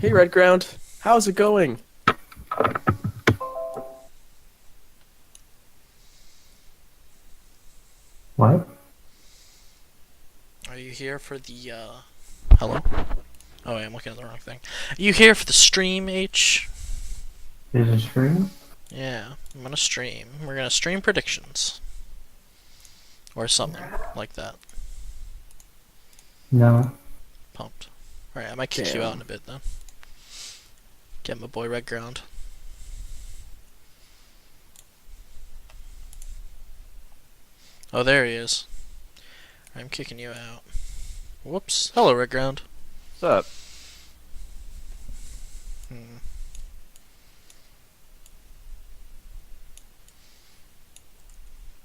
Hey, Red Ground. How's it going? What? Are you here for the, Hello? Oh, wait, I'm looking at the wrong thing. Are you here for the stream, H? Is it stream? Yeah, I'm gonna stream. We're gonna stream predictions. Or something like that. No. Pumped. Alright, I might kick you out in Damn. a bit, then. Get my boy Red Ground. Oh, there he is. I'm kicking you out. Whoops. Hello, Red Ground. What's up? Hmm.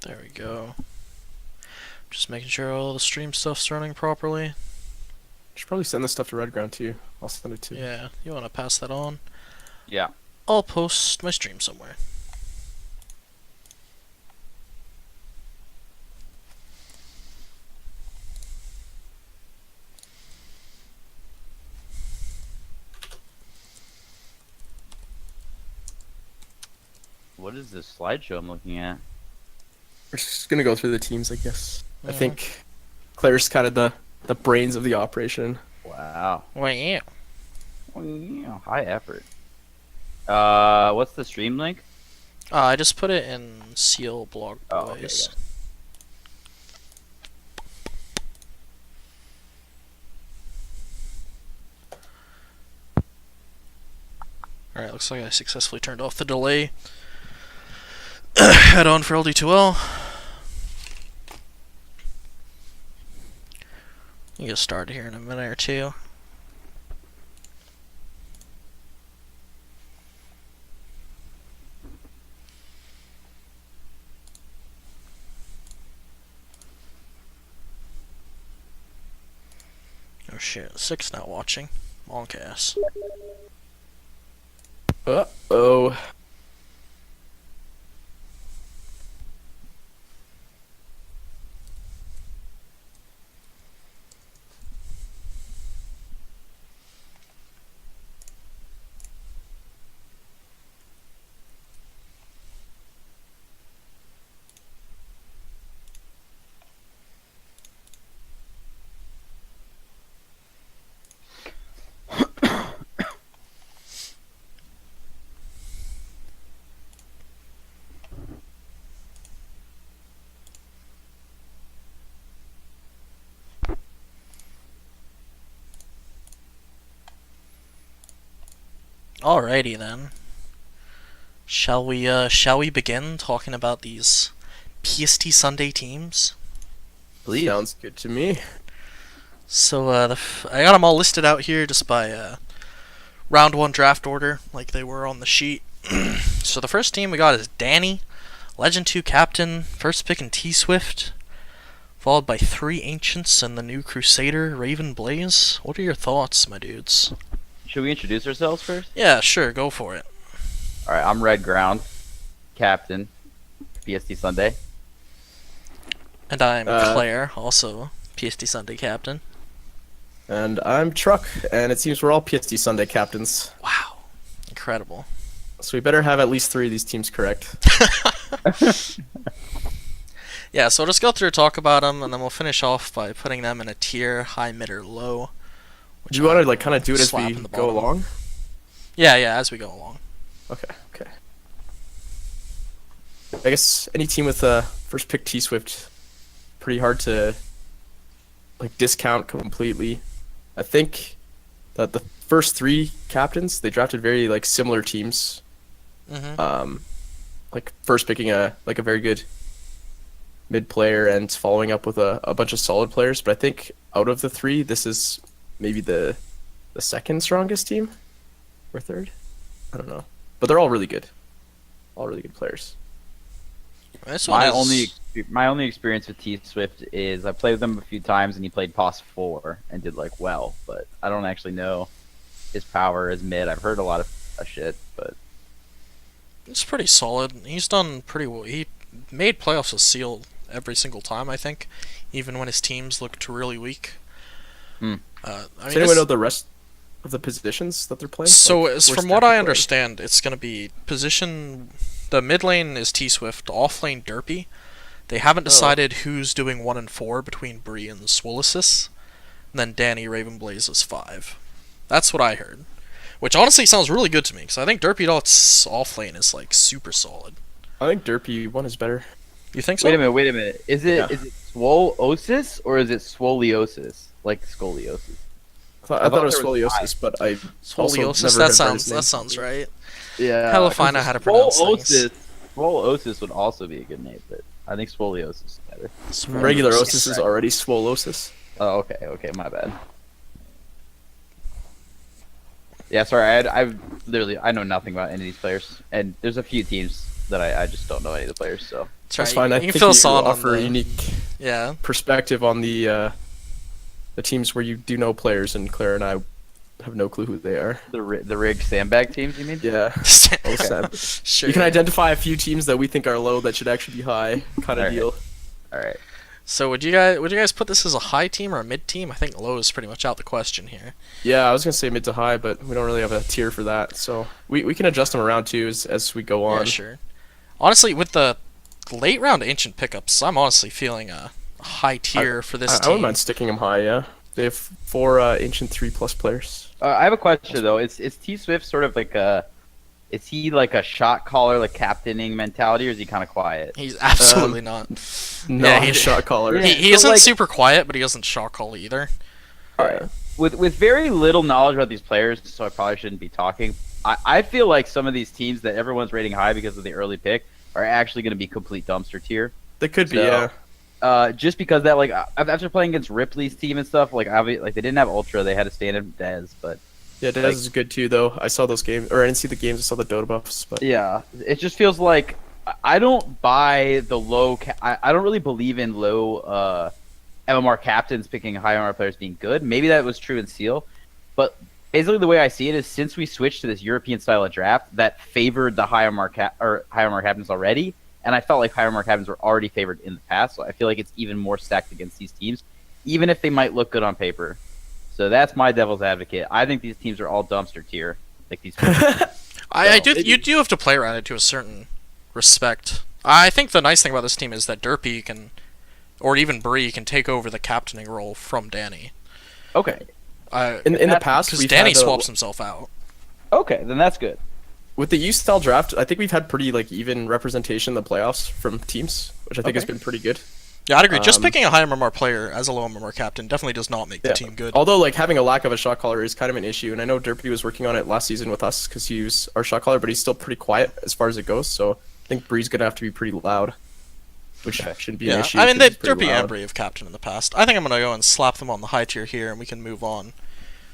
There we go. Just making sure all the stream stuff's running properly. Should probably send this stuff to Red Ground too. I'll send it to. Yeah, you wanna pass that on? Yeah. I'll post my stream somewhere. What is this slideshow I'm looking at? We're just gonna go through the teams, I guess. I Mhm. think Claire's kind of the brains of the operation. Wow. Wow. Oh, yeah. High effort. What's the stream link? I just put it in Seal Blog Oh, okay, Boys. Alright, looks like I successfully turned off the delay. Head on for LD2L. You get started here in a minute or two. Oh shit, 6 not watching. Monk ass. Uh-oh. Alrighty then. Shall we begin talking about these PST Sunday teams? Please. Sounds good to me. So, I got them all listed out here just by, round 1 draft order, like they were on the sheet. So the first team we got is Danny, Legend 2 Captain, first pick in T-Swift, followed by 3 Ancients and the new Crusader, Raven Blaze. What are your thoughts, my dudes? Should we introduce ourselves first? Yeah, sure, go for it. Alright, I'm Red Ground, Captain, PST Sunday. And I'm Uh, Claire, also PST Sunday Captain. And I'm Truck, and it seems we're all PST Sunday captains. Wow, incredible. So we better have at least 3 of these teams correct. Yeah, so we'll just go through, talk about them, and then we'll finish off by putting them in a tier, high, mid, or low. Do you want to like kind of do it as Slap we in the go bottom. along? Yeah, as we go along. Okay. I guess any team with a first pick T-Swift, pretty hard to like discount completely. I think that the first 3 captains, they drafted very like similar teams. Mm-hmm. Like first picking a very good mid player and following up with a bunch of solid players. But I think out of the 3, this is maybe the second strongest team or third. I don't know, but they're all really good. All really good players. This one My only experience with T Swift is I played with him a few times and he played POS 4 and did like well, but I don't actually know his power as mid. I've heard a lot of shit, but It's pretty solid. He's done pretty well. He made playoffs with Seal every single time, I think, even when his teams looked really weak. Hmm. I Does mean, anyone know the rest? of the positions that they're playing? So, Like, as where's from what I Derpy playing? understand, it's going to be position. The mid lane is T Swift, off lane Derpy. They haven't decided who's doing 1 and 4 between Bree and Swollisis. And then Danny Ravenblaze is 5. That's what I heard. Which honestly sounds really good to me, because I think Derpy Dot's off lane is like super solid. I think Derpy 1 is better. You think so? Wait a minute. Is it swolosis or is it scoliosis? Like scoliosis. I thought it was there was scoliosis, but I also Scoliosis? never That had heard his sounds name. right. Yeah. Hell if I know how to pronounce things. Swolosis would also be a good name, but I think scoliosis is better. Regular osis is already swolosis. Oh, okay, my bad. Yeah, sorry, I know nothing about any of these players, and there's a few teams that I just don't know any of the players, so. That's That's fine. I You can think fill you us on offer the, a unique Yeah. perspective on the teams where you do know players, and Claire and I have no clue who they are. The rigged sandbag teams, you mean? Yeah. Okay. Sure. You can identify a few teams that we think are low that should actually be high, kind of Alright. deal. Alright. So would you guys put this as a high team or a mid team? I think low is pretty much out the question here. Yeah, I was gonna say mid to high, but we don't really have a tier for that, so we can adjust them around too as we go on. Yeah, sure. Honestly, with the late round ancient pickups, I'm honestly feeling a high tier for this I team. wouldn't mind sticking them high. Yeah, they have 4 ancient 3+ players. I have a question though. Is T Swift sort of like is he like a shot caller, like captaining mentality, or is he kind of quiet? He's absolutely not. No, Yeah, he's shot caller. Yeah. He so, isn't like- super quiet, but he doesn't shot call either. Alright. With very little knowledge about these players, so I probably shouldn't be talking. I feel like some of these teams that everyone's rating high because of the early pick are actually going to be complete dumpster tier. They could be, So- yeah. Just because that, like, after playing against Ripley's team and stuff, like they didn't have Ultra, they had a standard Dez, but Yeah, Dez like- is good too, though. I saw those games, or I didn't see the games. I saw the Dota buffs, but yeah, it just feels like I don't buy the low. I don't really believe in low MMR captains picking high MMR players being good. Maybe that was true in Seal, but basically the way I see it is since we switched to this European style of draft that favored the high MMR captains already, and I felt like high MMR captains were already favored in the past, so I feel like it's even more stacked against these teams, even if they might look good on paper. So that's my devil's advocate. I think these teams are all dumpster tier. Like these. You do have to play around it to a certain respect. I think the nice thing about this team is that Derpy can, or even Bree can take over the captaining role from Danny. Okay. in the past, Because we've Danny had swaps himself out. Okay, then that's good. with the youth style draft. I think we've had pretty like even representation in the playoffs from teams, which I think has Okay. been pretty good. Yeah, I'd agree. Just Um, picking a high MMR player as a low MMR captain definitely does not make the Yeah. team good. Although like having a lack of a shot caller is kind of an issue, and I know Derpy was working on it last season with us because he was our shot caller, but he's still pretty quiet as far as it goes. So I think Bree's gonna have to be pretty loud, which shouldn't be an Yeah, issue. I mean, 'cause they he's pretty Derpy and loud. Bree have captain in the past. I think I'm gonna go and slap them on the high tier here, and we can move on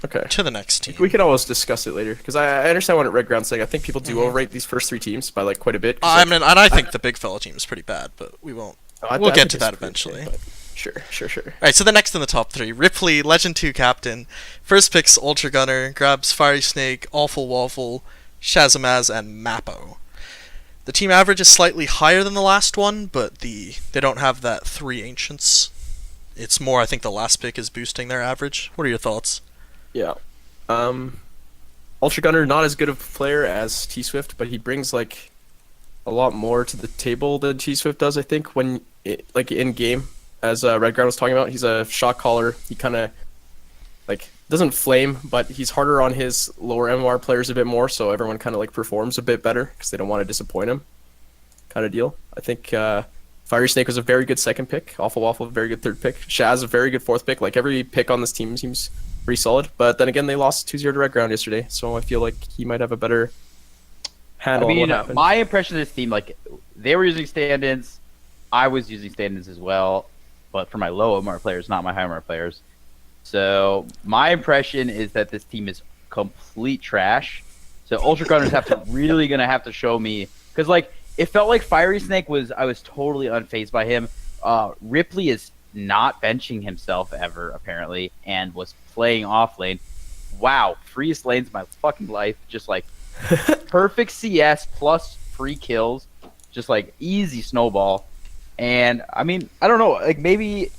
Okay. to the next team. We can always discuss it later because I understand what Red Ground's saying. I think people do overrate these first 3 teams by like quite a bit. 'cause, I like, mean, and I think the big fella team is pretty bad, but we won't. I we'll get think to it's that pretty eventually. okay, but sure. All right, so the next in the top 3, Ripley, Legend 2 captain, first picks Ultra Gunner, grabs Fiery Snake, Awful Waffle, Shazamaz, and Mappo. The team average is slightly higher than the last one, but they don't have that 3 ancients. It's more, I think, the last pick is boosting their average. What are your thoughts? Yeah. Ultra Gunner, not as good of a player as T Swift, but he brings like a lot more to the table than T Swift does. I think when like in game, as Red Ground was talking about, he's a shot caller. He kind of like doesn't flame, but he's harder on his lower MMR players a bit more, so everyone kind of like performs a bit better because they don't want to disappoint him. Kind of deal. I think Fiery Snake was a very good second pick. Awful Waffle, a very good third pick. Shaz, a very good fourth pick. Like every pick on this team seems pretty solid. But then again, they lost 2-0 to Red Ground yesterday, so I feel like he might have a better I handle on what mean, happened. my impression of this team, like, they were using stand-ins. I was using stand-ins as well, but for my low MR players, not my high MR players. So my impression is that this team is complete trash. So Ultra Gunners really gonna have to show me, because like it felt like Fiery Snake I was totally unfazed by him. Ripley is not benching himself ever apparently, and was playing off lane. Wow, freest lane's my fucking life. Just like perfect CS plus free kills, just like easy snowball. And I mean, I don't know, like maybe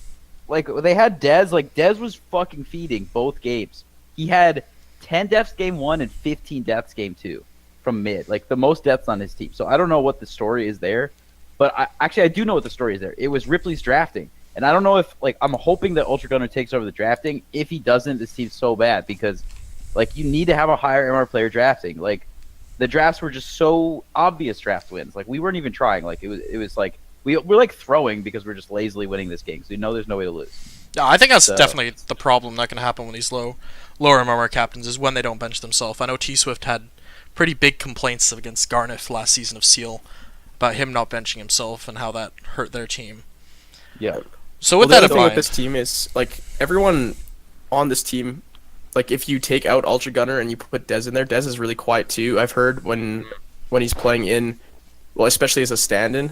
like they had Dez, like Dez was fucking feeding both games. He had 10 deaths game 1 and 15 deaths game 2 from mid. Like, the most deaths on his team. So I don't know what the story is there. But I do know what the story is there. It was Ripley's drafting. And I don't know if, like, I'm hoping that Ultra Gunner takes over the drafting. If he doesn't, this team's so bad because, like, you need to have a higher MR player drafting. Like, the drafts were just so obvious draft wins. Like, we weren't even trying. Like, it was like, we're like throwing because we're just lazily winning this game. So we know there's no way to lose. Yeah, I think that's definitely the problem that can happen when these lower MMR captains is when they don't bench themselves. I know T-Swift had pretty big complaints against Garnet last season of Seal about him not benching himself and how that hurt their team. Yeah. So with the that other in thing mind, with this team is like everyone on this team, like if you take out Ultra Gunner and you put Dez in there, Dez is really quiet too. I've heard when he's playing in, well, especially as a stand-in.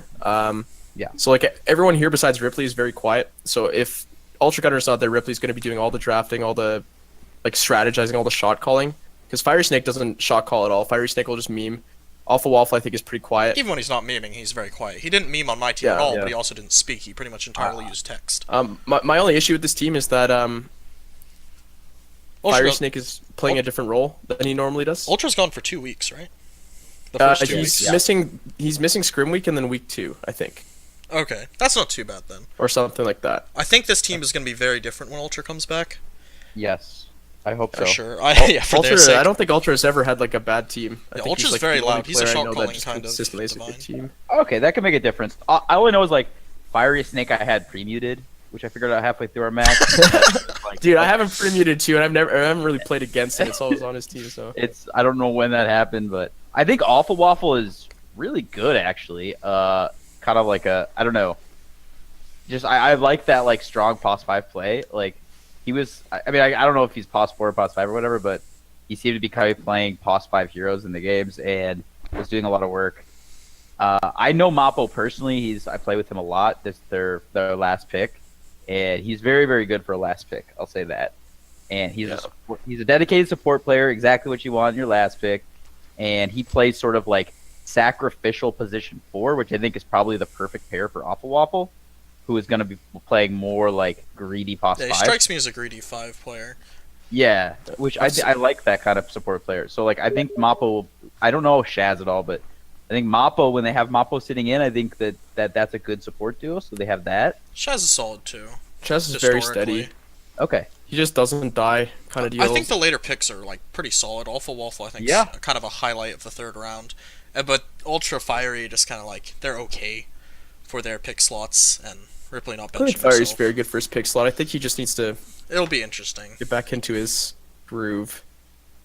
Yeah. So like everyone here besides Ripley is very quiet. So if Ultra Gunner's not there, Ripley's going to be doing all the drafting, all the like strategizing, all the shot calling. Because Fiery Snake doesn't shot call at all. Fiery Snake will just meme. Alpha Waffle, I think, is pretty quiet. even when he's not memeing, he's very quiet. He didn't meme on my team at all, Yeah. but he also didn't speak. He pretty much entirely used text. My only issue with this team is that Fiery Ultra, Snake is playing a different role than he normally does. Ultra's gone for 2 weeks, right? The first 2 He's weeks. missing Scrim Week and then Week 2, I think, Okay, that's not too bad then. or something like that. I think this team is going to be very different when Ultra comes back. Yes. I hope For so. sure. Yeah, for their Ultra, sake. I don't think Ultra has ever had like a bad team. I Yeah, think Ultra's he's, like, very the only loud. He's a player I shot know that calling just kind of consistently is a divine. good team. Okay, that can make a difference. All I know is, like, Fiery Snake I had pre-muted, which I figured out halfway through our match. Like, Dude, I haven't pre-muted too, and I haven't really played against it. It's always on his team, so. I don't know when that happened, but I think Alpha Waffle is really good, actually. Kind of like I don't know. Just, I like that, like, strong POS 5 play. Like, he was, I don't know if he's POS 4 or POS 5 or whatever, but he seemed to be kind of playing POS 5 heroes in the games and was doing a lot of work. I know Mappo personally. I play with him a lot. This their last pick, and he's very, very good for a last pick. I'll say that. And he's a dedicated support player, exactly what you want in your last pick. And he plays sort of like sacrificial position 4, which I think is probably the perfect pair for Alpha Waffle, who is going to be playing more like greedy POS 5. Yeah, he strikes me as a greedy 5 player. Yeah, which I like that kind of support player. So like I think Mappo, I don't know Shaz at all, but I think Mappo, when they have Mappo sitting in, I think that's a good support duo. So they have that. Shaz is solid too. Chess is very historically. steady. Okay. He just doesn't die, kind of deal. I think the later picks are like pretty solid. Alpha Waffle, I think, is kind of a highlight of the third round. But Ultra Fiery, just kind of like they're okay for their pick slots, and Ripley not I think benching Fiery's himself. very good for his pick slot. I think he just needs to It'll be interesting. get back into his groove.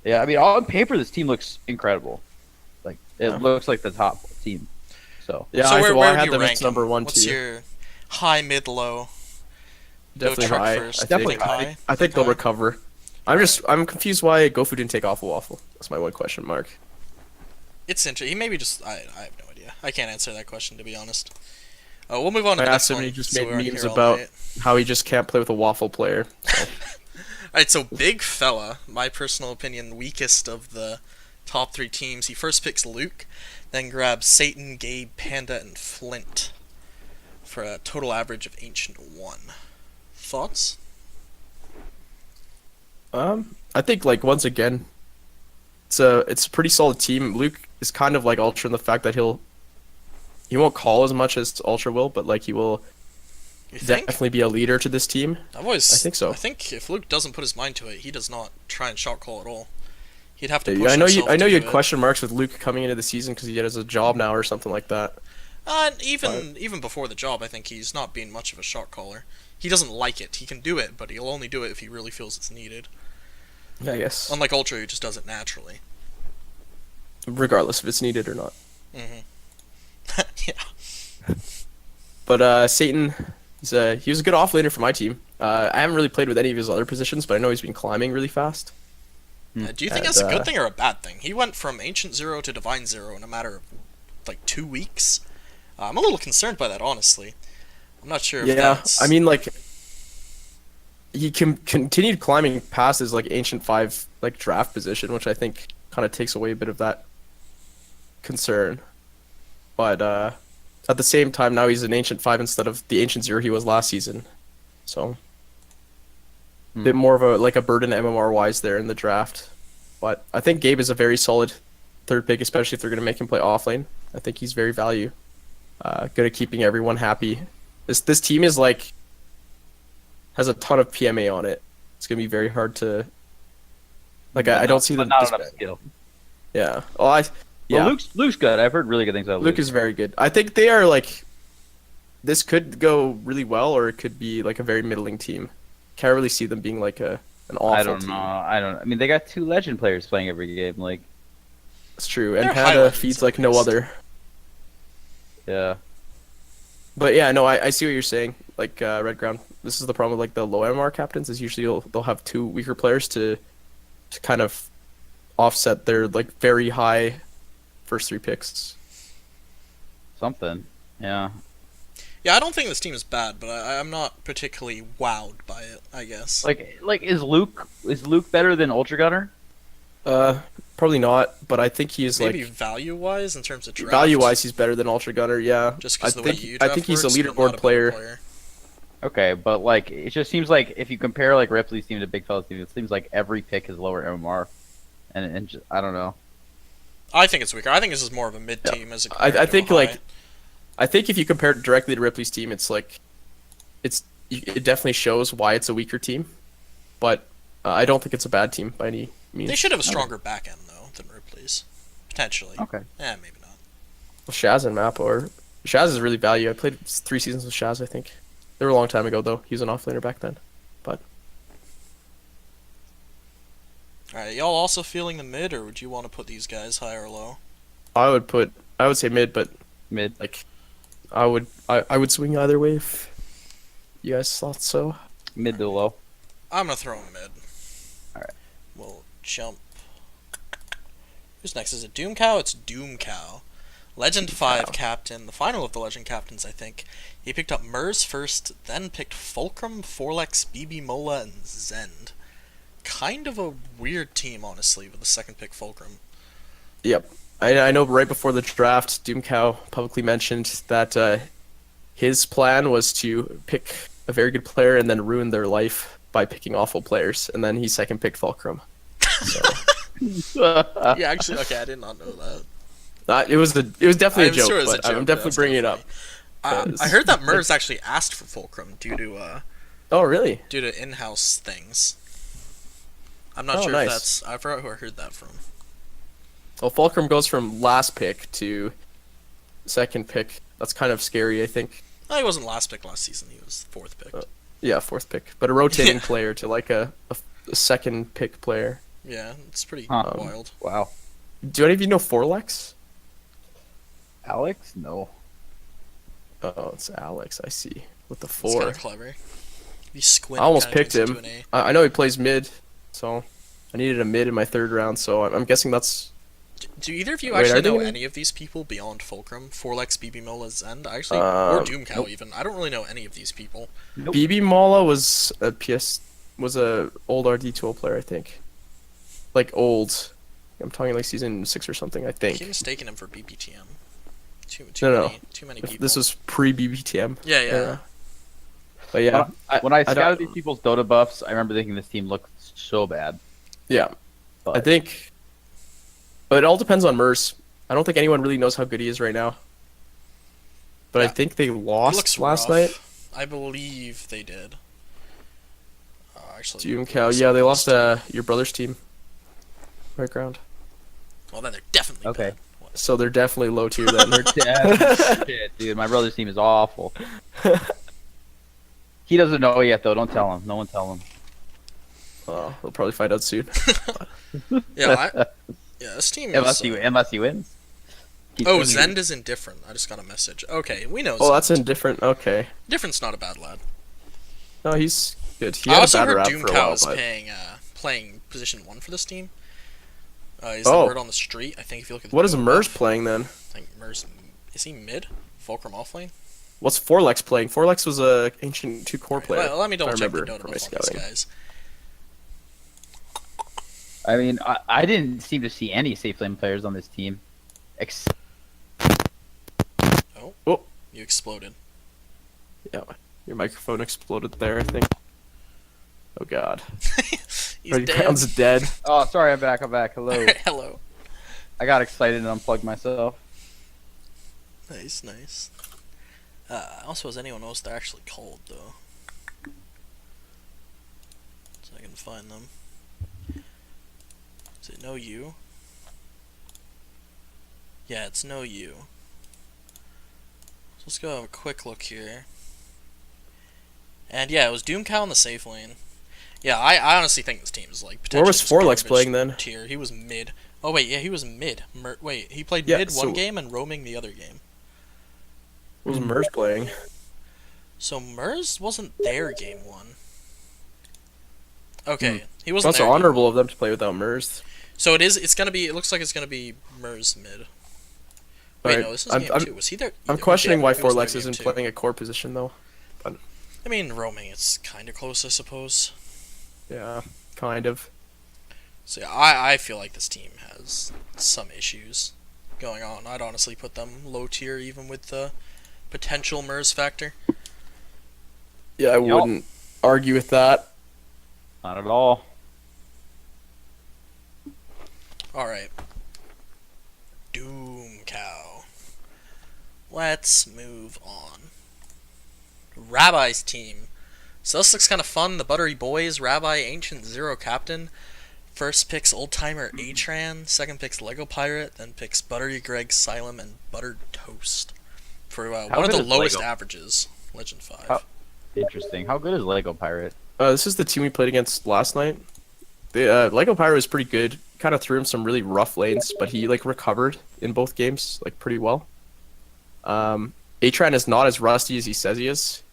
Yeah, I mean, on paper, this team looks incredible. Like it looks like the top team. So Yeah, so I where had do you them rank as number him? 1 What's too. your high, mid, low? Definitely Go truck high. first. I Definitely think. high. I think they'll recover. I'm confused why Gofu didn't take Alpha Waffle. That's my one question mark. It's interesting. He maybe just I have no idea. I can't answer that question, to be honest. We'll move on to I the asked next him, one. and he just so made we aren't memes here all about night. how he just can't play with a waffle player. So. Alright, so Big Fella, my personal opinion, weakest of the top 3 teams. He first picks Luke, then grabs Satan, Gabe, Panda, and Flint for a total average of Ancient 1. Thoughts? I think like once again, it's a pretty solid team. Luke is kind of like Ultra in the fact that he won't call as much as Ultra will, but like he will You think? definitely be a leader to this team. I think so. I think if Luke doesn't put his mind to it, he does not try and shot call at all. He'd have to Yeah, push I know himself you to had do it. question marks with Luke coming into the season because he has a job now or something like that. And even before the job, I think he's not being much of a shot caller. He doesn't like it. He can do it, but he'll only do it if he really feels it's needed. Yeah, I guess. Unlike Ultra, who just does it naturally. Regardless if it's needed or not. Yeah. But Satan, he was a good offlaner for my team. I haven't really played with any of his other positions, but I know he's been climbing really fast. Do you think that's a good thing or a bad thing? He went from Ancient 0 to Divine 0 in a matter of like 2 weeks. I'm a little concerned by that, honestly. I'm not sure if that's... I mean, like, he continued climbing past his like Ancient 5 like draft position, which I think kind of takes away a bit of that concern. But at the same time, now he's an Ancient 5 instead of the Ancient 0 he was last season. So, a bit more of a burden MMR wise there in the draft. But I think Gabe is a very solid third pick, especially if they're going to make him play off lane. I think he's very value. Good at keeping everyone happy. This team is like has a ton of PMA on it. It's going to be very hard to like. I don't see them. Not enough skill. Yeah. Well, yeah. Well, Luke's good. I've heard really good things about Luke. Luke is very good. I think they are like. This could go really well, or it could be like a very middling team. Can't really see them being like an awful I don't team. know. I mean, they got 2 legend players playing every game. Like, That's true. And They're Panda highlights, feeds at like no least. other. yeah. But yeah, no, I see what you're saying. Like Red Ground, this is the problem with like the low MR captains is usually they'll have 2 weaker players to kind of offset their like very high first 3 picks. Something. Yeah. Yeah, I don't think this team is bad, but I'm not particularly wowed by it, I guess. Like is Luke better than Ultra Gunner? Probably not, but I think he is Maybe like value-wise, in terms of draft. value-wise he's better than Ultra Gunner. Yeah, Just I because the way think you I draft think he's a works, but not leaderboard better player. Okay, but like it just seems like if you compare like Ripley's team to Big Fella's team, it seems like every pick is lower MMR, and just, I don't know. I think it's weaker. I think this is more of a mid team as a. I think like I think if you compare it directly to Ripley's team, it's like it definitely shows why it's a weaker team, but I don't think it's a bad team by any means. They should have a stronger back end though than Ripley's, potentially. Okay. Maybe not. Well, Shaz and Map or Shaz is really value. I played 3 seasons with Shaz. I think they were a long time ago though. He was an offlaner back then, but All right, y'all also feeling the mid, or would you want to put these guys high or low? I would say mid, but Mid. like I would swing either way if you guys thought so. Mid to low. I'm gonna throw him mid. Alright. We'll jump. Who's next? Is it Doom Cow? It's Doom Cow. Legend 5 captain, the final of the Legend captains, I think. He picked up Mers first, then picked Fulcrum, Forlex, BB Mola, and Zend. Kind of a weird team, honestly, with the second pick Fulcrum. Yep. I know right before the draft, Doomcow publicly mentioned that his plan was to pick a very good player and then ruin their life by picking awful players, and then he second picked Fulcrum. So, Yeah, actually, okay, I did not know that. it was definitely a I'm joke, sure it was a but joke, I'm but definitely that's bringing it kinda up. I heard that Mers actually asked for Fulcrum due Oh, really? to in-house things. I'm not Oh, sure nice. if that's. I forgot who I heard that from. Well, Fulcrum goes from last pick to second pick. That's kind of scary, I think. No, he wasn't last pick last season. He was 4th pick. Yeah, 4th pick. But a rotating Yeah. player to like a second pick player. Yeah, it's pretty Huh. wild. Wow. Do any of you know Forlex? Alex? No. Oh, it's Alex, I see. With the It's 4. kind of clever. If you squint, I almost it kinda picked turns him. into an I know he plays mid, so I needed a mid in my 3rd round, so I'm guessing that's... Do either of you Wait, actually are they know gonna- any of these people beyond Fulcrum? Forlex, BB Mola, Zend? I actually, Um, or Doomcow nope. even. I don't really know any of these people. Nope. BB Mala was a old RD12 player, I think. Like old. I'm talking like season 6 or something, I I think. keep mistaking him for BBTM. Too No. many people. This was pre-BBTM. Yeah. era. But yeah, When I don't- scouted these people's Dota buffs, I remember thinking this team looked so bad. yeah. But I think... But it all depends on Merce. I don't think anyone really knows how good he is right now. But I Yeah. think they He lost looks last rough. night. I believe they did. Actually, Doomcow, yeah, they lost your brother's team. Right ground. Well, then they're definitely Okay. bad. What? So they're definitely low tier then. yeah, shit, dude, my brother's team is awful. He doesn't know yet, though. Don't tell him. No one tell him. Oh, we'll probably find out soon. Yeah, this team is. Unless he wins. He's Oh, winning. Zend is indifferent. I just got a message. Okay, we know. Oh, Zend. that's indifferent. Okay. Indifferent's not a bad lad. No, he's good. He I had a also bad heard rap for a Doomcow while, is but playing position 1 for this team. He's Oh. the word on the street. I think if you look at the what is Dota Mers buff, playing then? I think Mers is he mid? Fulcrum offlane? What's Forlex playing? Forlex was a ancient 2 core player. Well, let me double check the remember Dota from buff my on these scouting. guys. I mean, I didn't seem to see any safe lane players on this team. Oh. You exploded. Yeah, your microphone exploded there, I think. Oh god. He's Brady dead. Brown's dead. Oh, sorry, I'm back. Hello. Hello. I got excited and unplugged myself. Nice, nice. I don't suppose anyone knows they're actually called, though. So I can find them. Is it No You? Yeah, it's No You. So let's go have a quick look here. And yeah, it was Doomcow in the safe lane. Yeah, I honestly think this team is like potentially Where was just Forlex garbage playing then? tier. He was mid. Oh wait, yeah, he was mid. Wait, he played Yeah, mid one so- game and roaming the other game. What was Mers playing? So Mers wasn't there game one. Okay, he wasn't That's there. game honorable one. of them to play without Mers. So it is. It's gonna be. It looks like it's gonna be Mers mid. Wait, Alright, no, this is I'm- game I'm- 2. Was he there? I'm questioning why he was there Forlex game isn't 2. playing a core position though. I mean, roaming. It's kind of close, I suppose. Yeah, kind of. So yeah, I feel like this team has some issues going on. I'd honestly put them low tier, even with the potential Mers factor. Yeah, I wouldn't argue with that. Not at all. All right. Doom Cow. Let's move on. Rabbi's team. So this looks kind of fun. The Buttery Boys, Rabbi, Ancient Zero Captain. First picks Old Timer Atran. Second picks Lego Pirate. Then picks Buttery Greg Silem and Buttered Toast. For one of good the is lowest Lego? averages. Legend 5. How- Interesting. How good is Lego Pirate? This is the team we played against last night. The Lego Pyro was pretty good. Kind of threw him some really rough lanes, but he like recovered in both games like pretty well. Atran is not as rusty as he says he is.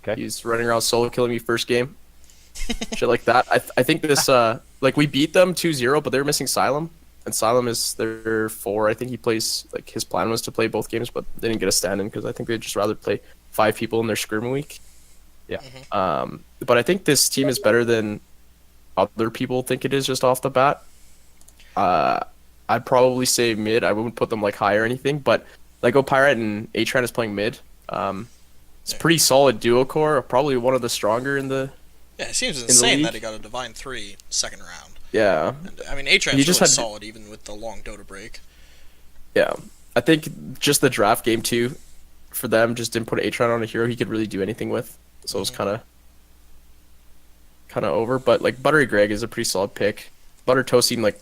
Okay. He's running around solo killing me first game. Shit like that. I think this like we beat them 2-0, but they were missing Silem, and Silem is their 4. I think he plays like his plan was to play both games, but they didn't get a stand in because I think they'd just rather play 5 people in their scrim week. Yeah. But I think this team is better than other people think it is just off the bat. I'd probably say mid. I wouldn't put them like high or anything, but Lego Pirate and Atran is playing mid. It's pretty solid duo core, probably one of the stronger in the. Yeah, it seems the insane that league? he got a Divine 3 second round. Yeah, And, I mean, Atran's He just really had- solid even with the long Dota break. yeah. I think just the draft game too, for them, just didn't put Atran on a hero he could really do anything with. So it was kind of over. But like Buttery Greg is a pretty solid pick. Butter Toast seemed like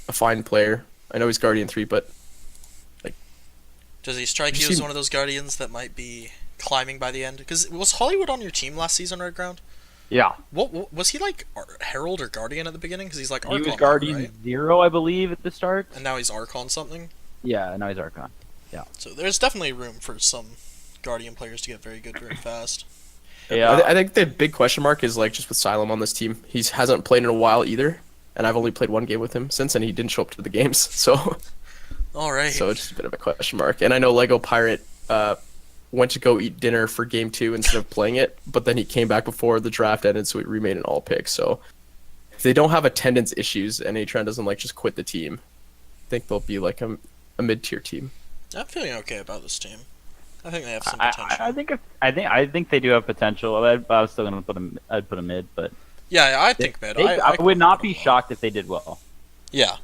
a fine player. I know he's Guardian 3, but Does he strike You you as seem- one of those Guardians that might be climbing by the end? Because was Hollywood on your team last season, Red Ground? Yeah. What was he like? Herald or Guardian at the beginning? Because he's like He Archon, was Guardian right? 0, I believe, at the start. And now he's Archon something. Yeah, now he's Archon. So there's definitely room for some Guardian players to get very good very fast. Yeah. I think the big question mark is like just with Silem on this team. He hasn't played in a while either, and I've only played one game with him since, and he didn't show up to the games. All right. So it's just a bit of a question mark. And I know Lego Pirate went to go eat dinner for game 2 instead of playing it, but then he came back before the draft ended, so he remained an all pick. So if they don't have attendance issues and Atran doesn't like just quit the team, I think they'll be like a mid tier team. I'm feeling okay about this team. I think they have some I, potential. I think they do have potential. I was still gonna put them. I'd put them mid, but Yeah, I think mid. I would not be put them low. shocked if they did well. Yeah.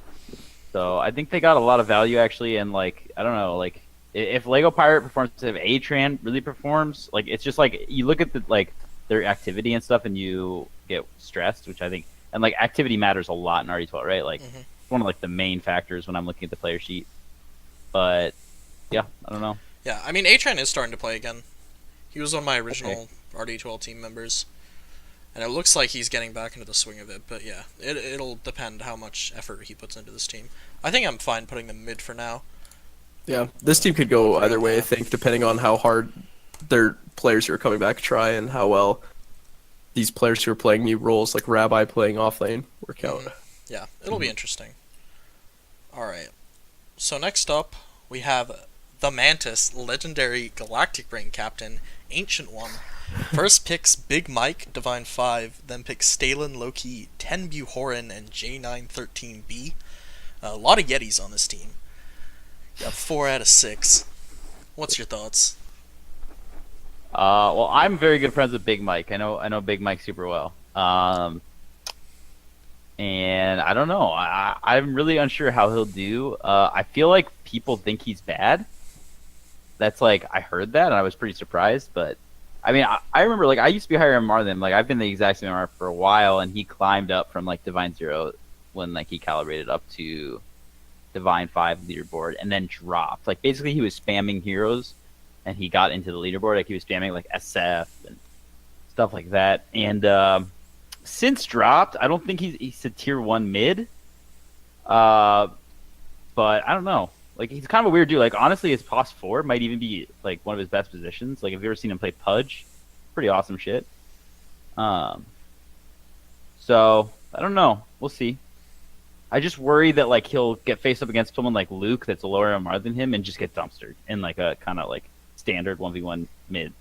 So I think they got a lot of value actually, and like I don't know, like if Lego Pirate performs, if Atran really performs, like it's just like you look at the like their activity and stuff, and you get stressed, which I think, and like activity matters a lot in RD12, right? Like Mhm. it's one of like the main factors when I'm looking at the player sheet. But yeah, I don't know. Yeah, I mean, Atran is starting to play again. He was one of my original RD12 team members. And it looks like he's getting back into the swing of it, but yeah, it'll depend how much effort he puts into this team. I think I'm fine putting them mid for now. Yeah, this team could go either way, I think, depending on how hard their players who are coming back try and how well these players who are playing new roles, like Rabbi playing off lane, work out. Yeah, it'll be interesting. Alright, so next up, we have the Mantis, legendary Galactic Brain Captain, Ancient One. First picks Big Mike, Divine 5, then picks Stalin, Loki, 10 Buhorin, and J913B. A lot of Yetis on this team. Got 4 out of 6. What's your thoughts? Well, I'm very good friends with Big Mike. I know Big Mike super well. and I don't know. I'm really unsure how he'll do. I feel like people think he's bad. That's like I heard that and I was pretty surprised. But I mean, I remember like I used to be higher MMR than him. Like I've been the exact same MMR for a while, and he climbed up from like Divine 0 when like he calibrated up to Divine 5 leaderboard, and then dropped. Like basically, he was spamming heroes, and he got into the leaderboard. Like he was spamming like SF and stuff like that. And since dropped, I don't think he's a tier 1 mid. But I don't know. Like he's kind of a weird dude. Like honestly, his POS 4 might even be like one of his best positions. Like if you've ever seen him play Pudge, pretty awesome shit. So I don't know. We'll see. I just worry that like he'll get faced up against someone like Luke that's a lower MR than him and just get dumpstered in like a kind of like standard 1v1 mid.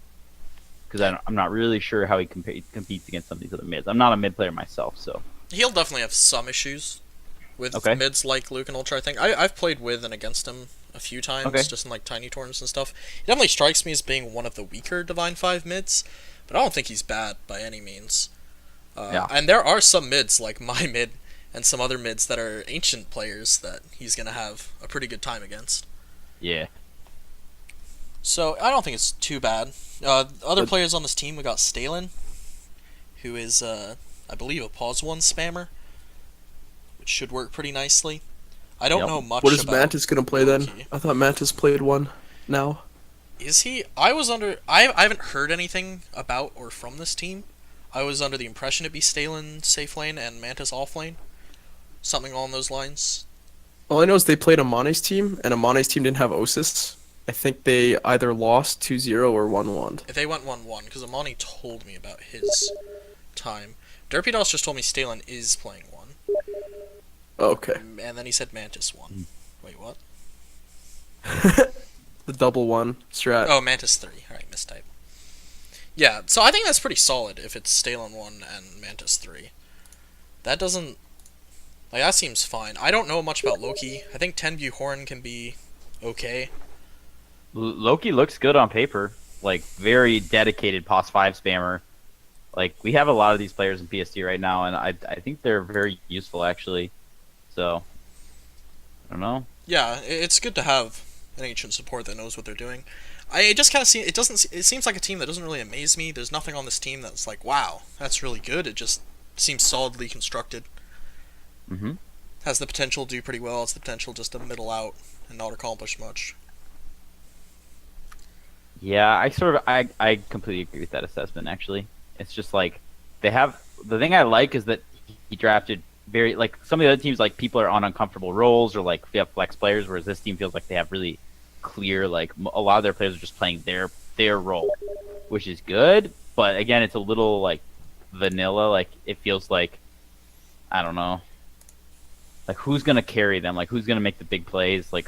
Because I'm not really sure how he competes against some of these other mids. I'm not a mid player myself, so He'll definitely have some issues with Okay. mids like Luke and Ultra. I think I've played with and against him a few times, Okay. just in like tiny tournaments and stuff. He definitely strikes me as being one of the weaker Divine 5 mids, but I don't think he's bad by any means. Yeah. And there are some mids like my mid and some other mids that are ancient players that he's gonna have a pretty good time against. yeah. So I don't think it's too bad. Other players on this team, we got Stalin, who is I believe a pause 1 spammer, which should work pretty nicely. I don't Yep. know much What is about Mantis gonna play then? Loki. I thought Mantis played one now. Is he? I haven't heard anything about or from this team. I was under the impression it'd be Stalin safe lane and Mantis off lane. Something along those lines. All I know is they played Amane's team, and Amane's team didn't have Osis. I think they either lost 2-0 or 1-1. If they went 1-1, because Amani told me about his time. Derpy Doss just told me Stalin is playing 1. Okay. And then he said Mantis 1. Wait, what? The double one strat. Oh, Mantis 3. Alright, mistype. Yeah, so I think that's pretty solid if it's Stalin 1 and Mantis 3. That doesn't... Like, that seems fine. I don't know much about Loki. I think Tenbu Horn can be okay. Loki looks good on paper. Like very dedicated POS 5 spammer. Like we have a lot of these players in PSD right now, and I think they're very useful actually. So I don't know. Yeah, it's good to have an ancient support that knows what they're doing. I just kind of see it seems like a team that doesn't really amaze me. There's nothing on this team that's like, wow, that's really good. It just seems solidly constructed. Mhm. Has the potential to do pretty well. It's the potential just to middle out and not accomplish much. Yeah, I completely agree with that assessment actually. It's just like they have the thing I like is that he drafted very like some of the other teams like people are on uncomfortable roles or like they have flex players, whereas this team feels like they have really clear like a lot of their players are just playing their role, which is good. But again, it's a little like vanilla. Like it feels like I don't know, like who's gonna carry them? Like who's gonna make the big plays? Like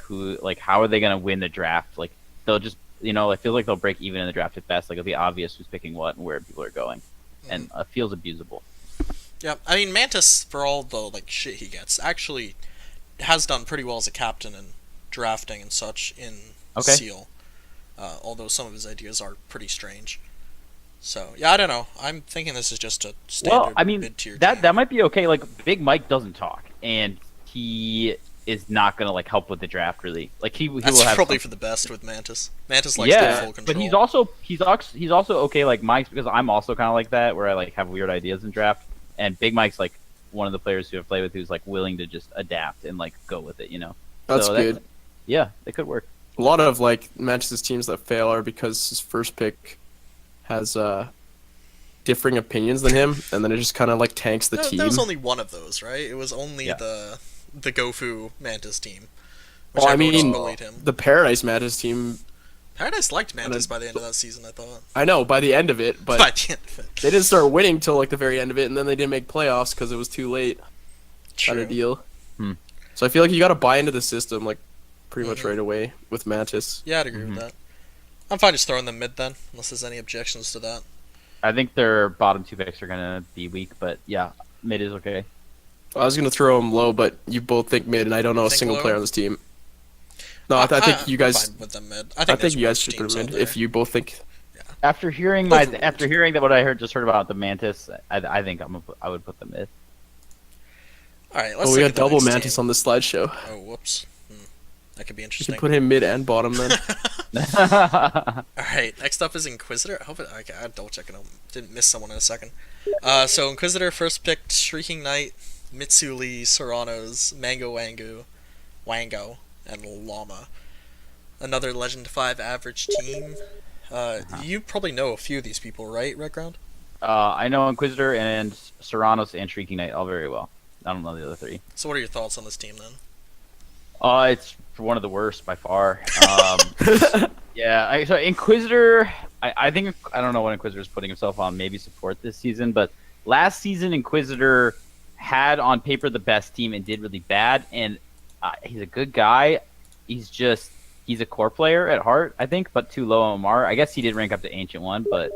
how are they gonna win the draft? Like they'll just it feels like they'll break even in the draft at best. Like it'll be obvious who's picking what and where people are going, and it feels abusable. Yeah, I mean Mantis, for all the like shit he gets, actually has done pretty well as a captain and drafting and such in Okay. Seal. Although some of his ideas are pretty strange. So yeah, I don't know. I'm thinking this is just a standard Well, I mean mid-tier that team. that might be okay. Like Big Mike doesn't talk, and he is not gonna like help with the draft really. Like he will That's have probably some- for the best with Mantis. Mantis likes to have yeah, full control. but he's also okay like Mike's because I'm also kind of like that where I like have weird ideas in draft, and Big Mike's like one of the players who I've played with who's like willing to just adapt and like go with it. That's So good. Yeah, it could work. A lot of like Mantis' teams that fail are because his first pick has differing opinions than him, and then it just kind of like tanks the team. There was only one of those, right? It was only Yeah. the Gofu Mantis team. Which Well, I everyone just mean, bullied him. the Paradise Mantis team. Paradise liked Mantis by the end of that season, I thought. I know by the end of it, but By the end of it. they didn't start winning till like the very end of it, and then they didn't make playoffs because it was too late. Kind True. of deal. Hmm. So I feel like you got to buy into the system like pretty much Mhm. right away with Mantis. Yeah, I'd agree with that. I'm fine just throwing them mid then, unless there's any objections to that. I think their bottom 2 picks are gonna be weak, but yeah, mid is okay. I was gonna throw him low, but you both think mid, and I don't know a Think single low? player on this team. No, I think you I'm guys. fine with them mid. I I think, think you guys there's should worse put him teams in out if there. you both think. After hearing Overruled. that what I just heard about the Mantis, I think I would put them mid. All right, let's Oh, we look got at the double next Mantis team. on the slideshow. Oh, whoops. That could be You interesting. can put him mid and bottom then. All right, next up is Inquisitor. I hope it, okay, I'll double check it. I didn't miss someone in a second. So Inquisitor first picked Shrieking Knight, Mitsuli, Serranos, Mango Wango, and Llama. Another Legend 5 average team. You probably know a few of these people, right, Redground? I know Inquisitor and Serranos and Shrieking Knight all very well. I don't know the other three. So what are your thoughts on this team then? It's one of the worst by far. Yeah, so Inquisitor, I think, I don't know what Inquisitor's putting himself on, maybe support this season, but last season Inquisitor had on paper the best team and did really bad, and he's a good guy. He's a core player at heart, I think, but too low on MR. I guess he did rank up to Ancient 1, but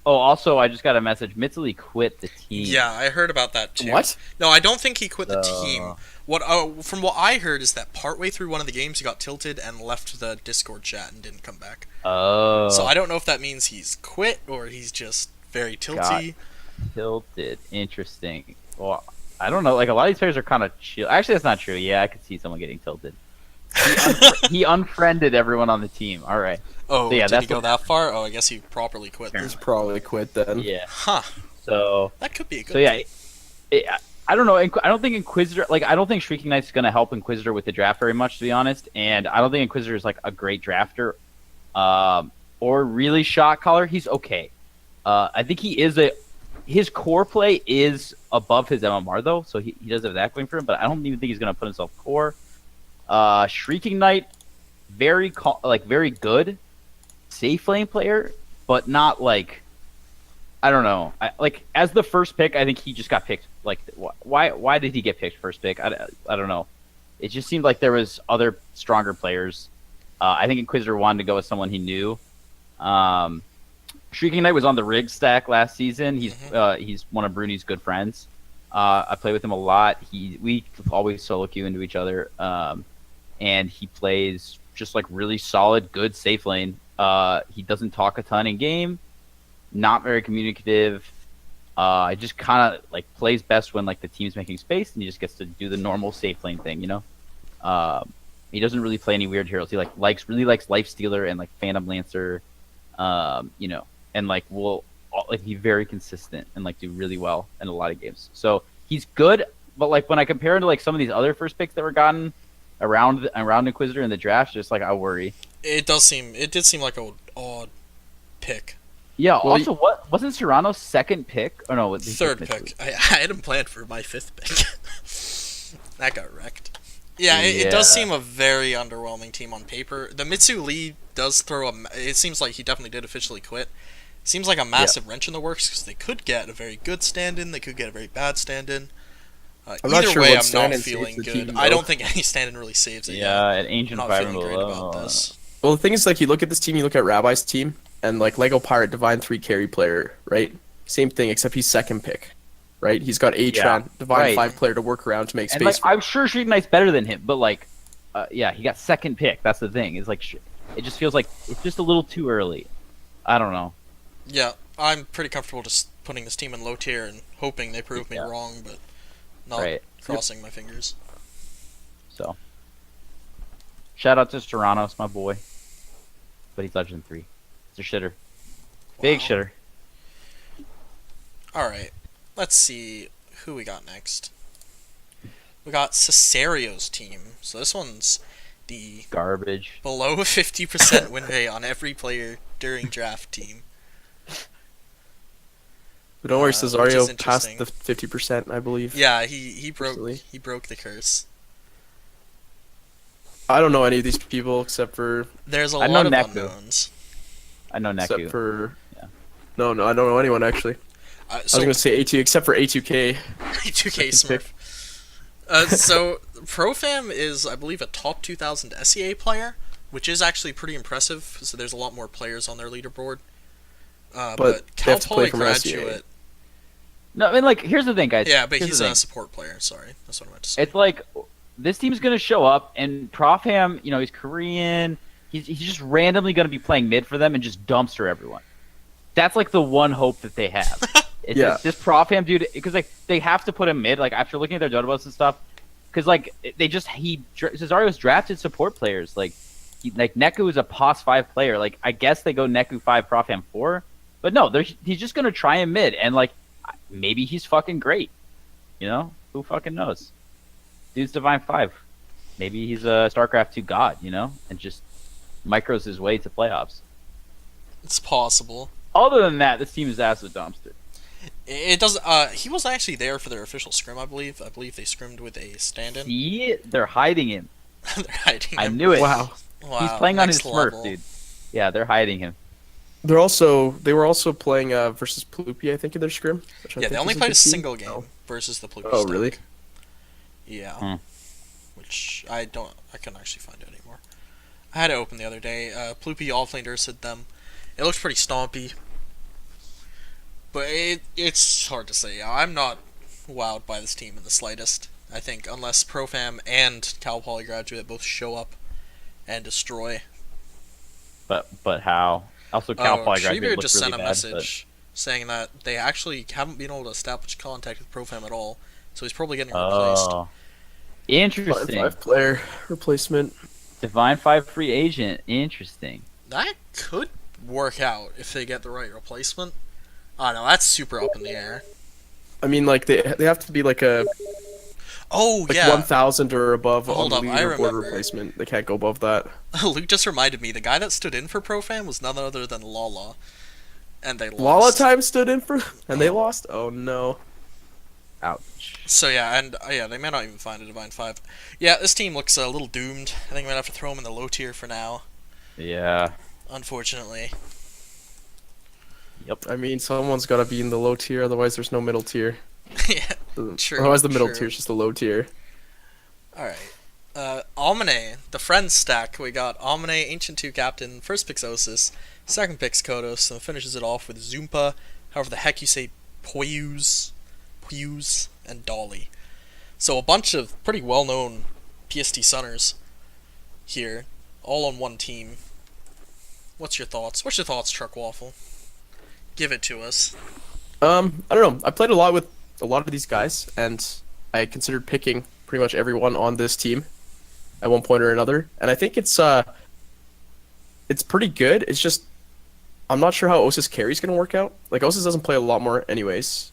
also I just got a message, Mitsuli quit the team. Yeah, I heard about that too. What? No, I don't think he quit the team. From what I heard is that partway through one of the games he got tilted and left the Discord chat and didn't come back. Oh. So I don't know if that means he's quit or he's just very tilty. Tilted. Interesting. Well, I don't know. Like, a lot of these players are kind of chill. Actually, that's not true. Yeah, I could see someone getting tilted. He unfriended everyone on the team. All right. Oh, So, yeah, did that's he go what- that far? Oh, I guess he properly quit. Then. He's probably quit then. Yeah. Huh. So. That could be a good So yeah. I don't know. I don't think Inquisitor. Like, I don't think Shrieking Knight's gonna help Inquisitor with the draft very much, to be honest. And I don't think Inquisitor is like a great drafter, or really shot caller. He's okay. I think he is his core play is above his MMR though, so he does have that going for him. But I don't even think he's gonna put himself core. Shrieking Knight, very good, safe lane player, but not like, I don't know. As the first pick, I think he just got picked. Like, why did he get picked first pick? I don't know. It just seemed like there was other stronger players. I think Inquisitor wanted to go with someone he knew. Shrieking Knight was on the rig stack last season. He's one of Bruni's good friends. I play with him a lot. We always solo queue into each other, and he plays just like really solid, good safe lane. He doesn't talk a ton in game. Not very communicative. He just kind of like plays best when like the team's making space, and he just gets to do the normal safe lane thing, you know. He doesn't really play any weird heroes. He really likes Lifestealer and like Phantom Lancer, you know, and like will be very consistent and like do really well in a lot of games. So he's good, but like when I compare him to like some of these other first picks that were gotten around Inquisitor in the draft, just like I worry. It did seem like an odd pick. Yeah. Well, also, what wasn't Serrano's second pick? Oh no, Third pick. I had him planned for my fifth pick. That got wrecked. Yeah, it does seem a very underwhelming team on paper. The Mitsu Lee does throw it seems like he definitely did officially quit. Seems like a massive wrench in the works because they could get a very good stand-in, they could get a very bad stand-in. I'm not Either sure way, what I'm not stand-in feeling saves the good. team, I though. don't think any stand-in really saves it. Yeah, an Ancient I'm not 5 feeling and great below. about this. Well, the thing is, like, you look at this team, you look at Rabbi's team, and like Lego Pirate Divine 3 carry player, right? Same thing, except he's second pick, right? He's got Atron, Divine right. 5 player to work around to make And space. like, I'm sure Shrieking Knight's better than him, but like, yeah, he got second pick. That's the thing. It's like it just feels like it's just a little too early. I don't know. Yeah, I'm pretty comfortable just putting this team in low tier and hoping they prove me wrong, but not Right. crossing my fingers. So, shout out to Serranos, my boy. But he's Legend 3. He's a shitter. Big Wow. shitter. Alright, let's see who we got next. We got Cesario's team. So this one's the Garbage. below 50% win rate on every player during draft team. But don't worry, which is Cesario interesting. passed the 50%, I believe. Yeah, he broke Actually. the curse. I don't know any of these people except for There's a I know lot of Neku. unknowns. I know except Neku. for Yeah. no, I don't know anyone actually. I was So gonna say A2 except for A2K. 2K Second Smurf. So Profam is, I believe, a top 2000 SEA player, which is actually pretty impressive. So there's a lot more players on their leaderboard. But they have to Cal play Poly from SEA. graduate. No, I mean, like, here's the thing, guys. Yeah, but Here's he's the a thing. support player. Sorry, that's what I meant to say. It's like this team's gonna show up, and Profam, you know, he's Korean. He's just randomly gonna be playing mid for them and just dumpster everyone. That's like the one hope that they have. Yeah. This Profam dude, because like they have to put him mid. Like after looking at their Dota and stuff, because like Cesario's drafted support players. Like Neku is a POS 5 player. Like I guess they go Neku 5, Profam 4, but no, he's just gonna try him mid, and like maybe he's fucking great. You know, who fucking knows? Dude's Divine 5. Maybe he's a StarCraft 2 god. You know, and just micros his way to playoffs. It's possible. Other than that, this team is absolute dumpster. It does. He was actually there for their official scrim, I believe. I believe they scrimmed with a stand-in. See, they're hiding him. They're hiding I him. knew it. Wow. Wow, He's playing on his next Smurf, level. dude. Yeah, they're hiding him. They were also playing versus Plupi, I think, in their scrim. which I Yeah, they think only is played a good team. single game Oh. versus the Pluto Oh, stack. really? Yeah. Which I couldn't actually find it anymore. I had it open the other day. Plupi offlaned Ursid them. It looks pretty stompy. But it's hard to say. I'm not wowed by this team in the slightest. I think unless Profam and Cal Poly Graduate both show up and destroy. But how? Also, Cal Poly Graduate Treebeard looked just really sent a bad, message saying that they actually haven't been able to establish contact with Profam at all, so he's probably getting but... replaced. Oh. Interesting. 5 player replacement. Divine 5 free agent. Interesting. That could work out if they get the right replacement. Oh no, that's super up in the air. I mean, like they have to be like a Oh like yeah, 1,000 or above Hold on the up, I leaderboard remember. replacement. They can't go above that. Luke just reminded me the guy that stood in for Profam was none other than Lala, and they lost. Lala time stood in for, and they lost. Oh no. Ouch. So yeah, and yeah, they may not even find a Divine 5. Yeah, this team looks a little doomed. I think we might have to throw them in the low tier for now, Yeah. unfortunately. Yep. I mean, someone's got to be in the low tier, otherwise there's no middle tier. Yeah, true. Otherwise the middle true. tier is just the low tier. Alright. Almane, the friends stack. We got Almane, Ancient 2 Captain, first pick's Osis, second pick's Kodos, and finishes it off with Zoompa, however the heck you say Poyuz, and Dolly. So a bunch of pretty well-known PST Sunners here, all on one team. What's your thoughts? What's your thoughts, Truck Waffle? Give it to us. I don't know. I played a lot with a lot of these guys, and I considered picking pretty much everyone on this team at one point or another. And I think it's pretty good. It's just I'm not sure how Osis carry's gonna work out. Like Osis doesn't play a lot more, anyways.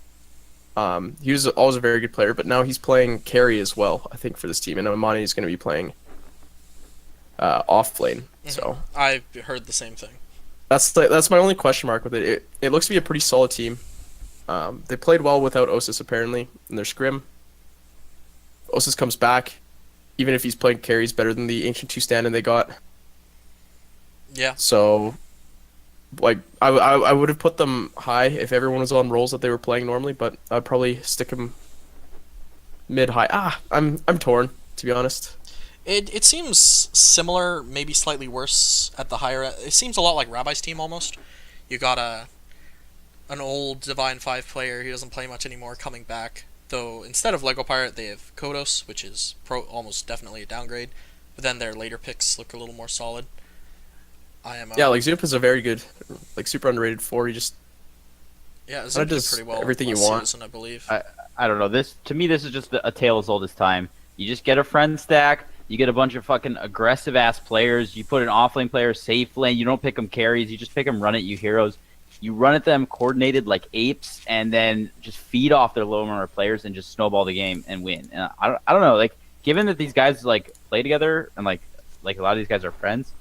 He was always a very good player, but now he's playing carry as well. I think for this team, and Amani is gonna be playing off lane. So I heard the same thing. that's my only question mark with it. It looks to be a pretty solid team. They played well without Osis apparently in their scrim. Osis comes back, even if he's playing carries better than the Ancient 2 stand-in they got. Yeah. So, like, I would have put them high if everyone was on roles that they were playing normally, but I'd probably stick them mid-high. I'm torn, to be honest. It seems similar, maybe slightly worse at the higher. It seems a lot like Rabbi's team almost. You got an old Divine 5 player, he doesn't play much anymore, coming back. Though instead of Lego Pirate, they have Kodos, which is almost definitely a downgrade. But then their later picks look a little more solid. Yeah, like Zoop is a very good, like super underrated 4. He just Zoop did does pretty well. everything you last want. season, I believe. I don't know. This is just a tale as old as time. You just get a friend stack. You get a bunch of fucking aggressive ass players. You put an offlane player safe lane. You don't pick them carries. You just pick them run at you heroes. You run at them coordinated like apes, and then just feed off their low number players and just snowball the game and win. And I don't know. Like, given that these guys like play together and like a lot of these guys are friends,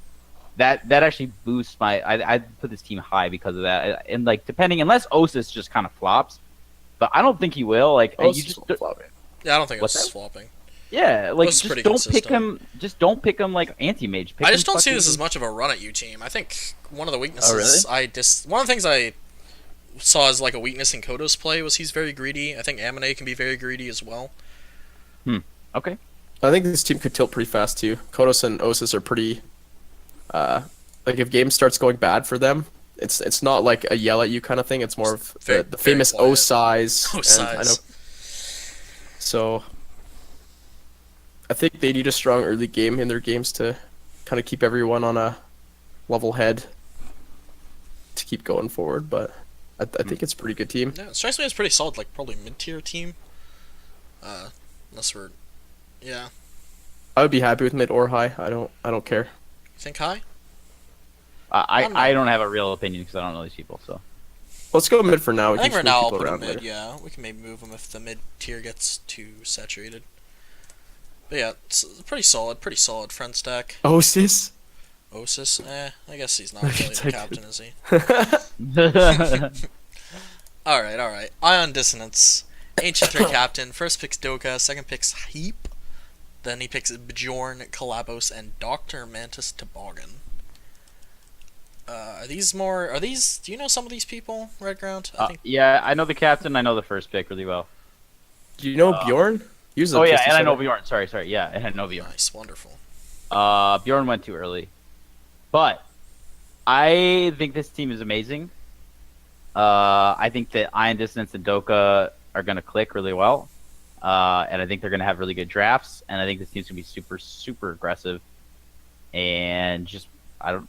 that actually boosts my. I'd put this team high because of that. And like depending, unless Osis just kind of flops, but I don't think he will. Like you just Yeah, I don't think What's it's that? flopping. yeah, like Osis is pretty just don't pick consistent. him. Just don't pick him like anti-mage. Pick I him just don't see fucking- this as much of a run at you team. I think one of the weaknesses Oh, really? one of the things I saw as like a weakness in Kodo's play was he's very greedy. I think Amine can be very greedy as well. Okay. I think this team could tilt pretty fast too. Kodos and Osis are pretty. Like if game starts going bad for them, it's not like a yell at you kind of thing. It's more of Very- the very famous quiet. O size. O and size. I know. So I think they need a strong early game in their games to kind of keep everyone on a level head to keep going forward. But I think it's a pretty good team. Yeah, it strikes me as pretty solid, like probably mid-tier team. Unless we're, yeah. I would be happy with mid or high. I don't care. You think high? I don't have a real opinion because I don't know these people. So Let's go mid for now. We I think can for move now I'll people put him around mid. later. Yeah, we can maybe move him if the mid-tier gets too saturated. But yeah, it's pretty solid friend stack. Osis. Osis, I guess he's not really the Type captain, is he? yeah, Alright. Ion Dissonance. Ancient 3 captain. First picks Doka, second picks Heap. Then he picks Bjorn, Kalabos, and Dr. Mantis Toboggan. Do you know some of these people, Redground? I know the captain. I know the first pick really well. Do you know Bjorn? He was a Oh yeah, Pistons and I know center. Bjorn. Sorry. Yeah, and I know Bjorn. Nice, wonderful. Bjorn went too early, but I think this team is amazing. I think that Ion Dissonance and Doka are going to click really well, and I think they're going to have really good drafts. And I think this team's going to be super, super aggressive, and just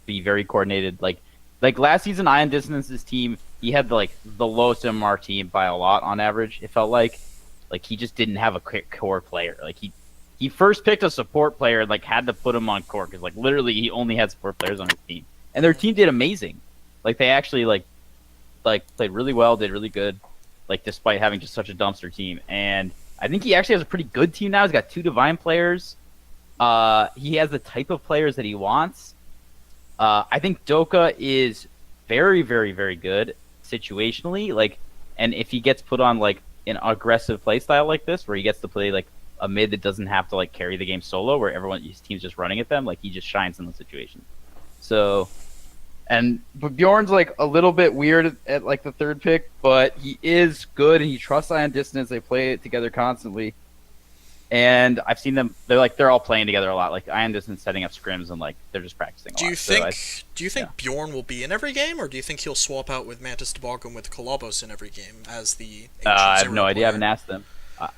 be very coordinated. Like last season, Ion Dissonance's team, he had the lowest MR team by a lot on average. It felt like he just didn't have a core player. Like he first picked a support player and had to put him on core because literally he only had support players on his team, and their team did amazing. They actually played really well, did really good, despite having just such a dumpster team. And I think he actually has a pretty good team now. He's got 2 divine players. He has the type of players that he wants. I think Doka is very, very, very good situationally. And if he gets put on an aggressive play style like this, where he gets to play a mid that doesn't have to carry the game solo, where his team's just running at them, he just shines in the situation. So, but Bjorn's a little bit weird at the third pick, but he is good and he trusts Ion Dissonance. They play it together constantly. And I've seen them. They're all playing together a lot. Ion Dissonance setting up scrims and they're just practicing. Do you think Bjorn will be in every game, or do you think he'll swap out with Mantis Toboggan with Kalabos in every game as the? I have no Zero idea. I player? haven't asked them.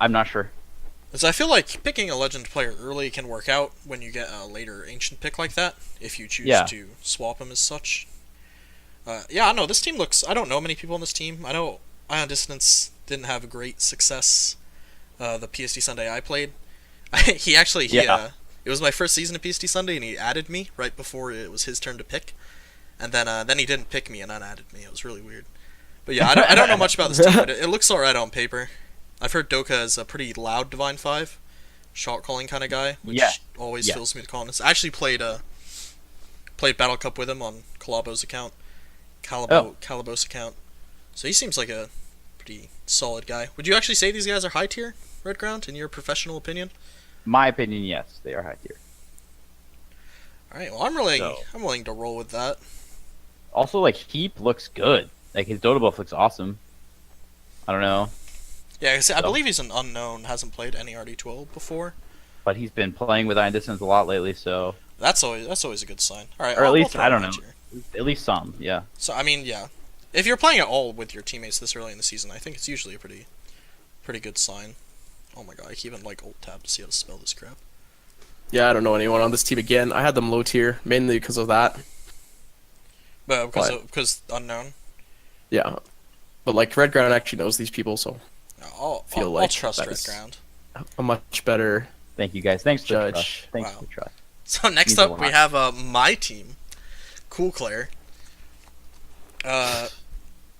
I'm not sure. Because I feel like picking a legend player early can work out when you get a later ancient pick like that, if you choose to swap him as such. I know this team looks. I don't know many people on this team. I know Ion Dissonance didn't have a great success. The PSD Sunday I played, it was my first season of PSD Sunday, and he added me right before it was his turn to pick, and then he didn't pick me and unadded me. It was really weird. But yeah, I don't know much about this team, but it looks alright on paper. I've heard Doka is a pretty loud Divine 5, shot calling kind of guy, which always fills me with confidence. I actually played Battle Cup with him on Kalabos account, Kalabos account. So he seems like a pretty solid guy. Would you actually say these guys are high tier, Redground, in your professional opinion? My opinion, yes, they are high tier. All right, well, I'm willing to roll with that. Also, Heap looks good. His Dota buff looks awesome. I don't know. Yeah, I believe he's an unknown, hasn't played any RD12 before. But he's been playing with Ion Dissonance a lot lately, so. That's always a good sign. All right, or at least I don't know. Here. At least some, yeah. So I mean, yeah, if you're playing at all with your teammates this early in the season, I think it's usually a pretty good sign. Oh my god, I keep even alt tab to see how to spell this crap. Yeah, I don't know anyone on this team again. I had them low tier mainly because of that. But because unknown. Yeah, but Redground actually knows these people, so I'll trust Redground. A much better. Thank you guys. Thanks for the Judge. trust. Thanks for the trust. So next Means a up we lot. have my team, Cool Clare.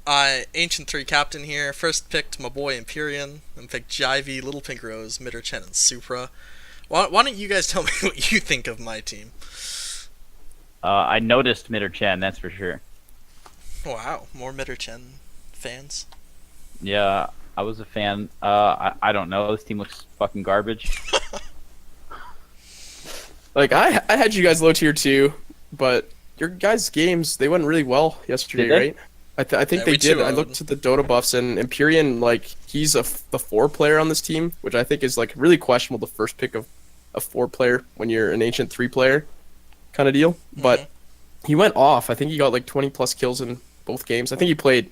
Ancient 3 captain here. First picked my boy Empyrean, then picked Jivey, Little Pink Rose, Midderchen, and Supra. Why don't you guys tell me what you think of my team? I noticed Midderchen, that's for sure. Wow, more Midderchen fans. Yeah, I was a fan. I don't know. This team looks fucking garbage. I had you guys low tier too, but your guys' games, they went really well yesterday, Did they? right? I think Yeah, they we did. I 2-0'd. looked at the Dota buffs, and Empyrean, he's the 4 player on this team, which I think is really questionable. The first pick of a 4 player when you're an Ancient 3 player kind of deal. But he went off. I think he got 20 plus kills in both games. I think he played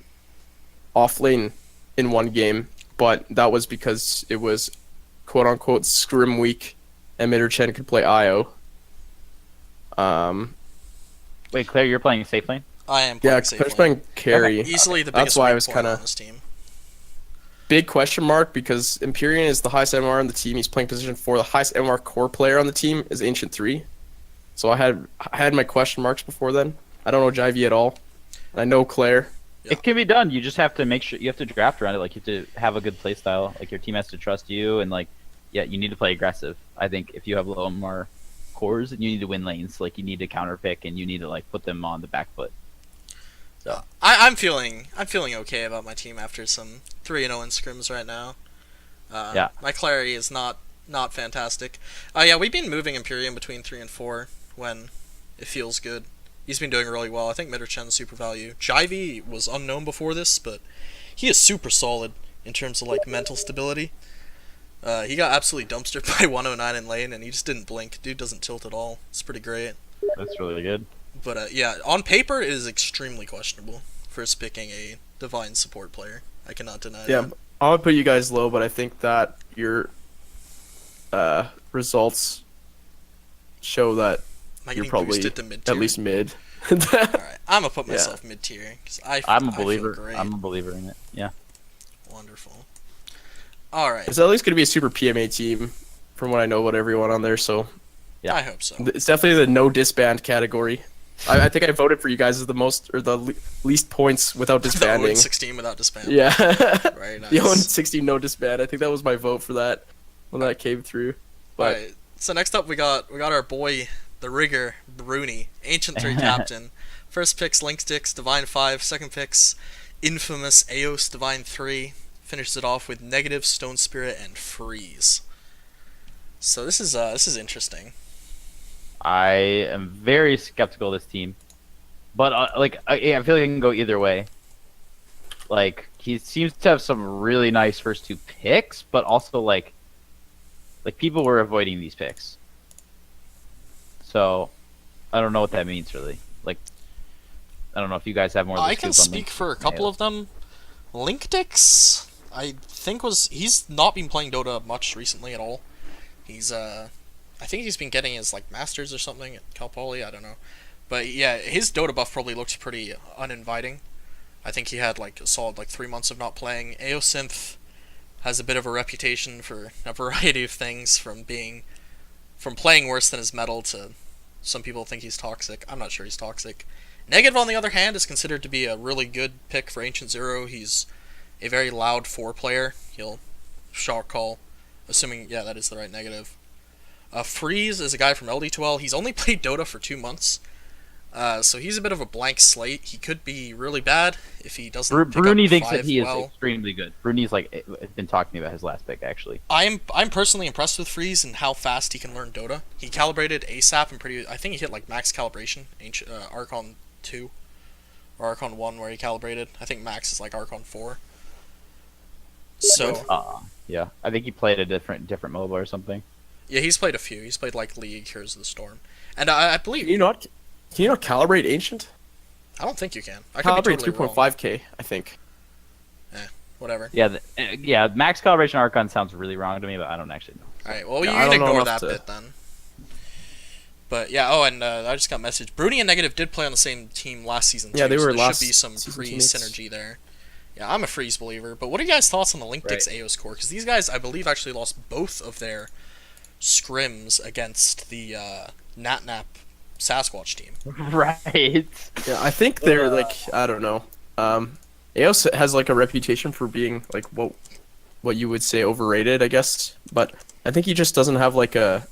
off lane in one game, but that was because it was quote unquote scrim week, and Midderchen could play IO. Wait, Claire, you're playing safe lane? I am Yeah, playing because safe playing lane. carry. Easily the That's biggest why I weak was point kind on of this team. big question mark because Empyrean is the highest MR on the team. He's playing position 4. The highest MR core player on the team is Ancient 3. So I had my question marks before then. I don't know Jivey at all. I know Claire. Yeah. It can be done. You just have to make sure you have to draft around it. Like, you have to have a good play style. Like, your team has to trust you, and like, yeah, you need to play aggressive. I think if you have low MR cores, you need to win lanes. Like, you need to counter pick, and you need to like put them on the back foot. So I'm feeling okay about my team after some 3-0 in scrims right now. Yeah. My clarity is not fantastic. Yeah, we've been moving Imperium between 3 and 4 when it feels good. He's been doing really well. I think Midderchen's super value. Jivey was unknown before this, but he is super solid in terms of like mental stability. He got absolutely dumpstered by 109 in lane, and he just didn't blink. Dude doesn't tilt at all. It's pretty great. that's really good. But yeah, on paper it is extremely questionable. First picking a divine support player. I cannot deny Yeah, that. I would put you guys low, but I think that your results show that Am I you're getting probably boosted to mid tier? at least mid. Alright, I'm gonna put myself mid tier because I'm a I feel believer. great. I'm a believer in it. Yeah. Wonderful. Alright, It's at least going to be a super PMA team, from what I know about everyone on there. So Yeah. I hope so. it's definitely the no disband category. I think I voted for you guys as the most or the least points without The disbanding. 16 without disband. Yeah, Very nice. the 0-16 no disband. I think that was my vote for that when that came through. But Alright, so next up we got our boy, the rigger, Bruni, Ancient 3 captain. First picks Link Sticks, Divine 5. Second picks infamous Eos, Divine 3. Finishes it off with negative Stone Spirit and Freeze. So this is interesting. I am very skeptical of this team, but I feel like it can go either way. Like, he seems to have some really nice first 2 picks, but also like people were avoiding these picks. So I don't know what that means really. Like, I don't know if you guys have more. Of the I can scoop on speak Link for a couple of them. Linkdix, I think he's not been playing Dota much recently at all. He's I think he's been getting his like masters or something at Cal Poly, I don't know. But yeah, his Dota buff probably looks pretty uninviting. I think he had like a solid like 3 months of not playing. Aosynth has a bit of a reputation for a variety of things, from playing worse than his metal to some people think he's toxic. I'm not sure he's toxic. Negative, on the other hand, is considered to be a really good pick for Ancient Zero. He's a very loud 4 player. He'll shock call, assuming, yeah, that is the right negative. Freeze is a guy from LD2L. He's only played Dota for 2 months, so he's a bit of a blank slate. He could be really bad if he doesn't pick Bruni up thinks 5 that he is well. extremely good. Bruni's like been talking about his last pick actually. I'm personally impressed with Freeze and how fast he can learn Dota. He calibrated ASAP and I think he hit like max calibration, Archon 2 or Archon 1 where he calibrated. I think max is like Archon 4. So Yeah, I think he played a different MOBA or something. yeah, he's played a few. He's played like League, Heroes of the Storm, and I believe can you not calibrate Ancient? I don't think you can. I could be Calibrate totally wrong. 3.5k, I think. Whatever. Yeah, yeah. Max calibration Archon sounds really wrong to me, but I don't actually know. All right. Well, Yeah, you I can don't know ignore enough that to- bit then. But yeah. Oh, and I just got a message. Bruni and Negative did play on the same team last season. Yeah, too, they so were there last should be some season Freeze teammates. synergy there. Yeah, I'm a Freeze believer. But what are you guys' thoughts on the Linkdix Right. AOS core? Because these guys, I believe, actually lost both of their scrims against the Natnap Sasquatch team. Right. Yeah, I think they're like, I don't know. Eos has like a reputation for being like what you would say overrated, I guess. But I think he just doesn't have like a.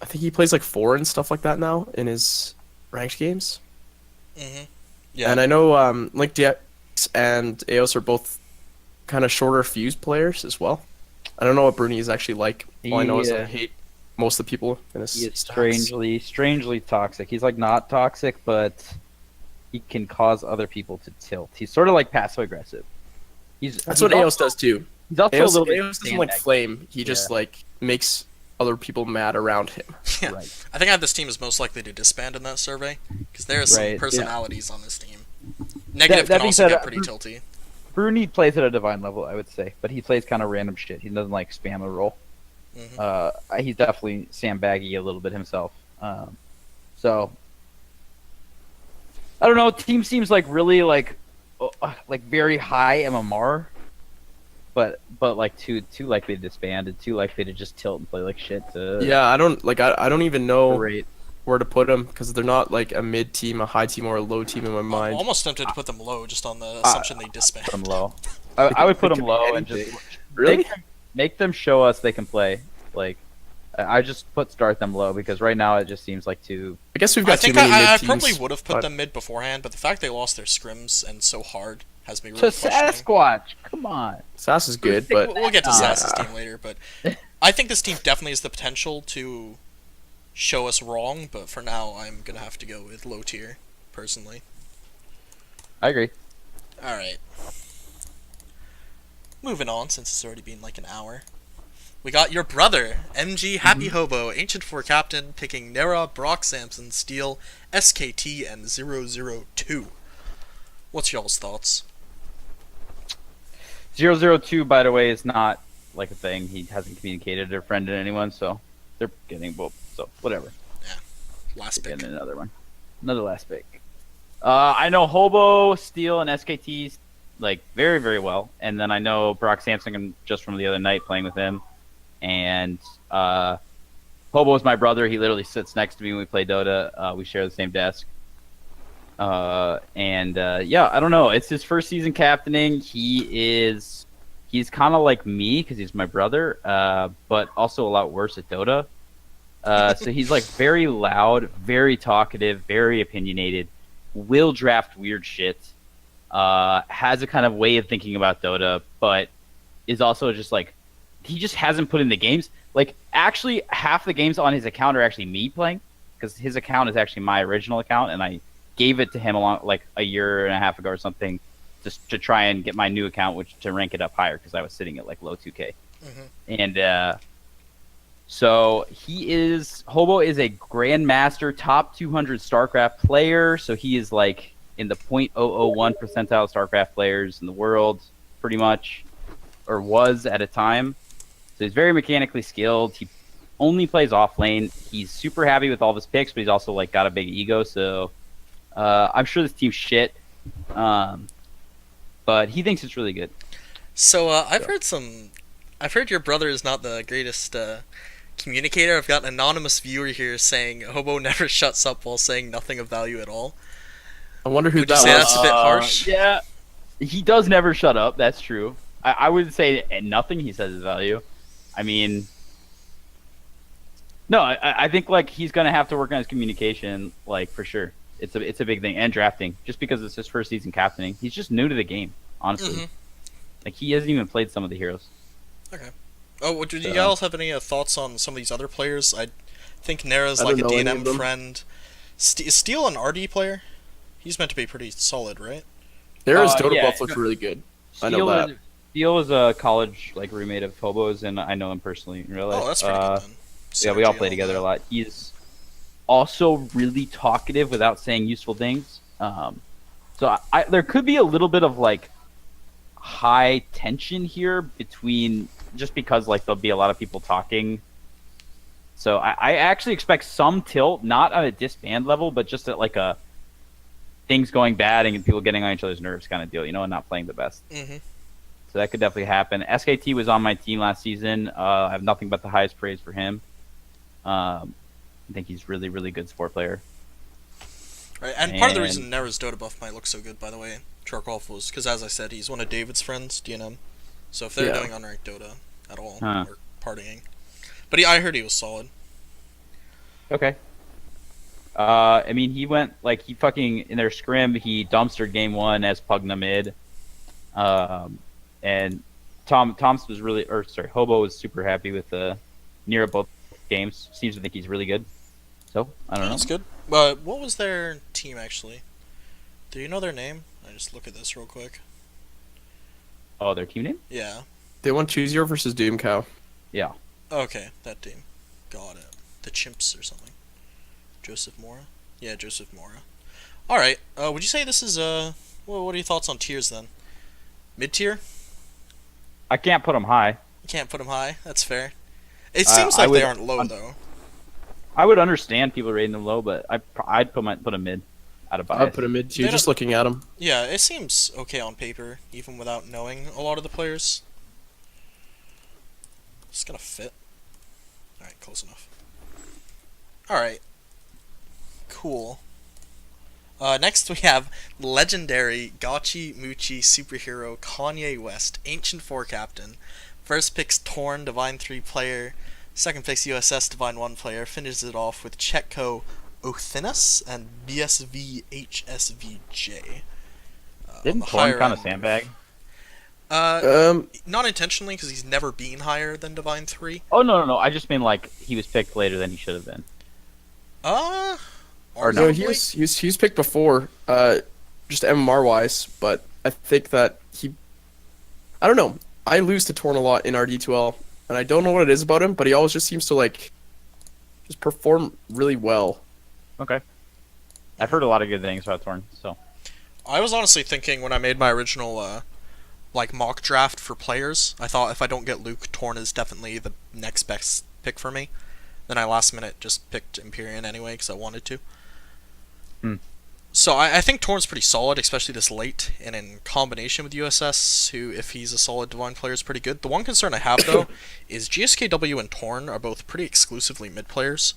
I think he plays like 4 and stuff like that now in his ranked games. Mm-hmm. Yeah. And I know LinkDX and Eos are both kind of shorter fuse players as well. I don't know what Bruni is actually like. All I know is I Yeah. hate most of the people in his He is stats. strangely toxic. He's like not toxic, but he can cause other people to tilt. He's sort of like passive aggressive. That's what Eos does too. He's also a Eos little bit doesn't like sandbag. flame. He just like makes other people mad around him. Yeah. Right. I think this team is most likely to disband in that survey because there are some Right, yeah. personalities on this team. Negative that can being also said, get pretty tilty. Bruni plays at a divine level, I would say, but he plays kind of random shit. He doesn't like spam a roll. He's definitely sandbaggy a little bit himself. So I don't know. Team seems like really like very high MMR, but like too likely to disband and too likely to just tilt and play like shit. Yeah, I don't even know Rate. where to put them because they're not like a mid team, a high team, or a low team in my I'm mind. almost tempted to put them low just on the assumption they disband. Put them low. I would put They them could be low and anything. just Really? make them show us they can play. Like I just start them low because right now it just seems like too. I guess we've I got think too many mid I teams. probably would have put but- them mid beforehand, but the fact they lost their scrims and so hard has me To really questioning. Sasquatch, come on. Sass is good, but We'll get to Yeah. Sass's team later, but I think this team definitely has the potential to show us wrong, but for now I'm going to have to go with low tier, personally. I agree. Alright. Moving on, since it's already been like an hour. We got your brother, MG Happy Hobo, Ancient 4 Captain, picking Nera, Brock Sampson, Steel, SKT, and 002. What's y'all's thoughts? 002, by the way, is not like a thing. He hasn't communicated or friended anyone, so they're getting both. So whatever. Last They're pick. getting another one. Another last pick. I know Hobo, Steel, and SKT like very, very well, and then I know Brock Sampson just from the other night playing with him, and Hobo is my brother. He literally sits next to me when we play Dota. We share the same desk. Yeah, I don't know. It's his first season captaining. He's kind of like me because he's my brother, but also a lot worse at Dota. So he's like very loud, very talkative, very opinionated, will draft weird shit, has a kind of way of thinking about Dota, but is also just like, he just hasn't put in the games. Like, actually, half the games on his account are actually me playing, because his account is actually my original account, and I gave it to him like a year and a half ago or something, just to try and get my new account, which to rank it up higher, because I was sitting at like low 2K. And so Hobo is a Grandmaster top 200 StarCraft player, so he is like in the 0.001 percentile StarCraft players in the world, pretty much, or was at a time. So he's very mechanically skilled. He only plays off lane. He's super happy with all of his picks, but he's also like got a big ego. So I'm sure this team's shit, but he thinks it's really good. So I've heard your brother is not the greatest communicator. I've got an anonymous viewer here saying Hobo never shuts up while saying nothing of value at all. I wonder who Would you that say was. that's a bit harsh? Yeah, he does never shut up. That's true. I would say nothing he says is value. I mean, no, I think like he's gonna have to work on his communication, like for sure. It's a big thing, and drafting, just because it's his first season captaining. He's just new to the game, honestly. Like he hasn't even played some of the heroes. Okay. Oh, do you So- guys have any thoughts on some of these other players? I think Nera's I like a don't know any of DNM them. friend. Is Steel an RD player? He's meant to be pretty solid, right? Their Dota yeah, buff looks really good. I know that. Steel is a college like roommate of Hobo's, and I know him personally in real life. Oh, that's pretty good then. Yeah, we all Synergy play and together that. a lot. He's also really talkative without saying useful things. So there could be a little bit of like high tension here between, just because like there'll be a lot of people talking. So I actually expect some tilt, not at a disband level, but just at like a things going bad and people getting on each other's nerves kind of deal, and not playing the best. So that could definitely happen. SKT was on my team last season. I have nothing but the highest praise for him. I think he's really, really good sport player. Right, and part of the And- reason Nera's Dota buff might look so good, by the way, Charcoal was because, as I said, he's one of David's friends, DNM. So if they're Yeah. doing unranked Dota at all, Huh. or partying, but I heard he was solid. Okay. I mean, he went like he fucking in their scrim. He dumpstered game one as Pugna mid, and Tom's was really, or sorry, Hobo was super happy with the near both games. Seems to think he's really good. So I don't know. That's good. What was their team actually? Do you know their name? I just look at this real quick. Oh, their team name? Yeah. They won 2-0 versus Doom Cow. Yeah. Okay, that team. Got it. The Chimps or something. Joseph Mora? Yeah, Joseph Mora. Alright, would you say this is, what are your thoughts on tiers then? Mid-tier? I can't put him high. You can't put them high, that's fair. It I seems like would- they aren't low, though. I would understand people rating them low, but I'd put him mid. out of I'd bias. put him mid too. They Just don't- looking at him. Yeah, it seems okay on paper, even without knowing a lot of the players. It's gonna fit. Alright, close enough. Alright. Cool. Next we have legendary Gotchi Muchi superhero Kanye West, Ancient 4 captain. First pick's Torn, Divine 3 player. Second pick's USS, Divine 1 player. Finishes it off with Chetco Othinus and BSV HSVJ. Didn't the Torn higher kind of end. sandbag? Not intentionally, because he's never been higher than Divine 3. Oh no! I just mean like he was picked later than he should have been. Or No, he was picked before, just MMR wise, but I think that I don't know. I lose to Torn a lot in RD2L, and I don't know what it is about him, but he always just seems to just perform really well. Okay. I've heard a lot of good things about Torn, so. I was honestly thinking when I made my original mock draft for players, I thought if I don't get Luke, Torn is definitely the next best pick for me. Then I last minute just picked Empyrean anyway because I wanted to. Hmm. So I think Torn's pretty solid, especially this late, and in combination with USS, who, if he's a solid Divine player, is pretty good. The one concern I have, though, is GSKW and Torn are both pretty exclusively mid players.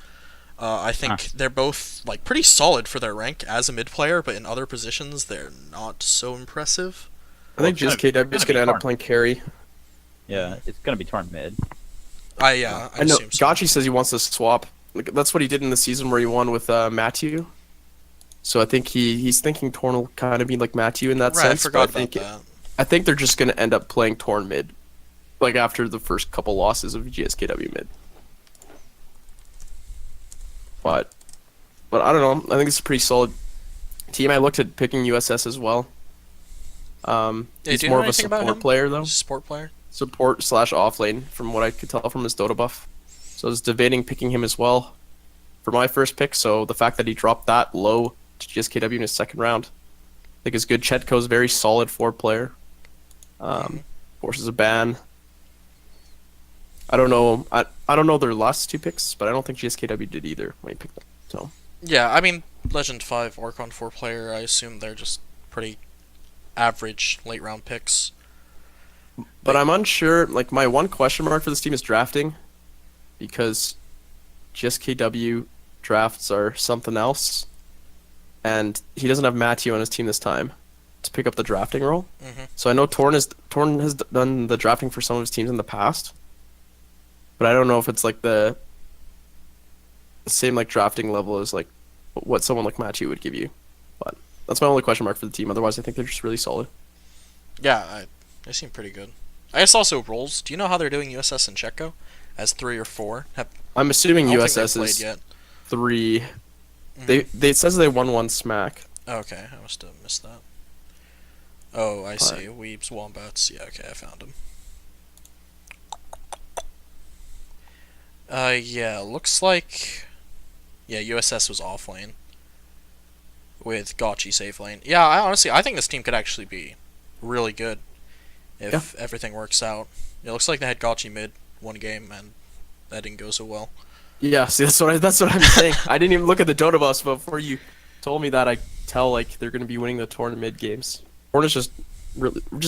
I think they're both pretty solid for their rank as a mid player, but in other positions they're not so impressive. I think Well, just KW is going to end up playing carry. Yeah, it's gonna be Torn mid. I know assume so. Gotchi says he wants to swap. That's what he did in the season where he won with Matthew. So I think he's thinking Torn will kind of be like Matthew in that Right, I sense. forgot but about that. I think they're just going to end up playing Torn mid, after the first couple losses of GSKW mid. But I don't know. I think it's a pretty solid team. I looked at picking USS as well. He's do you more know of a anything about support him? player though. Support player? Support / off lane, from what I could tell from his Dota buff. So I was debating picking him as well for my first pick. So the fact that he dropped that low to GSKW in his second round, I think is good. Chetko's a very solid 4 player. Forces a ban. I don't know. I don't know their last 2 picks, but I don't think GSKW did either when he picked them. So Yeah, I mean, Legend 5 Archon 4 player, I assume they're just pretty average late round picks. But I'm unsure. My one question mark for this team is drafting, because GSKW drafts are something else, and he doesn't have Matthew on his team this time to pick up the drafting role. Mhm. So I know Torn has done the drafting for some of his teams in the past, but I don't know if it's the same drafting level as what someone like Matthew would give you. But that's my only question mark for the team. Otherwise, I think they're just really solid. Yeah, they seem pretty good. I guess also roles. Do you know how they're doing USS and Checo? As 3 or 4? I'm assuming I don't think USS they've played is yet. 3. Mhm. It says they won 1 smack. Okay, I must have missed that. Oh, I see. Weebs, Wombats. Yeah, okay, I found him. Yeah, looks like... Yeah, USS was off lane. With Gotchi safe lane. Yeah, I think this team could actually be really good if everything works out. It looks like they had Gotchi mid 1 game, and that didn't go so well. Yeah, see, that's what I'm saying. I didn't even look at the Dota buffs, but before you told me that, I tell they're going to be winning the Torn mid games. Torn is just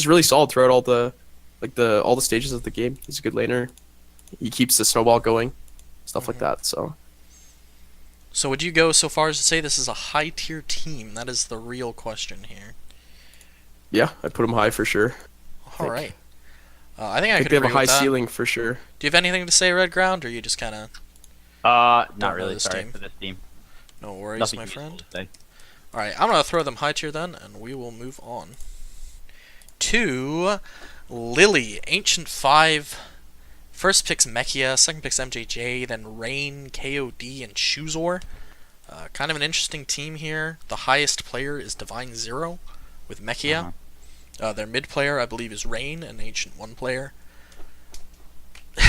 really solid throughout all the all the stages of the game. He's a good laner. He keeps the snowball going, stuff like that. So would you go so far as to say this is a high tier team? That is the real question here. Yeah, I'd put him high for sure. All right. I think I I think could they have a agree high with that. ceiling for sure. Do you have anything to say, Red Ground, or you just kind of... Not know really. this Sorry team. for this team. No worries, Nothing my useful friend. to say. Alright, I'm going to throw them high tier then, and we will move on. To Lily, Ancient 5. First pick's Mechia, second pick's MJJ, then Rain, KOD, and Shuzor. Kind of an interesting team here. The highest player is Divine 0 with Mechia. Their mid player, I believe, is Rain, an Ancient 1 player.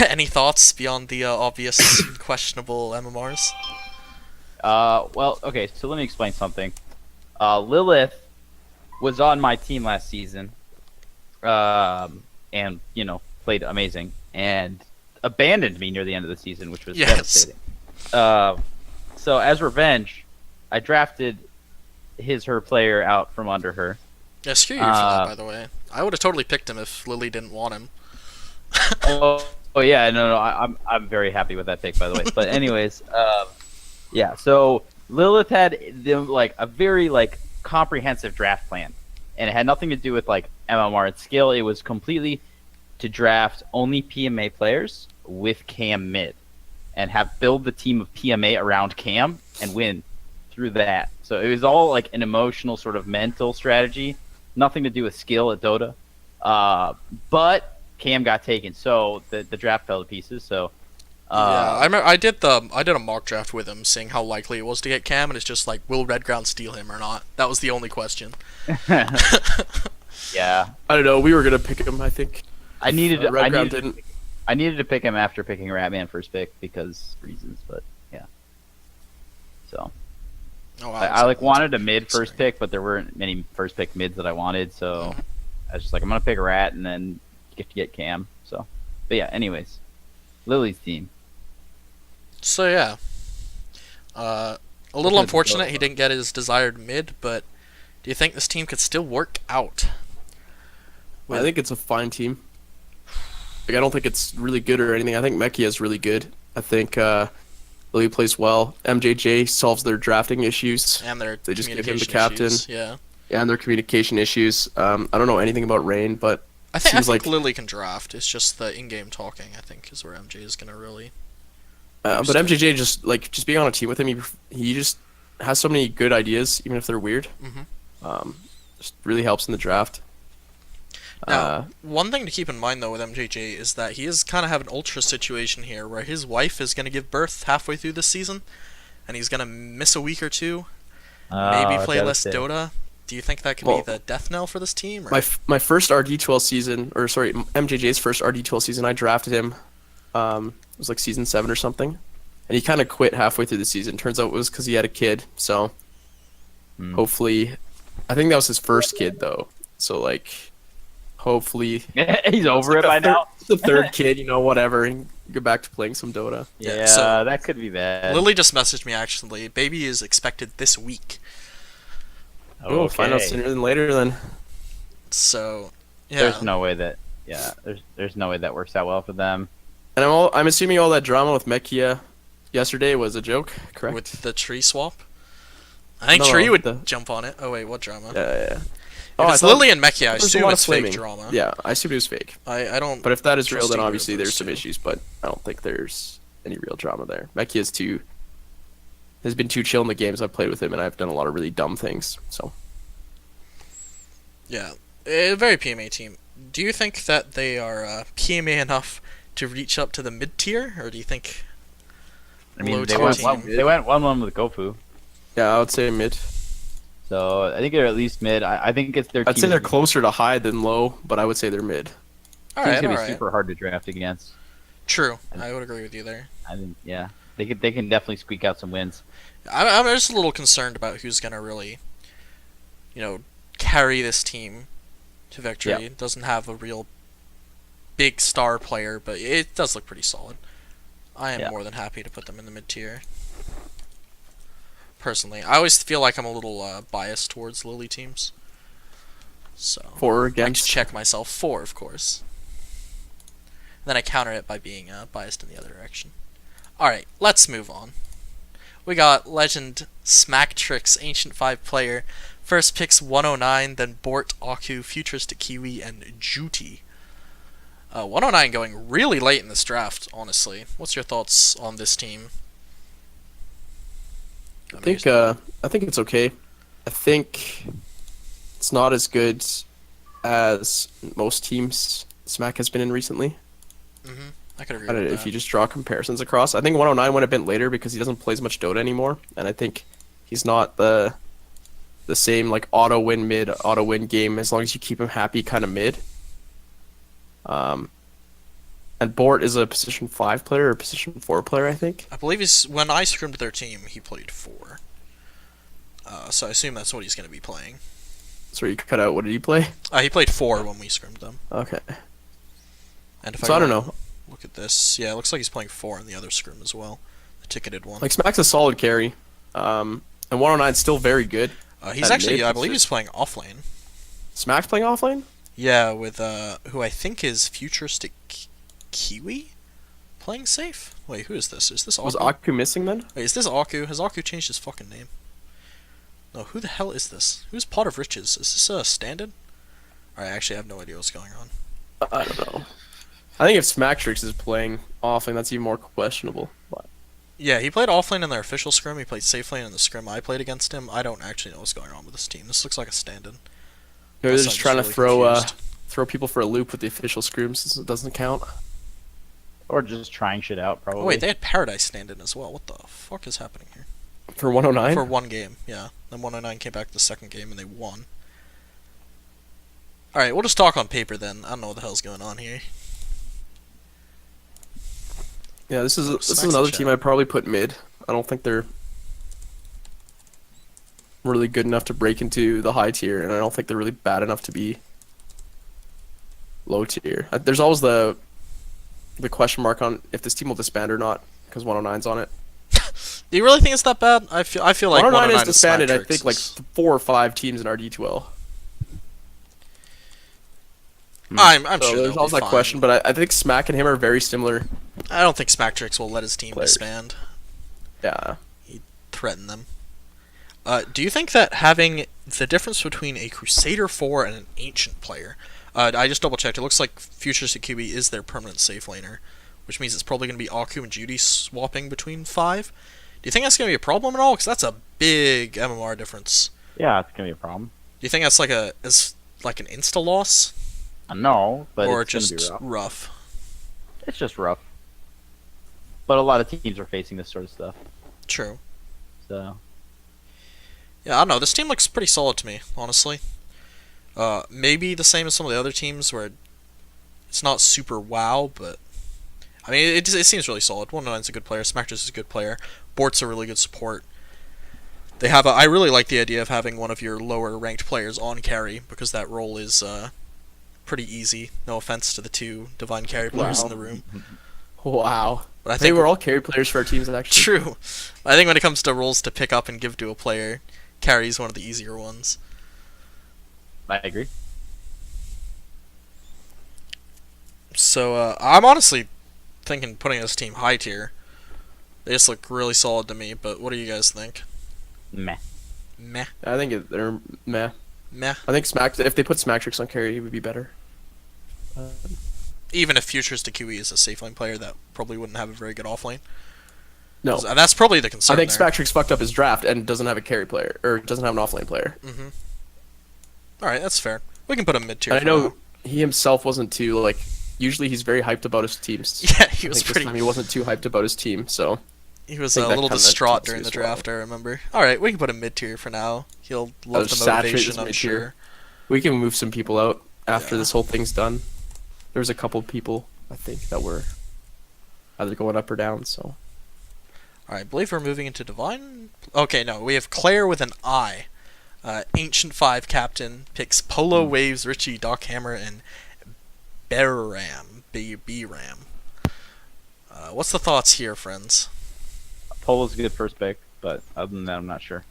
Any thoughts beyond the obvious questionable MMRs? Well, okay, so let me explain something. Lilith was on my team last season, and, played amazing, and abandoned me near the end of the season, which was Yes. devastating. So as revenge, I drafted her player out from under her. Yeah, screw you for that, by the way. I would have totally picked him if Lily didn't want him. Oh yeah, no, I'm very happy with that pick, by the way. But anyways, yeah. So Lilith had like a very like comprehensive draft plan, and it had nothing to do with like MMR and skill. It was completely to draft only PMA players with Cam mid, and have build the team of PMA around Cam and win through that. So it was all like an emotional sort of mental strategy, nothing to do with skill at Dota. But Cam got taken, so the draft fell to pieces. So Yeah, I remember I did a mock draft with him, seeing how likely it was to get Cam, and it's just like, will Red Ground steal him or not? That was the only question. yeah, I don't know. We were gonna pick him. I think I needed Red Ground didn't. I needed to pick him after picking Ratman first pick because reasons, but yeah. So Oh, wow, I like wanted a mid first pick, but there weren't many first pick mids that I wanted, so I was just like, I'm gonna pick a Rat and then get Cam. So, but yeah. Anyways, Lily's team. So yeah, a little unfortunate he didn't get his desired mid, but do you think this team could still work out? I think it's a fine team. Like, I don't think it's really good or anything. I think Mechia is really good. I think Lily plays well. MJJ solves their drafting issues. And their They just give him the communication captain. issues, yeah. And their communication issues. I don't know anything about Rain, but I think seems like Lily can draft. It's just the in-game talking, I think, is where MJ is gonna really. but MJJ just being on a team with him, he just has so many good ideas, even if they're weird. Mhm. Just really helps in the draft. Now, one thing to keep in mind though with MJJ is that he is kind of have an ultra situation here, where his wife is gonna give birth halfway through this season, and he's gonna miss a week or two, maybe play less Dota. Do you think that could be the death knell for this team? Or? My first RD12 season, or sorry, MJJ's first RD12 season, I drafted him. It was like season 7 or something, and he kind of quit halfway through the season. Turns out it was because he had a kid. So hopefully, I think that was his first kid though. So like, hopefully he's over it by now. The third kid, whatever, and go back to playing some Dota. Yeah, so that could be bad. Lily just messaged me actually. Baby is expected this week. Oh, we'll find out sooner than later then. So, yeah. There's no way that there's no way that works out well for them. And I'm assuming all that drama with Mechia yesterday was a joke, correct? With the tree swap? I think No, Tree would the- jump on it. Oh wait, what drama? Yeah. If it's Lily and Mechia, I there's a assume lot of it's fake flaming. drama. Yeah, I assumed it was fake. I don't. But if that is real, trust then either of obviously those there's some two. issues. But I don't think there's any real drama there. Mechia's has been too chill in the games I've played with him, and I've done a lot of really dumb things. So Yeah, a very PMA team. Do you think that they are PMA enough to reach up to the mid tier, or do you think? I mean, low they tier went team? they went 1-1 with Gofu, yeah, I would say mid. so I think they're at least mid. I think it's their. I'd team say they're is- closer to high than low, but I would say they're mid. All team's right, gonna all be right. super hard to draft against. True, I would agree with you there. I think yeah, they can definitely squeak out some wins. I'm just a little concerned about who's gonna really, carry this team to victory. Yeah. It doesn't have a real big star player, but it does look pretty solid. I am Yeah. more than happy to put them in the mid tier. Personally, I always feel like I'm a little biased towards Lily teams. So For or I just against. check myself for, of course. Then I counter it by being biased in the other direction. Alright, let's move on. We got Legend Smacktrix, Ancient 5 player. First picks 109, then Bort, Aku, Futuristic Kiwi, and Juti. 109 going really late in this draft, honestly. What's your thoughts on this team? I think it's okay. I think it's not as good as most teams Smack has been in recently. I could agree I don't with know that. if you just draw comparisons across. I think 109 went a bit later because he doesn't play as much Dota anymore, and I think he's not the same like auto win mid, auto win game as long as you keep him happy kind of mid. And Bort is a position 5 player or position 4 player, I think. I believe when I scrimmed their team, he played 4. So I assume that's what he's going to be playing. Sorry, you cut out. What did he play? He played 4 when we scrimmed them. Okay. And if So I don't know. Look at this. Yeah, it looks like he's playing 4 in the other scrim as well. The ticketed one. Like Smack's a solid carry. And 109 is still very good. He's At actually, mid, I it's believe he's just- playing offlane. Smack's playing offlane? Yeah, with who I think is Futuristic Kiwi playing safe. Wait, who is this? Is this Was Aku? Aku missing then? Wait, is this Aku? Has Aku changed his fucking name? No, who the hell is this? Who's Pot of Riches? Is this a stand-in? Alright, actually, I have no idea what's going on. I don't know. I think if Smacktrix is playing offlane, that's even more questionable. But Yeah, he played offlane in their official scrim. He played safe lane in the scrim I played against him. I don't actually know what's going on with this team. This looks like a stand-in. they're Unless just I'm trying to really throw confused. throw people for a loop with the official scrims since it doesn't count. Or just trying shit out, probably. Oh wait, they had Paradise stand-in as well. What the fuck is happening here? For 109? For one game, yeah. Then 109 came back the second game and they won. Alright, we'll just talk on paper then. I don't know what the hell's going on here. Yeah, this is Smacks another the team chat. I'd probably put mid. I don't think they're really good enough to break into the high tier, and I don't think they're really bad enough to be low tier. There's always the question mark on if this team will disband or not, because 109's on it. Do you really think it's that bad? I feel like 109 is 109 disbanded, I Smack think, Tricks like 4 or 5 teams in our D2L. I'm So sure there's they'll always be that fine. question, but I think Smack and him are very similar. I don't think Smacktrix will let his team Players. disband. Yeah. Threaten them. Do you think that having the difference between a Crusader 4 and an Ancient player, I just double checked, it looks like Futuristic QB is their permanent safe laner, which means it's probably going to be Aku and Judy swapping between 5. Do you think that's going to be a problem at all? Because that's a big MMR difference. Yeah, it's gonna be a problem. Do you think that's like an insta loss, No, but or it's just gonna be rough. rough? It's just rough. But a lot of teams are facing this sort of stuff. True. So Yeah, I don't know. This team looks pretty solid to me, honestly. Maybe the same as some of the other teams where it's not super wow, but I mean, it seems really solid. 109's a good player. Smackers is a good player. Bort's a really good support. They have I really like the idea of having one of your lower ranked players on carry because that role is pretty easy. No offense to the 2 divine carry players in the room, Wow. but I They think were all carry players for our teams, actually. true. I think when it comes to roles to pick up and give to a player, carry is one of the easier ones. I agree. So I'm honestly thinking putting this team high tier. They just look really solid to me. But what do you guys think? Meh. Meh, I think they're meh. meh. I think if they put Smacktrix on carry, he would be better. Even if Futuristic QE is a safe lane player, that probably wouldn't have a very good off lane. No. That's probably the concern. I think there. Smacktrix fucked up his draft and doesn't have a carry player, or doesn't have an offlane player. Mm-hmm. All right, that's fair. We can put him mid tier. And I know he himself wasn't too, like, usually he's very hyped about his teams. Yeah, he I was think pretty. this time he wasn't too hyped about his team, so He was I a think that little kinda distraught tells during you the as well. draft. I remember. All right, we can put him mid tier for now. He'll love just the saturate motivation. this I'm mid-tier. sure. we can move some people out after Yeah. this whole thing's done. There was a couple people, I think, that were either going up or down, so. All right, I believe we're moving into Divine. Okay, no, we have Clare with an I. Ancient 5 captain picks Polo, Waves, Richie, Doc Hammer, and Beram. B-Ram. What's the thoughts here, friends? Polo's a good first pick, but other than that, I'm not sure.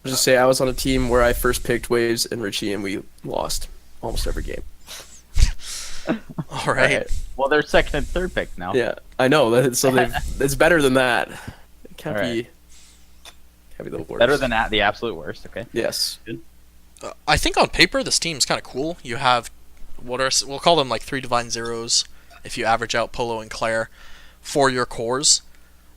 I'll just say I was on a team where I first picked Waves and Richie, and we lost almost every game. All right. Well, they're second and third pick now. Yeah, I know. So it's better than that. It can't Alright. be the worst. Better than the absolute worst. Okay. Yes. I think on paper this team's kind of cool. You have we'll call them like 3 Divine Zeros if you average out Polo and Claire for your cores.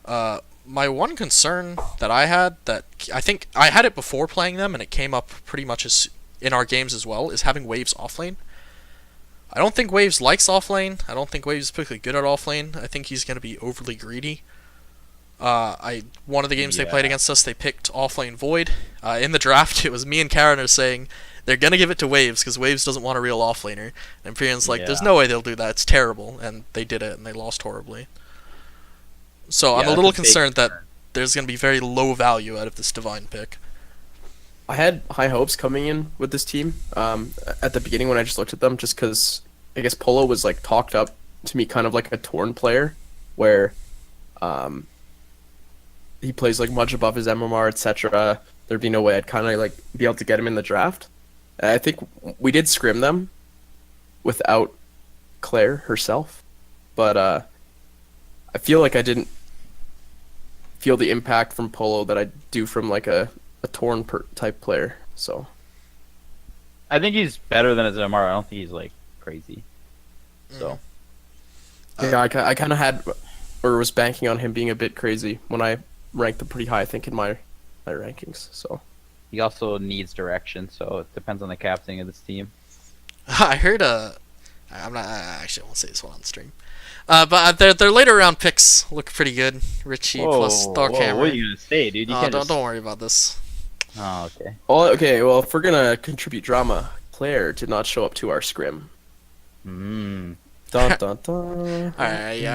My one concern that I had, that I think I had it before playing them and it came up pretty much as in our games as well, is having Waves offlane. I don't think Waves likes offlane. I don't think Waves is particularly good at offlane. I think he's going to be overly greedy. One of the games they played Yeah. against us, they picked offlane Void. In the draft, it was me and Karen are saying they're gonna give it to Waves because Waves doesn't want a real offlaner. And Imperium's like, there's Yeah. no way they'll do that. It's terrible, and they did it, and they lost horribly. So Yeah, I'm a that's little big concerned that concern. there's gonna be very low value out of this Divine pick. I had high hopes coming in with this team at the beginning when I just looked at them, just because I guess Polo was like talked up to me kind of like a torn player, where he plays like much above his MMR, etc. there'd be no way I'd kind of like be able to get him in the draft. And I think we did scrim them without Claire herself, but I feel like I didn't feel the impact from Polo that I do from like a torn type player. So I think he's better than his MR. I don't think he's like crazy. So yeah, I kind of had or was banking on him being a bit crazy when I ranked him pretty high, I think, in my rankings. So he also needs direction. So it depends on the captaining of this team. I heard I'm not. I actually won't say this one on stream. But their later round picks look pretty good. Richie plus Darkhammer. What are you gonna say, dude? You can't don't worry about this. Oh, okay. oh, okay. Well, if we're gonna contribute drama, Claire did not show up to our scrim. Mm. Dun dun dun. All right.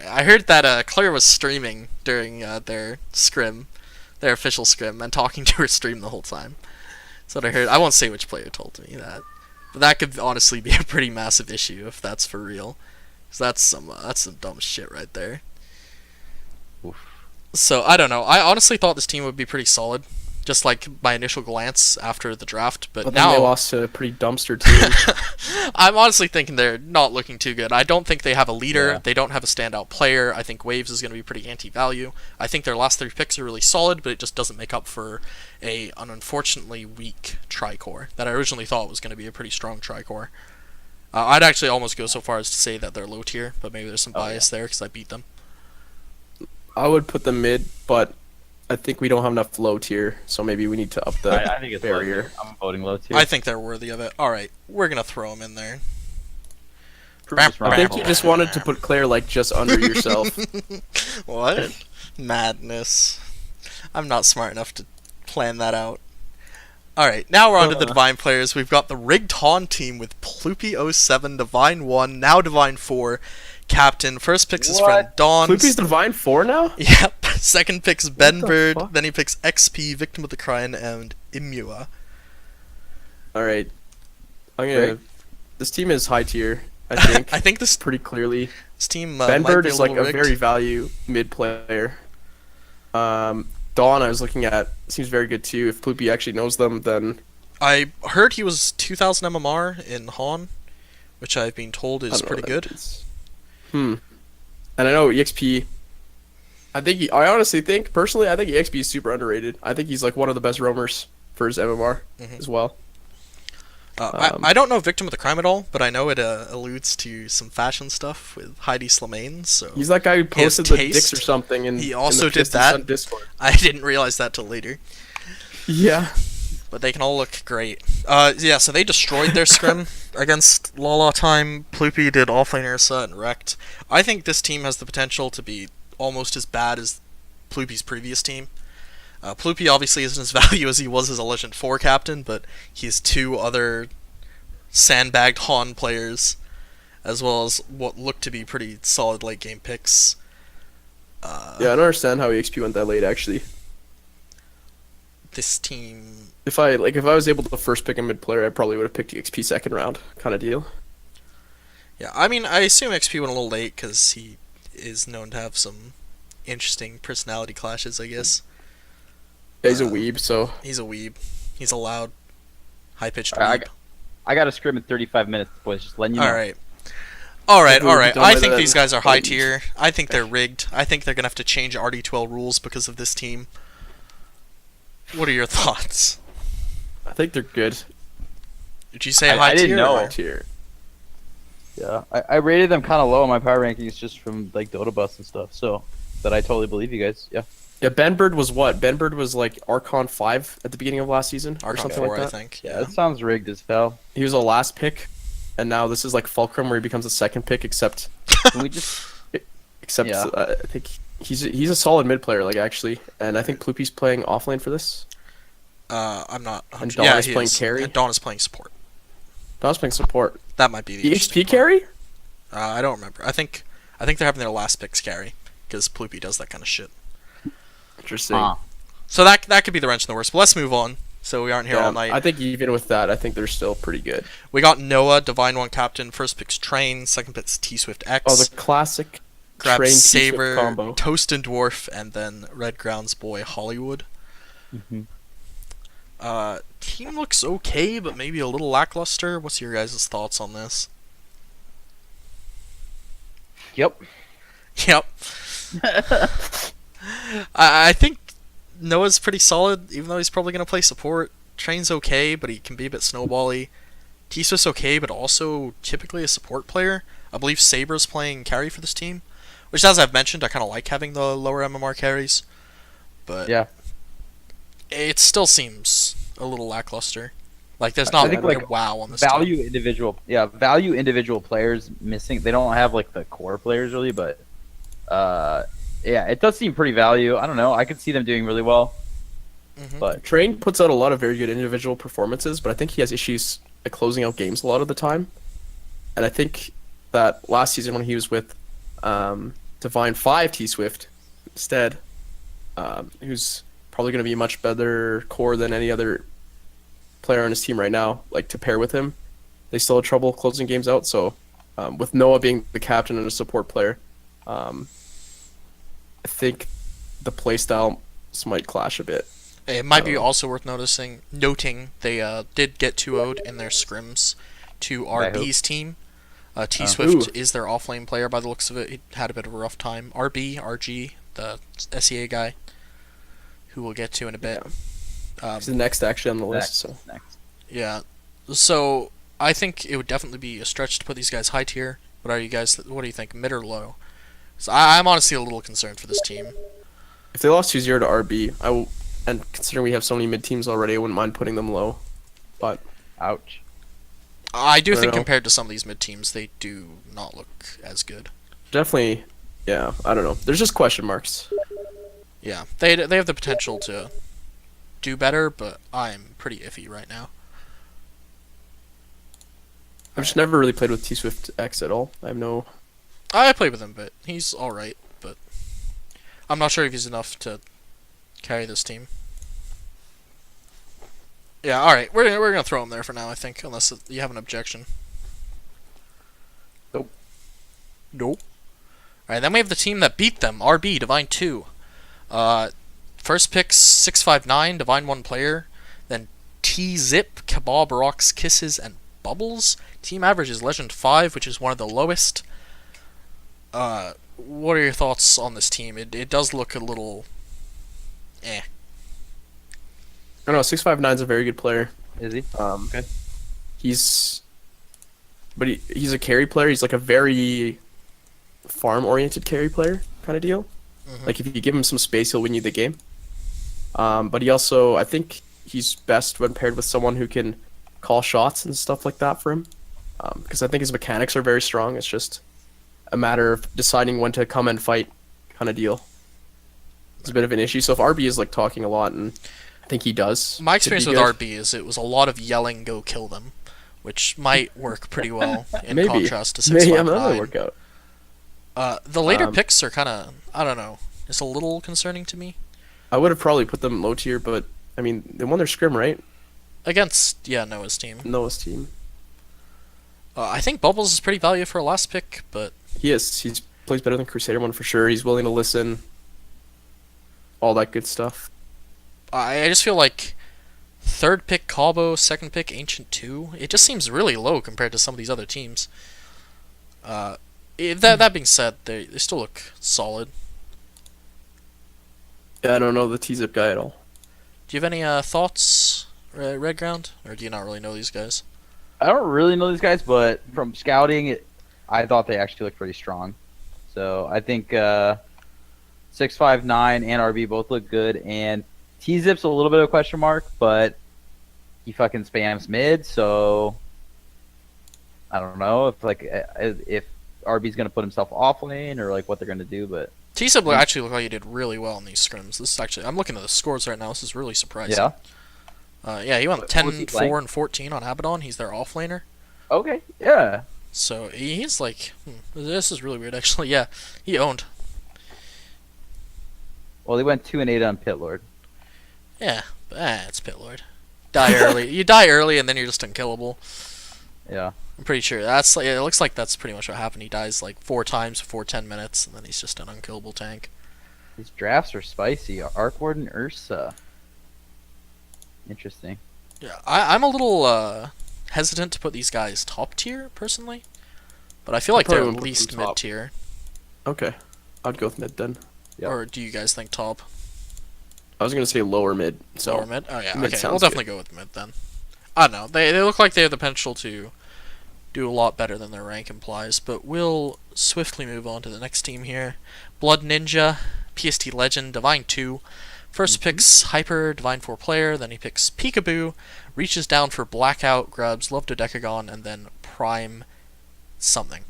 I heard that Claire was streaming during their scrim, their official scrim, and talking to her stream the whole time. That's what I heard. I won't say which player told me that, but that could honestly be a pretty massive issue if that's for real. 'Cause that's some dumb shit right there. Oof. So I don't know. I honestly thought this team would be pretty solid, just like my initial glance after the draft. But But now then they lost to a pretty dumpster team. I'm honestly thinking they're not looking too good. I don't think they have a leader. Yeah. They don't have a standout player. I think Waves is going to be pretty anti-value. I think their last 3 picks are really solid, but it just doesn't make up for an unfortunately weak Tricore that I originally thought was going to be a pretty strong Tricore. I'd actually almost go so far as to say that they're low tier, but maybe there's some bias there because I beat them. I would put them mid, but I think we don't have enough low tier, so maybe we need to up the I think it's barrier. low tier. I'm voting low tier. I think they're worthy of it. All right, we're going to throw them in there. Prove us wrong. I think you just wanted to put Claire like just under yourself. What? Madness. I'm not smart enough to plan that out. Alright, now we're on to the Divine players. We've got the Rigged Han team with Ploopy07, Divine 1, now Divine 4, Captain. First picks his friend Dawn. Loopy's Divine 4 now? Yep. Second picks Ben the Bird, fuck? then he picks XP, Victim of the Crime, and Imua. Alright. I'm gonna. Right. This team is high tier, I think. I think this pretty clearly. team Ben might Bird be is like a little rigged. very value mid player. Dawn, I was looking at, seems very good too. If Ploopy actually knows them, then I heard he was 2000 MMR in Han, which I've been told I is don't know pretty what that good. means. And I know EXP. I honestly think, personally, I think EXP is super underrated. I think he's like one of the best roamers for his MMR as well. I don't know Victim of the Crime at all, but I know it alludes to some fashion stuff with Heidi Slimane, so He's that guy who His posted the taste, dicks or something. he in also the did Pistons that. on Discord. I didn't realize that till later. Yeah. But they can all look great. Yeah, so they destroyed their scrim against Lala Time. Ploopy did offlane Ursa and wrecked. I think this team has the potential to be almost as bad as Ploopy's previous team. Ploopy obviously isn't as value as he was as a Legend 4 captain, but he's 2 other sandbagged Han players, as well as what look to be pretty solid late game picks. Yeah, I don't understand how EXP went that late, actually. This team... If I was able to first pick a mid player, I probably would have picked EXP second round, kind of deal. Yeah, I mean, I assume XP went a little late because he is known to have some interesting personality clashes, I guess. Yeah, he's a weeb, so He's a weeb. He's a loud, high-pitched Alright, weeb. I got a scrim in 35 minutes, boys. Just letting you know. Alright. Hopefully we'll be Alright. done I by think then. these guys are high Please. tier. I think they're rigged. I think they're going to have to change RD12 rules because of this team. What are your thoughts? I think they're good. Did you say I high didn't tier? know. or- High tier. Yeah, I rated them kind of low on my power rankings just from like Dota Bus and stuff. So that I totally believe you guys. Yeah. Yeah, Ben Bird was what? Ben Bird was like Archon 5 at the beginning of last season, or Archon something 4, like I that. think. Yeah, that sounds rigged as hell. He was a last pick, and now this is like Fulcrum, where he becomes a second pick. Except Can we just? Yeah. I think he's a solid mid player, like actually, and I think Ploopy's playing offlane for this. I'm not... And 100 Dawn yeah, is he playing is. carry? And Dawn is playing support. Don's playing support. That might be the interesting EXP part. carry? I don't remember. I think they're having their last picks carry because Ploopy does that kind of shit. Interesting. Huh. So that could be the wrench in the works. But let's move on. So we aren't here Yeah, all night. I think even with that, I think they're still pretty good. We got Noah, Divine 1 captain. First pick's Train. Second pick's T-Swift X. Oh, the classic Grab Train Saber, combo. Toast and Dwarf, and then Red Grounds boy Hollywood. Mm-hmm. Team looks okay, but maybe a little lackluster. What's your guys' thoughts on this? Yep. Yep. I think Noah's pretty solid, even though he's probably going to play support. Train's okay, but he can be a bit snowbally. Tissa's okay, but also typically a support player. I believe Saber's playing carry for this team, which, as I've mentioned, I kind of like having the lower MMR carries, but Yeah. it still seems a little lackluster. Like, there's I not think, like like, wow on this team. value individual players missing. They don't have like the core players really, but yeah, it does seem pretty value. I don't know. I could see them doing really well, Mhm. but Train puts out a lot of very good individual performances, but I think he has issues at closing out games a lot of the time. And I think that last season when he was with Divine 5 T Swift instead, who's probably going to be a much better core than any other player on his team right now, like to pair with him, they still had trouble closing games out. So with Noah being the captain and a support player, I think the playstyle might clash a bit. It might be also worth noting they did get 2-0'd in their scrims to By who? RB's team. T Ooh. Swift is their offlane player by the looks of it. He had a bit of a rough time. RG, the SEA guy, who we'll get to in a bit. He's the next actually on the list. next, So next. Yeah. So I think it would definitely be a stretch to put these guys high tier. What do you think, mid or low? So I'm honestly a little concerned for this team. if they lost 2-0 to RB, and considering we have so many mid teams already, I wouldn't mind putting them low. But Ouch. I do I don't think know. compared to some of these mid teams, they do not look as good. definitely, yeah, I don't know. There's just question marks. Yeah, they have the potential to do better, but I'm pretty iffy right now. I've just never really played with T Swift X at all. I have no. I played with him, but he's all right. But I'm not sure if he's enough to carry this team. Yeah, all right, we're gonna throw him there for now, I think, unless you have an objection. Nope. Nope. All right, then we have the team that beat them, RB Divine 2. First pick 659, Divine 1 player. Then T Zip, Kebab Rocks, Kisses, and Bubbles. Team average is Legend 5, which is one of the lowest. What are your thoughts on this team? It does look a little eh. I don't know. 659 is a very good player. Is he? Okay. He's a carry player. He's like a very farm-oriented carry player kind of deal. Mhm. Like if you give him some space, he'll win you the game. But he also, I think he's best when paired with someone who can call shots and stuff like that for him. Because I think his mechanics are very strong. It's just a matter of deciding when to come and fight kind of deal. It's a bit of an issue. So if RB is like talking a lot, and I think he does. My could experience be with good. RB is it was a lot of yelling, "Go kill them," which might work pretty well in Maybe. contrast to Maybe that 659. might work out. The later Um, picks are kind of, I don't know, it's a little concerning to me. I would have probably put them low tier, but I mean they won their scrim, right? Against, Noah's team. Noah's team. I think Bubbles is pretty valuable for a last pick, but He is. He's plays better than Crusader one for sure. He's willing to listen. All that good stuff. I just feel like third pick Cabo, second pick Ancient 2, it just seems really low compared to some of these other teams. That being said, they still look solid. Yeah, I don't know the T-Zip guy at all. Do you have any thoughts, Red Ground? Or do you not really know these guys? I don't really know these guys, but from scouting, I thought they actually looked pretty strong. So I think 659 and RB both look good, and T-Zip's a little bit of a question mark, but he fucking spams mid, so I don't know if RB's gonna put himself off lane or like what they're gonna do, but T-Sub actually looked like he did really well in these scrims. This is actually, I'm looking at the scores right now. This is really surprising. yeah. He went What 10, was he 4, playing? and 14 on Abaddon. He's their offlaner. Okay, yeah. So he's like, this is really weird actually. Yeah, he owned. Well, he went 2 and 8 on Pit Lord. Yeah, it's Pit Lord. Die early. You die early and then you're just unkillable. Yeah. I'm pretty sure that's like, it looks like that's pretty much what happened. He dies like 4 times before 10 minutes, and then he's just an unkillable tank. These drafts are spicy. Arc Warden Ursa. Interesting. Yeah, I'm a little hesitant to put these guys top tier personally, but I feel like probably they're at wouldn't put them least top. mid tier. Okay, I'd go with mid then. Yep. Or do you guys think top? I was gonna say lower mid. So Lower mid? Oh yeah, mid okay. We'll sounds definitely go with mid then. I don't know. They look like they have the potential to do a lot better than their rank implies, but we'll swiftly move on to the next team here. Blood Ninja, PST Legend, Divine 2. First picks Hyper, Divine 4 player, then he picks Peekaboo, reaches down for Blackout, grabs Love Dodecagon, and then Prime something.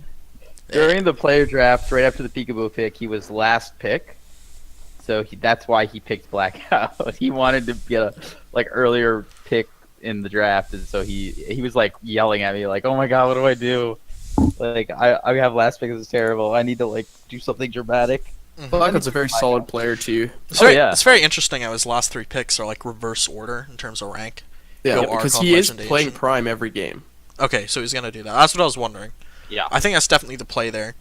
During the player draft, right after the Peekaboo pick, he was last pick. So that's why he picked Blackout. He wanted to get a earlier pick in the draft, and so he was like yelling at me like, "Oh my god, what do I do? Like I have last pick. This is terrible. I need to like do something dramatic." Blackout's a very solid player too. It's very interesting how his last 3 picks are like reverse order in terms of rank. Yeah, Go because Archon, he is Legend, playing Ancient. Prime every game. Okay, so he's gonna do that. That's what I was wondering. Yeah. I think that's definitely the play there.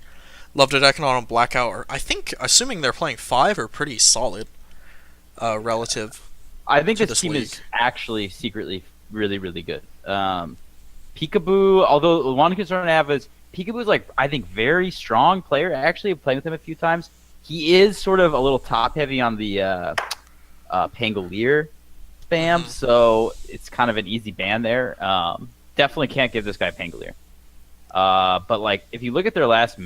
Love Dodecagon and Blackout are, I think, assuming they're playing 5, are pretty solid relative. I think to this this team league. is actually secretly really, really good. Peekaboo, although the one concern I have is Peekaboo's like I think very strong player. I actually have played with him a few times. He is sort of a little top heavy on the Pangolier spam, so it's kind of an easy ban there. Definitely can't give this guy Pangolier. But like if you look at their last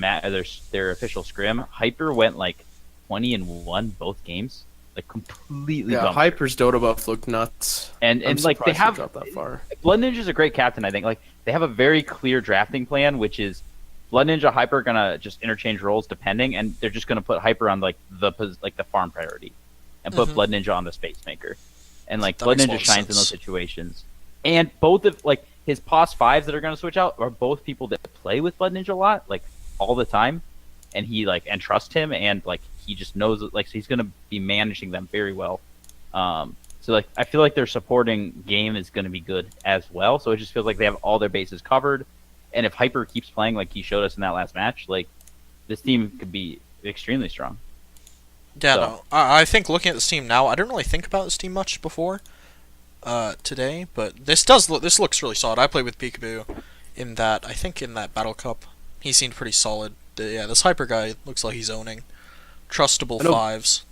their official scrim, Hyper went like 20-1 both games. Like completely Yeah, dumped. Hyper's Dota buff looked nuts. And I'm like they surprised have dropped that far. Blood Ninja's a great captain. I think like they have a very clear drafting plan, which is Blood Ninja Hyper are gonna just interchange roles depending, and they're just gonna put Hyper on like the farm priority, and put Blood Ninja on the space maker, and like That Blood makes a Ninja lot of shines in sense. those situations. And both of like his POS 5s that are gonna switch out are both people that play with Blood Ninja a lot, like all the time, and he like and trust him, and like he just knows like so he's gonna be managing them very well. So like I feel like their supporting game is going to be good as well. So it just feels like they have all their bases covered. And if Hyper keeps playing like he showed us in that last match, like this team could be extremely strong. Yeah, So- no. I think looking at this team now, I didn't really think about this team much before today, but this looks really solid. I played with Peekaboo in that Battle Cup. He seemed pretty solid. Yeah, this Hyper guy looks like he's owning trustable I know- 5s.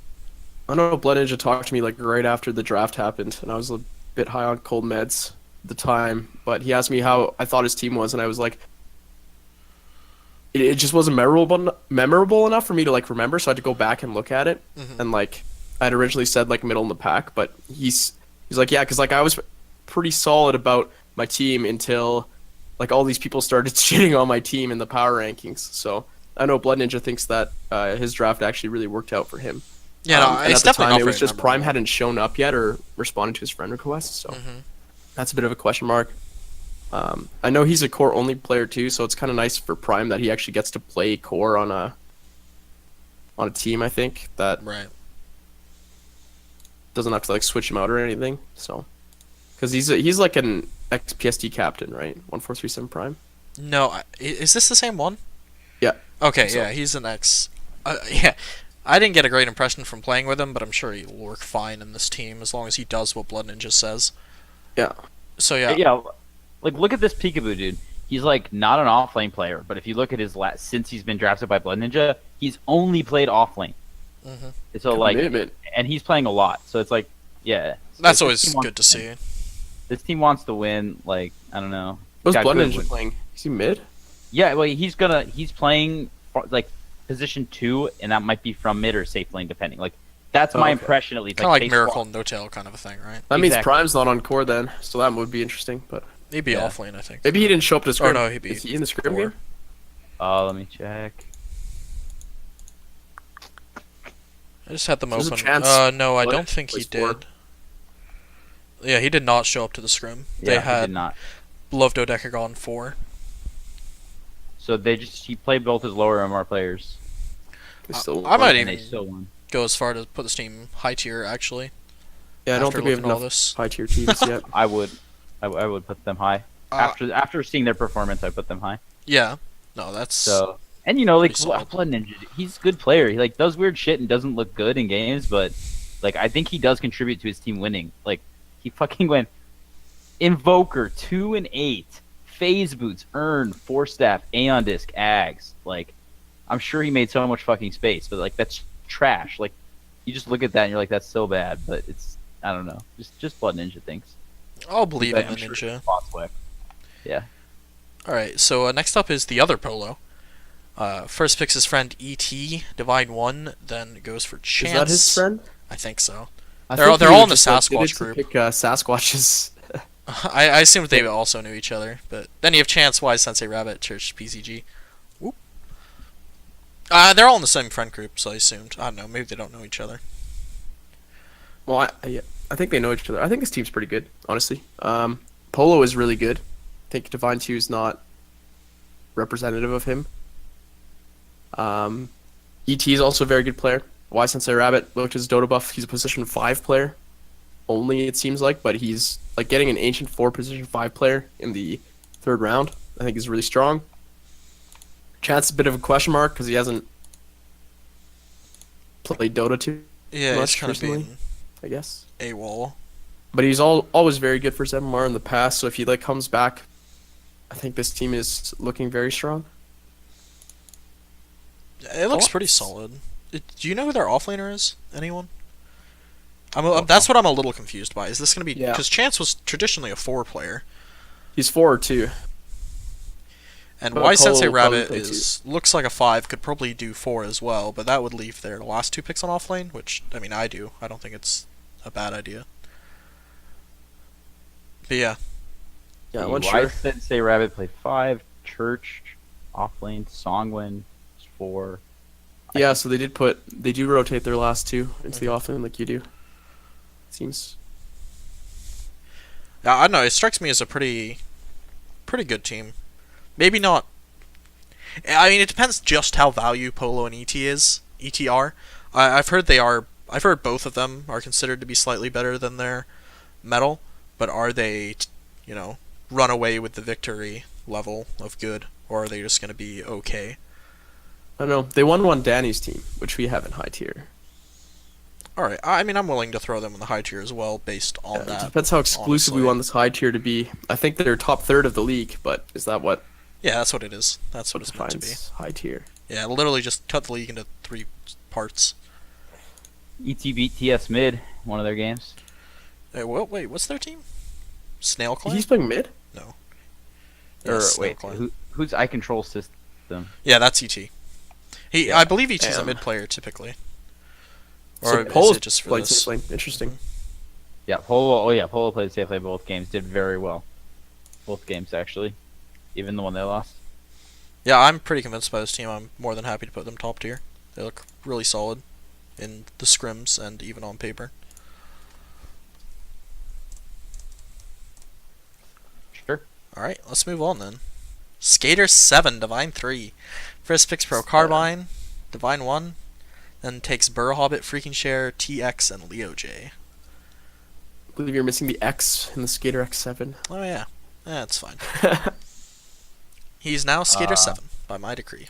I know Blood Ninja talked to me like right after the draft happened, and I was a bit high on cold meds at the time. But he asked me how I thought his team was, and I was like, it just wasn't memorable enough for me to like remember. So I had to go back and look at it. And like I'd originally said like middle in the pack, but he's like yeah, because like I was pretty solid about my team until like all these people started shitting on my team in the power rankings. So I know Blood Ninja thinks that his draft actually really worked out for him. Yeah, no, And it's at the definitely time, not it was very just memorable. Prime hadn't shown up yet or responded to his friend request, so that's a bit of a question mark. I know he's a core only player too, so it's kind of nice for Prime that he actually gets to play core on a team. I think that Right. doesn't have to like switch him out or anything. So because he's like an ex-PST captain, right? 1437 Prime. No, is this the same one? Yeah. Okay, So- yeah, he's an ex. Yeah, I didn't get a great impression from playing with him, but I'm sure he'll work fine in this team as long as he does what Blood Ninja says. Yeah. So yeah, Yeah, like look at this Peekaboo dude. He's like not an off lane player, but if you look at his since he's been drafted by Blood Ninja, he's only played off lane. Mhm. So like, Commitment. and he's playing a lot. So it's like, yeah, So that's this always team wants good to win. see. This team wants to win. Like I don't know. What's Got Blood good Ninja win- playing? Is he mid? Yeah, well, he's playing like position 2, and that might be from mid or safe lane, depending. Like that's Oh, my okay. impression at least. Kind of like they Miracle swap- and No Tail kind of a thing, right? That means Exactly. Prime's not on core then, so that would be interesting. But He'd be Yeah. offlane, I think. maybe he didn't show up to scrim. no, he'd be Is he in the scrim core. game? Let me check. I just had them There's a open. chance No, I Blood don't think he plays core. did. Yeah, he did not show up to the scrim. Yeah, They he had did not. Love Dodecagon 4. So he played both his lower MR players, They still I might won. and they even still won. go as far to put this team high tier, actually. Yeah, I don't after think we have looking at all enough this. high tier teams yet. I would put them high. After seeing their performance, I put them high. Yeah. No, that's... So and you know like Pretty solid. Blood Ninja, he's a good player. He like does weird shit and doesn't look good in games, but like I think he does contribute to his team winning. Like He fucking went Invoker 2 and 8, Phase Boots, Urn, Force Staff, Aeon Disc, Ags. Like, I'm sure he made so much fucking space, but like that's trash. Like, you just look at that and you're like, that's so bad, but it's, I don't know, just Blood Ninja thinks. I'll believe But in I'm the sure ninja. it's Botswick. Yeah. Alright, so next up is the other Polo. First picks his friend E.T., Divine 1, then goes for Chance. Is that his friend? I think so. I They're think all he in the just, like, Sasquatch did it to group. Pick Sasquatches. I assumed they also knew each other, but then you have Chance, Wise Sensei Rabbit, Church, PCG. Whoop. They're all in the same friend group, so I assumed. I don't know, maybe they don't know each other. Well, I think they know each other. I think this team's pretty good, honestly. Polo is really good. I think Divine 2 is not representative of him. ET is also a very good player. Y Sensei Rabbit looked at his Dota buff. He's a position 5 player only, it seems like, but he's like getting an Ancient 4 position 5 player in the 3rd round. I think is really strong. Chance is a bit of a question mark because he hasn't played Dota too Yeah, much it's kind of recently, being I guess. AWOL. But he's always very good for ZMR in the past, so if he like comes back, I think this team is looking very strong. It looks pretty Thoughts? solid. Do you know who their offlaner is? Anyone? That's what I'm a little confused by. Is this going to be... Yeah. Because Chance was traditionally a 4 player, He's 4 or 2. and But Wise Sensei Polo will probably Rabbit play looks like a 5, could probably do 4 as well, but that would leave their last 2 picks on offlane, which, I mean, I do. I don't think it's a bad idea. But yeah. Yeah, I'm Why unsure. Sensei Rabbit played 5, Church, Offlane, Songwin, 4. Yeah, so they do rotate their last 2 into the offlane like you do. Seems. I don't know, it strikes me as a pretty good team. Maybe not... I mean, it depends just how value Polo and ET are. I've heard both of them are considered to be slightly better than their metal, but are they, run away with the victory level of good, or are they just going to be okay? I don't know. They won Danny's team, which we have in high tier. Alright, I mean, I'm willing to throw them in the high tier as well, based on It that. depends how exclusive we honestly. want this high tier to be. I think they're top 3rd of the league, but is that what Yeah, that's what it is. That's what it's meant to be. defines high tier? Yeah, literally just cut the league into 3 parts. ET beat TS Mid, one of their games. Wait, what's their team? Snail Clan? He's playing mid? No. Or Snail wait, Clan. who's I Control System? Yeah, that's ET. I believe ET's a Damn. mid player typically. So Or is Polo's it just for played this? safe lane. Interesting. Yeah, Polo. Oh yeah, Polo played safely both games. Did very well. Both games actually, even the one they lost. Yeah, I'm pretty convinced by this team. I'm more than happy to put them top tier. They look really solid in the scrims and even on paper. Sure. Alright, let's move on then. Skater 7, Divine 3. First picks Pro Carbine, Divine 1, then takes Burrow Hobbit, Freaking Share, TX, and Leo J. I believe you're missing the X in the Skater X7. Oh yeah, that's fine. He's now Skater 7, by my decree.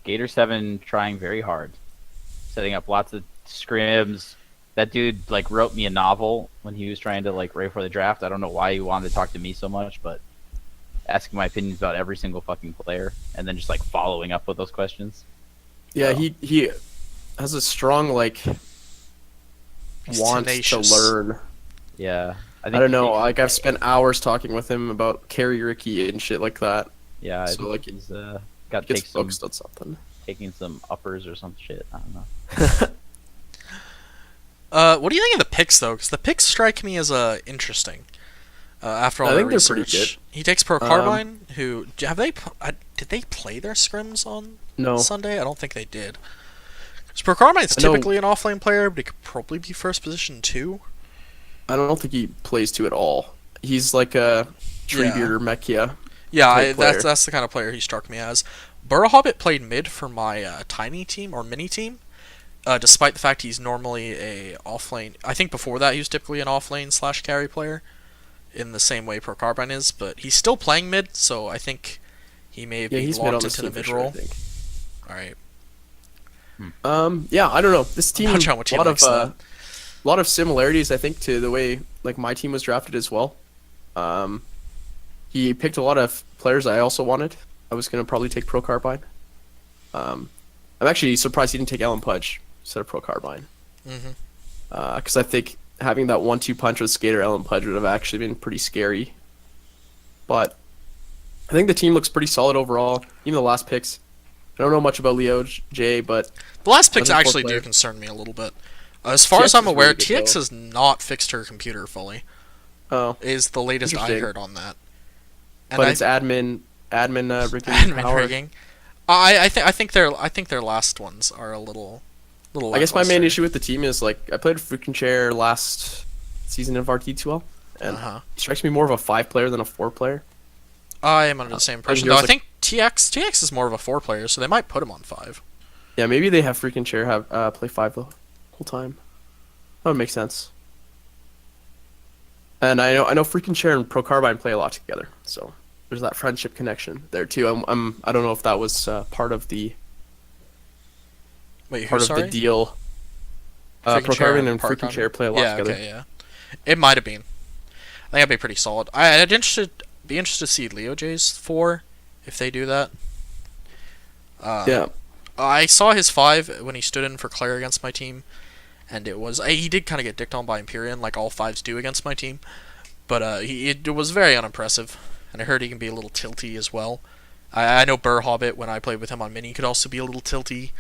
Gator 7 trying very hard, setting up lots of scrims. That dude like wrote me a novel when he was trying to right before the draft. I don't know why he wanted to talk to me so much, but asking my opinions about every single fucking player and then just following up with those questions. Yeah, So, he has a strong He's want tenacious. to learn. yeah, I don't know. I've spent hours talking with him about Carry Ricky and shit like that. Yeah, I So, think he's got to Gets take some focused on something. taking some uppers or some shit. I don't know. What do you think of the picks though? Because the picks strike me as interesting. After all I the think they're research, pretty good. He takes Pro Carbine. Who have they? Did they play their scrims on No. Sunday? I don't think they did. Because Pro Carbine's I know- typically an offlane player, but he could probably be first position too. I don't think he plays 2 at all. He's like a tree Yeah. bearder Mechia. Yeah, Type player. that's the kind of player he struck me as. Burrow Hobbit played mid for my tiny team or mini team, despite the fact he's normally a offlane. I think before that he was typically an offlane / carry player, in the same way Pro Carbine is. But he's still playing mid, so I think he may have Yeah, been he's mid on locked this into the team for mid sure, I role. think. All right. Yeah, I don't know. This team, not sure how much he a lot likes of a lot of similarities, I think, to the way like my team was drafted as well. He picked a lot of players I also wanted. I was gonna probably take Pro Carbine. I'm actually surprised he didn't take Ellen Pudge instead of Pro Carbine. Because I think having that 1-2 punch with Skater Ellen Pudge would have actually been pretty scary. But I think the team looks pretty solid overall. Even the last picks. I don't know much about Leo J, but The last picks Another actually player. do concern me a little bit. As far as TX I'm is aware, really good, TX though. has not fixed her computer fully. oh, Is the latest I Interesting. heard on that. And but I, it's admin rigging admin power. rigging. I think their last ones are a little. I guess my main lackluster. issue with the team is like I played freaking chair last season of RT2L, and Uh-huh. he strikes me more of a 5 player than a 4 player. I am under the same impression. he Though was I think TX is more of a 4 player, so they might put him on 5. Yeah, maybe they have freaking chair have play 5 the whole time. That would make sense. And I know freaking chair and Pro Carbine play a lot together, so there's that friendship connection there too. I don't know if that was part of the Wait, who? part of Sorry. the deal. Freaking Pro Chair Carbine and and Park freaking Carbine? chair play a lot Yeah. together. Okay. Yeah. It might have been. I think that'd be pretty solid. I'd be interested to see Leo J's 4 if they do that. Yeah. I saw his 5 when he stood in for Clare against my team, and he did kind of get dicked on by Empyrean, like all 5s do against my team, but it was very unimpressive, and I heard he can be a little tilty as well. I know Burr Hobbit, when I played with him on Mini, could also be a little tilty.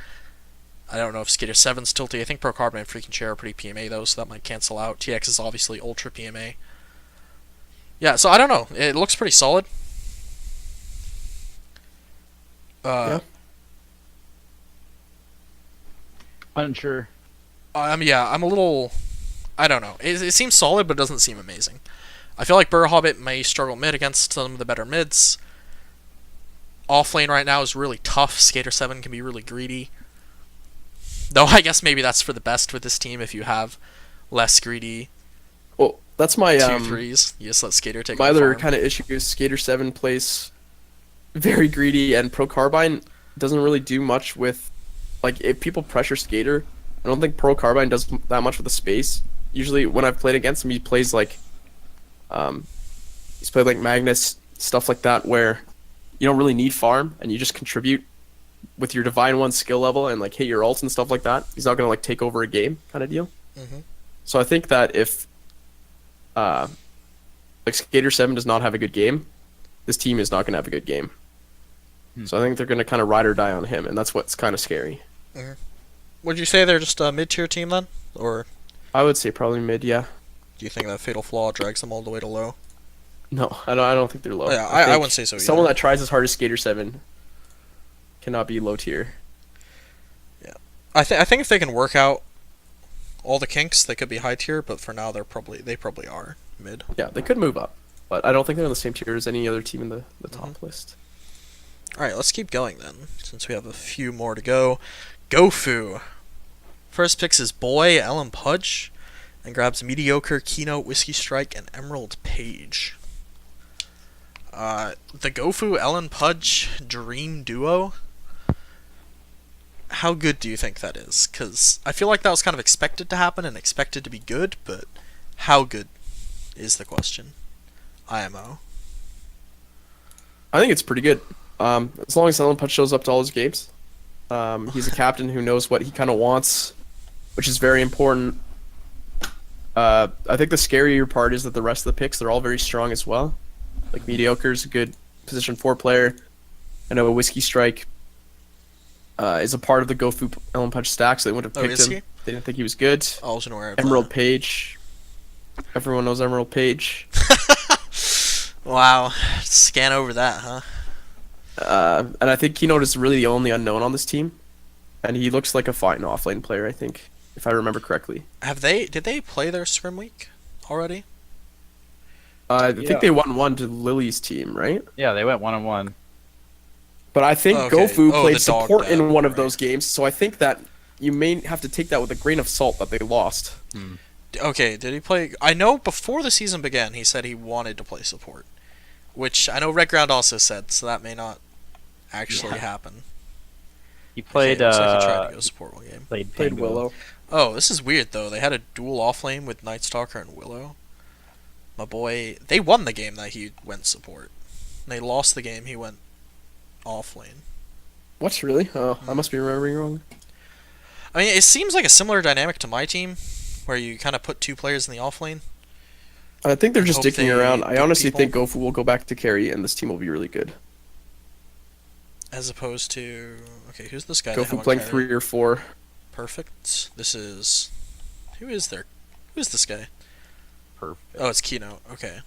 I don't know if Skater 7's tilty. I think Pro Carbon and Freaking Chair are pretty PMA though, so that might cancel out. TX is obviously ultra PMA. Yeah, so I don't know. It looks pretty solid. Yeah. Unsure. Yeah, I'm a little. I don't know. It seems solid, but it doesn't seem amazing. I feel like Burr Hobbit may struggle mid against some of the better mids. Offlane right now is really tough. Skater 7 can be really greedy. Though I guess maybe that's for the best with this team if you have less greedy Well, that's my 2-3s. You just let Skater take my the other farm. kind of issue is Skater 7 plays very greedy, and Pro Carbine doesn't really do much with, like, if people pressure Skater, I don't think Pro Carbine does that much with the space. Usually when I've played against him, he plays like, he's played like Magnus, stuff like that, where you don't really need farm, and you just contribute with your Divine 1 skill level and like hit your ults and stuff like that. He's not going to like take over a game kind of deal. Mhm. So I think that if like Skater 7 does not have a good game, this team is not going to have a good game. So I think they're going to kind of ride or die on him, and that's what's kind of scary. Would you say they're just a mid-tier team then? Or I would say probably mid, yeah. do you think that Fatal Flaw drags them all the way to low? No, I don't think they're low. Yeah, I think wouldn't say so either. Someone that tries as hard as Skater 7 cannot be low tier. I think if they can work out all the kinks, they could be high tier. But for now, they probably are mid. Yeah, they could move up, but I don't think they're on the same tier as any other team in the top list. All right, let's keep going then, since we have a few more to go. Gofu. First picks his boy, Ellen Pudge, and grabs Mediocre, Keynote, Whiskey Strike, and Emerald Page. The Gofu Ellen Pudge Dream Duo. How good do you think that is? Because I feel like that was kind of expected to happen and expected to be good, but how good is the question? IMO. I think it's pretty good. As long as Ellen Putz shows up to all his games. He's a captain who knows what he kind of wants, which is very important. I think the scarier part is that the rest of the picks, they're all very strong as well. Like Mediocre's a good position 4 player. I know a Whiskey Strike is a part of the GoFu Ellen Pudge stack, so they wouldn't have Oh, picked is him. he? They didn't think he was good. I wasn't aware of Emerald that. Page. Everyone knows Emerald Page. Wow. Scan over that, huh? And I think Keynote is really the only unknown on this team. And he looks like a fine offlane player, I think, if I remember correctly. Did they play their scrim week already? I Yeah. think they won one to Lily's team, right? Yeah, they went 1-on-1. But I think Okay. GoFu Oh, played the dog support in dad, one of right. those games, so I think that you may have to take that with a grain of salt that they lost. Okay, did he play? I know before the season began, he said he wanted to play support, which I know Red Ground also said, so that may not actually happen. He played Okay, looks like he tried to go support one game. played Played Pango. Willow. Oh, this is weird though. They had a dual off lane with Night Stalker and Willow. My boy, they won the game that he went support. They lost the game he went off lane. What, really? Oh, I must be remembering wrong. I mean, it seems like a similar dynamic to my team, where you kind of put 2 players in the off lane. I think they're just Hope dicking they around. I beat honestly people. think Gofu will go back to carry, and this team will be really good. As opposed to... Okay, who's this guy? they have Gofu on playing carry? 3 or 4. Perfect. This is... Who is this guy? Perfect. Oh, it's Keynote. Okay.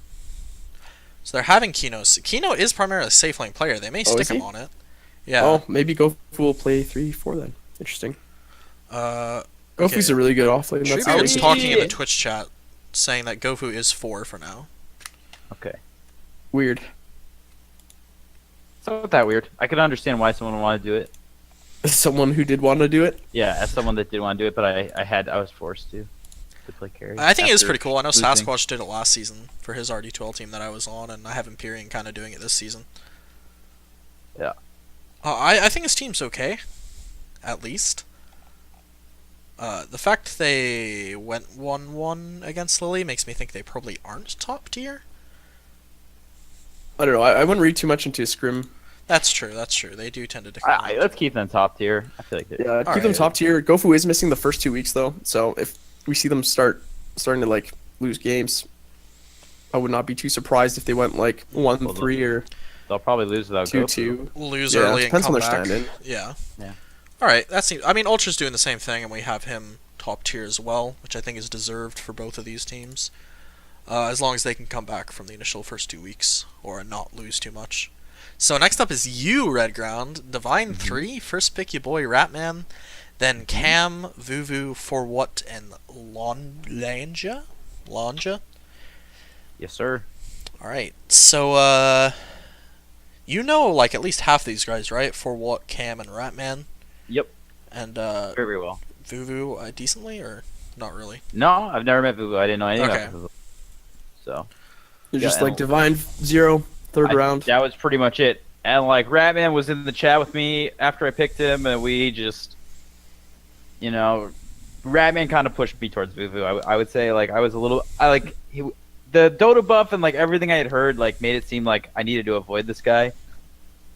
So they're having Keynote. Keynote is primarily a safe lane player. They may Oh, stick is him he? on it. Yeah. Oh, maybe Gofu will play 3-4 then. Interesting. Uh, Gofu's okay. a really good offlane. That's Treebeard's good. talking in the Twitch chat, saying that Gofu is 4 for now. Okay. Weird. It's not that weird. I can understand why someone would want to do it. Someone who did want to do it. Yeah, as someone that didn't want to do it, but I was forced to play carry. I think it is after pretty cool. I know losing. Sasquatch did it last season for his RD12 team that I was on, and I have Empyrean kind of doing it this season. Yeah. I think his team's okay, at least. The fact they went 1-1 against Lily makes me think they probably aren't top tier. I don't know. I wouldn't read too much into Scrim. That's true. They do tend to decline. Let's keep them top tier. I feel like Yeah, keep them Alright. top tier. Gofu is missing the first 2 weeks though, so if we see them starting to like lose games, I would not be too surprised if they went like 1-3 or they'll probably lose without 2-2. Lose Yeah, early and depends come on their back. stand-in. Yeah. Yeah. All right. That seems. I mean, Ultra's doing the same thing, and we have him top tier as well, which I think is deserved for both of these teams. As long as they can come back from the initial first 2 weeks or not lose too much. So next up is you, Red Ground. Divine 3. First pick your boy Ratman. Then Cam, Vuvu, For What, and Lanja? Lanja? Yes, sir. Alright. So, you know, like, at least half these guys, right? For What, Cam, and Ratman. Yep. And, Very, very well. Vuvu, decently, or not really? No, I've never met Vuvu. I didn't know anything Okay. about Vuvu. So They're Yeah, just and- like Divine 0, third round. that was pretty much it. And like Ratman was in the chat with me after I picked him, and we just, Ratman kind of pushed me towards Vuvu. I would say like I was a little, the Dota buff and like everything I had heard like made it seem like I needed to avoid this guy,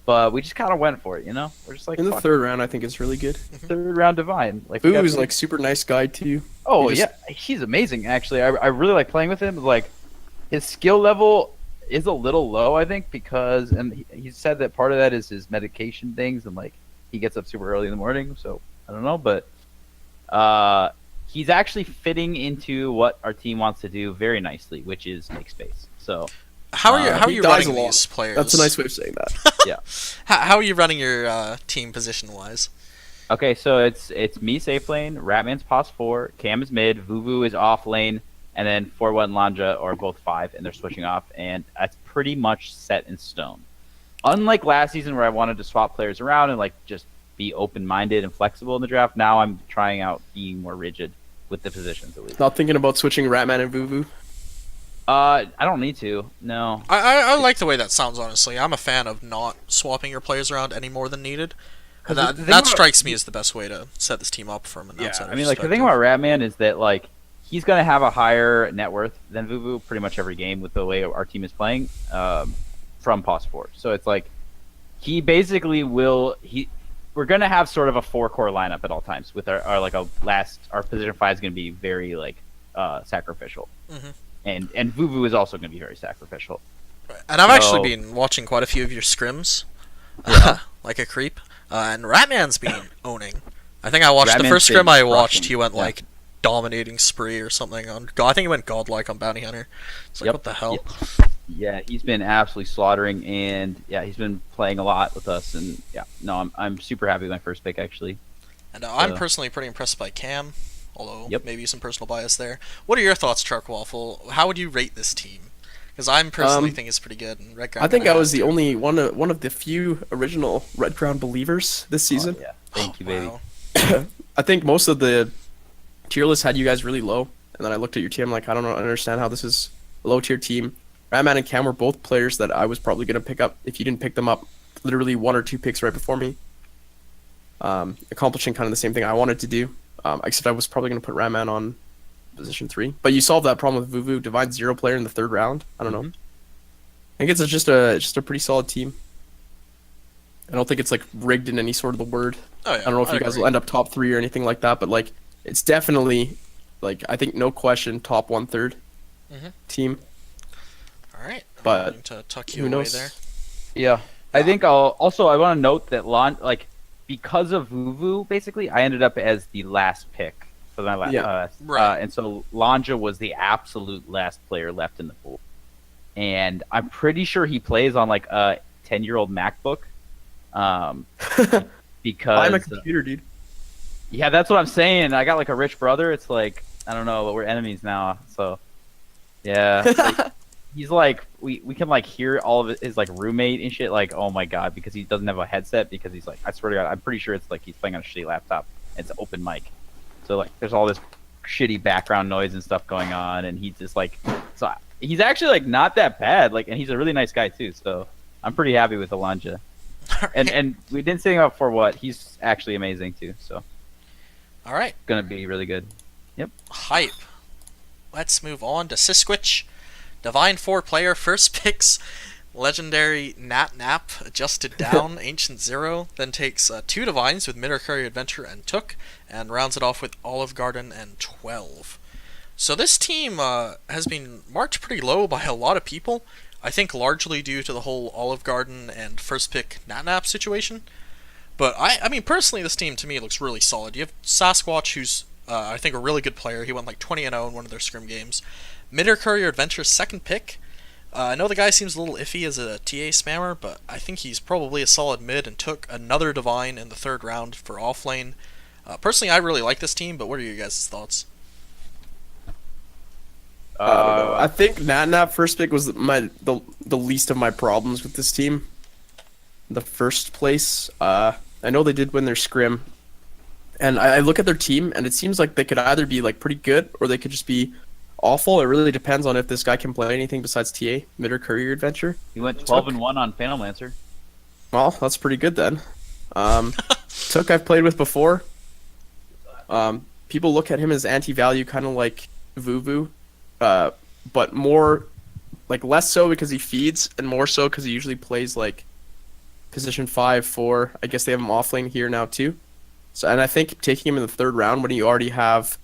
but we just kind of went for it. We're just like In the fuck, third round, I think it's really good. third round Divine. Like we got- Vuvu's like super nice guy too. Oh He just- yeah, he's amazing. Actually, I really like playing with him. Like his skill level is a little low, I think, because he said that part of that is his medication things, and like he gets up super early in the morning. So I don't know, but he's actually fitting into what our team wants to do very nicely, which is make space. So How are he you dies running a lot. these players? That's a nice way of saying that. How are you running your team position-wise? okay, so it's me safe lane, Ratman's pos 4, Cam is mid, Vuvu is off lane, and then 4-1 and Lanja are both 5, and they're switching off, and that's pretty much set in stone. Unlike last season where I wanted to swap players around and like just be open-minded and flexible in the draft, now I'm trying out being more rigid with the positions at least. Not thinking about switching Ratman and Vuvu. I don't need to. No. I like the way that sounds, honestly. I'm a fan of not swapping your players around any more than needed. 'Cause That, the thing that about- strikes me as the best way to set this team up from an outsider's I mean, like the thing perspective. about Ratman is that like he's gonna have a higher net worth than Vuvu pretty much every game with the way our team is playing from pos 4. So it's like he basically will we're gonna have sort of a 4-core lineup at all times with our position 5 is gonna be very like sacrificial. Mhm. And Vuvu is also gonna be very sacrificial. And I've actually So- been watching quite a few of your scrims, like a creep. And Ratman's been owning. I think I watched the Ratman's first been scrim I watched. crushing, He went yeah. like dominating spree or something on. I think he went godlike on Bounty Hunter. It's like Yep. what the hell? Yeah, he's been absolutely slaughtering, and yeah, he's been playing a lot with us, and yeah, no, I'm super happy with my first pick actually. And I'm So- personally pretty impressed by Cam, although Yep. maybe some personal bias there. What are your thoughts, Truck Waffle? How would you rate this team? Because I'm personally think it's pretty good. And Red Ground I think I kinda was has the to. only one of the few original Red Crown believers this season. Oh, yeah, thank you, baby. Wow. I think most of the tier lists had you guys really low, and then I looked at your team like I don't understand how this is a low tier team. Ratman and Cam were both players that I was probably going to pick up if you didn't pick them up literally 1 or 2 picks right before me. Accomplishing kind of the same thing I wanted to do. Except I was probably going to put Ratman on position 3. But you solved that problem with Vuvu. Divine 0 player in the 3rd round. I don't know. I think it's just a pretty solid team. I don't think it's like rigged in any sort of the word. Oh yeah. I don't know if you guys will end up top 3 or anything like that, but like it's definitely like I think no question top 1/3 team. All right. But I'm going to tuck you who away knows? there. Yeah, I think I want to note that because of Vuvu, basically, I ended up as the last pick for my last. Yeah. Right. And so Lanja was the absolute last player left in the pool, and I'm pretty sure he plays on like a 10-year-old MacBook. Because I'm a computer dude. yeah, that's what I'm saying. I got like a rich brother. It's like I don't know, but we're enemies now. So yeah, like, he's like we can like hear all of his like roommate and shit. Like oh my god, because he doesn't have a headset. Because he's like I swear to God, I'm pretty sure it's like he's playing on a shitty laptop. It's an open mic, so like there's all this shitty background noise and stuff going on, and he's just like so he's actually like not that bad. Like and he's a really nice guy too. So I'm pretty happy with Alanja. And we didn't say him up for what he's actually amazing too. So All right. gonna be really good. Hype. Let's move on to Sisquitch. Divine 4 player, first picks legendary Nat Nap, adjusted down, Ancient 0, then takes 2 Divines with Midder Courier Adventure and Took, and rounds it off with Olive Garden and 12. So this team has been marked pretty low by a lot of people, I think largely due to the whole Olive Garden and first pick Nat Nap situation. But I mean, personally, this team to me looks really solid. You have Sasquatch, who's I think a really good player. He went like 20-0 in one of their scrim games. Midder Courier Adventure's second pick. I know the guy seems a little iffy as a TA spammer, but I think he's probably a solid mid and took another Divine in the 3rd round for offlane. Personally, I really like this team, but what are your guys' thoughts? I think Nat Nap first pick was the least of my problems with this team. The first place, I know they did win their scrim, and I look at their team, and it seems like they could either be like pretty good or they could just be awful. It really depends on if this guy can play anything besides TA, Midder Courier Adventure. He went 12-1 on Phantom Lancer. Well, that's pretty good then. Took I've played with before. People look at him as anti-value, kind of like Vuvu, but more like less so because he feeds, and more so because he usually plays like position 5, 4. I guess they have him offlane here now too. So, and I think taking him in the 3rd round when you already have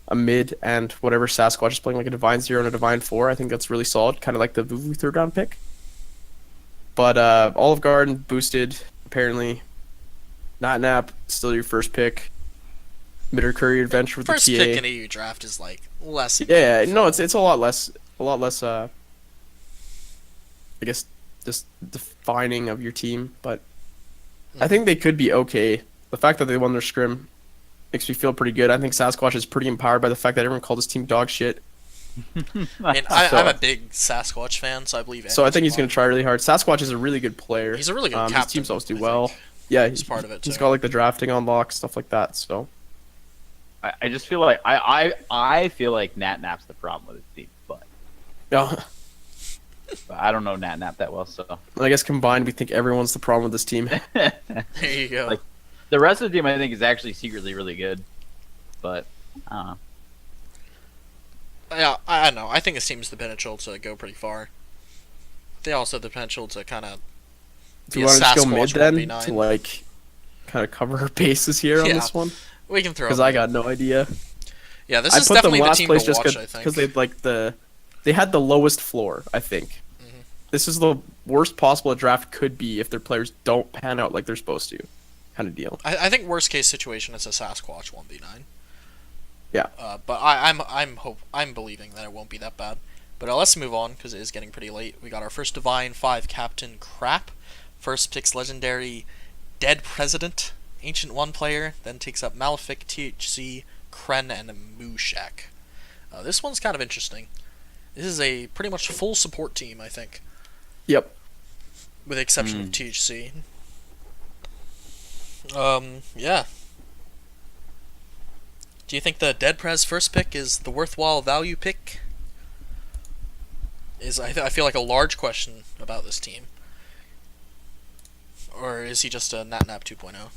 a mid and whatever Sasquatch is playing like a Divine 0 and a Divine 4, I think that's really solid. Kind of like the Vuvu 3rd round pick. But Olive Garden boosted apparently. Nat Nap still your first pick. Midder Courier Adventure with First the TA. pick in AU draft is like less. Yeah, no, it's a lot less. I guess just defining of your team, but I think they could be okay. The fact that they won their scrim makes me feel pretty good. I think Sasquatch is pretty empowered by the fact that everyone called his team dog shit. And I'm a big Sasquatch fan, so I believe. So I think he's going to try really hard. Sasquatch is a really good player. He's a really good captain. His teams always do I well. think. Yeah, He's part of it, He's too. got like the drafting on lock, stuff like that. So I just feel like I feel like Nat Nap's the problem with his team, but yeah, I don't know Nat Nap that well, so I guess combined we think everyone's the problem with this team. There you go. Like, the rest of the team I think is actually secretly really good, but I don't know. Yeah, I don't know. I think this team has the potential to go pretty far. They also have the potential to kind of Do be you a want to just go mid Sasquatch then 1v9. to like kind of cover our bases here on Yeah. this one? We can throw. Because I got no idea. Yeah, this I is put them definitely the last team place to just watch. I think. because they had the lowest floor. I think Mhm. this is the worst possible a draft could be if their players don't pan out like they're supposed to, kind of deal. I think worst case situation is a Sasquatch 1v9. Yeah. But I'm believing that it won't be that bad. But let's move on because it is getting pretty late. We got our first Divine 5 Captain Crap. First picks legendary Dead President, Ancient 1 player, then takes up Malefic, THC, Kren, and Mooshak. This one's kind of interesting. This is a pretty much full support team, I think, Yep. with the exception of THC. Yeah. Do you think the Dead Prez first pick is the worthwhile value pick? I feel like a large question about this team. Or is he just a Nat Nap 2.0?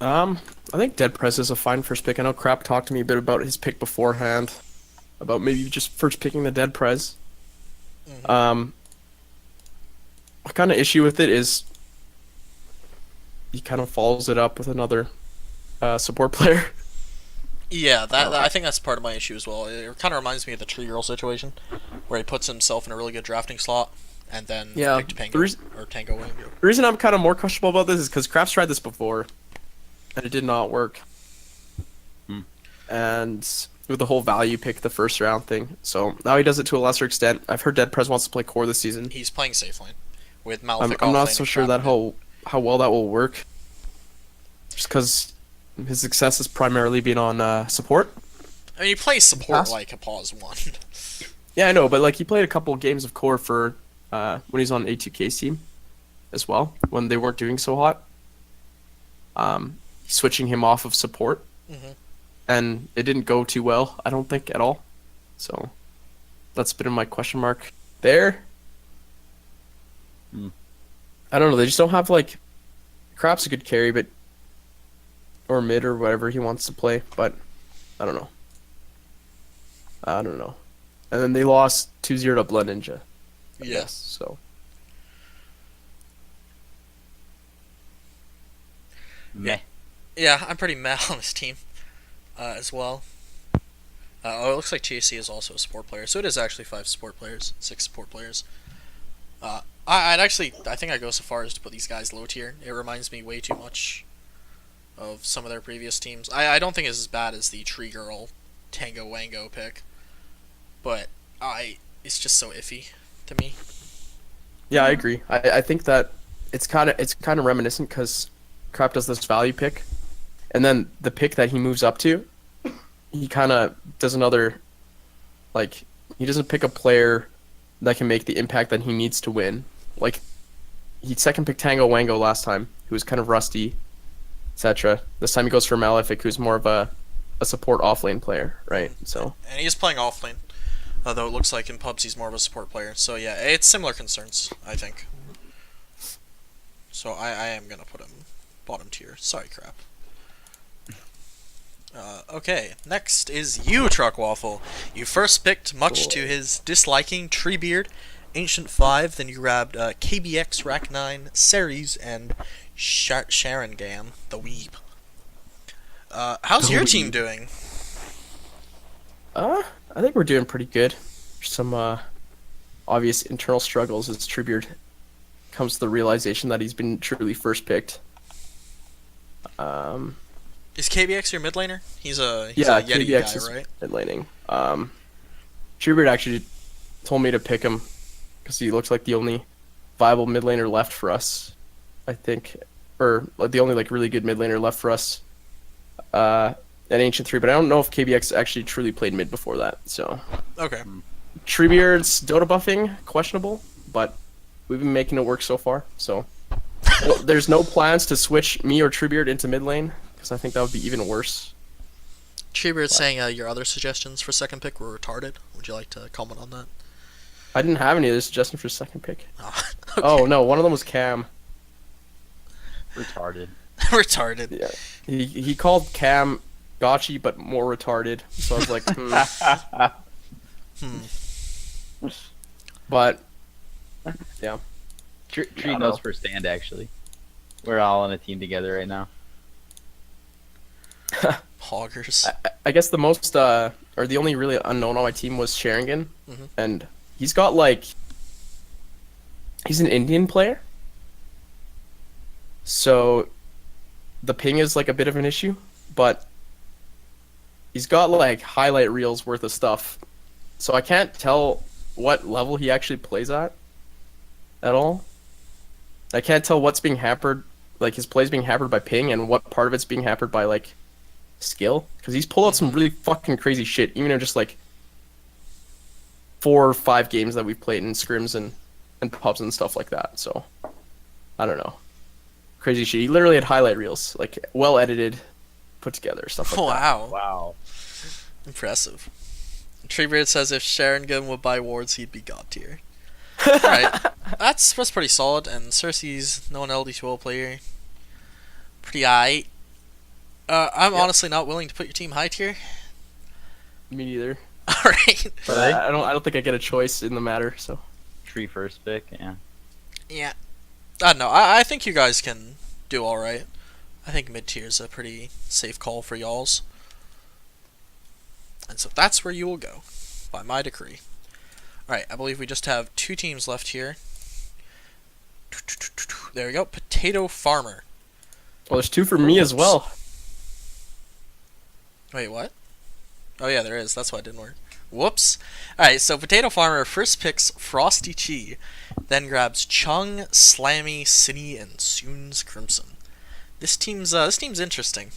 I think Dead Prez is a fine first pick. I know Crap talked to me a bit about his pick beforehand, about maybe just first picking the Dead Prez. Mhm. My kind of issue with it is he kind of follows it up with another support player. Yeah, that I think that's part of my issue as well. It kind of reminds me of the Tree Girl situation, where he puts himself in a really good drafting slot, and then Yeah, picked Pango the reason- or Tango Wango. The reason I'm kind of more questionable about this is because Crap's tried this before, and it did not work. Hmm. And with the whole value pick the first round thing, so now he does it to a lesser extent. I've heard Dead Prez wants to play core this season. He's playing safe lane with I'm, Malefic I'm off not lane so and sure Crap that mid. how well that will work. Just because his success has primarily been on support. I mean, he plays support Pass? like a pause one. Yeah, I know, but like he played a couple of games of core for when he's on A2K's team as well, when they weren't doing so hot. Switching him off of support, Mhm. and it didn't go too well, I don't think, at all. So that's been my question mark there. Hmm. I don't know, they just don't have like Crap's a good carry, but or mid or whatever he wants to play, but I don't know. I don't know. And then they lost 2-0 to Blood Ninja. Yeah. Yes, so Meh. Yeah, I'm pretty mad on this team as well. It looks like TAC is also a support player, so it is actually 5 support players, 6 support players. I think I'd go so far as to put these guys low tier. It reminds me way too much of some of their previous teams. I don't think it's as bad as the Tree Girl Tango Wango pick, but it's just so iffy to me. yeah, I agree. I think that it's kind of reminiscent because Crap does this value pick, and then the pick that he moves up to, he kind of does another, like he doesn't pick a player that can make the impact that he needs to win. Like he second picked Tango Wango last time, who was kind of rusty, etc. This time he goes for Malefic, who's more of a support offlane player, right? So And he is playing offlane, although it looks like in pubs he's more of a support player. So yeah, it's similar concerns, I think. So I am gonna put him bottom tier. Sorry, Crap. Okay, next is you, Truck Waffle. You first picked, much to his disliking, Treebeard, Ancient 5, then you grabbed KBX, Rack 9, Ceres, and Sharingan, the Weeb. How's your team doing? I think we're doing pretty good. Some obvious internal struggles as Treebeard comes to the realization that he's been truly first picked. Is KBX your mid laner? He's a Yeah, Yeti KBX guy, is right? mid laning. Treebeard actually told me to pick him because he looks like the only viable mid laner left for us, I think, or like, the only like really good mid laner left for us at Ancient 3. But I don't know if KBX actually truly played mid before that. So Okay. Treebeard's Dota buffing questionable, but we've been making it work so far. So well, there's no plans to switch me or Treebeard into mid lane because I think that would be even worse. Treebeard saying your other suggestions for second pick were retarded. Would you like to comment on that? I didn't have any other suggestions for second pick. Oh, Oh no, one of them was Cam. Retarded. retarded. Yeah, he called Cam gotchi, but more retarded. So I was like, But yeah, Tree knows for stand, actually. We're all on a team together right now. Hoggers. I guess the most or the only really unknown on my team was Sharingan, Mhm. and he's got like he's an Indian player, so the ping is like a bit of an issue, but he's got like highlight reels worth of stuff, so I can't tell what level he actually plays at all. I can't tell what's being hampered, like his plays being hampered by ping, and what part of it's being hampered by like skill, because he's pulled out some really fucking crazy shit, even in just like 4 or 5 games that we've played in scrims and pubs and stuff like that. So I don't know, crazy shit. He literally had highlight reels, like well edited, put together, stuff like that. Wow. Wow. Impressive. Treebeard says if Sharingan would buy wards, he'd be god tier. Alright. That's pretty solid, and Cersei's no an LD2L player. Pretty aight. I'm Yeah. honestly not willing to put your team high tier. Me neither. All right. But Really? I don't think I get a choice in the matter. So Tree first pick, yeah. Yeah. I don't know. I think you guys can do all right. I think mid tier is a pretty safe call for y'all's. And so that's where you will go, by my decree. Alright, I believe we just have 2 teams left here. There we go. Potato Farmer. well, there's 2 for me as well. Wait, what? Oh yeah, there is. That's why it didn't work. Whoops. Alright, so Potato Farmer first picks Frosty Chi, then grabs Chung, Slammy, Cine, and Soon's Crimson. This team's interesting,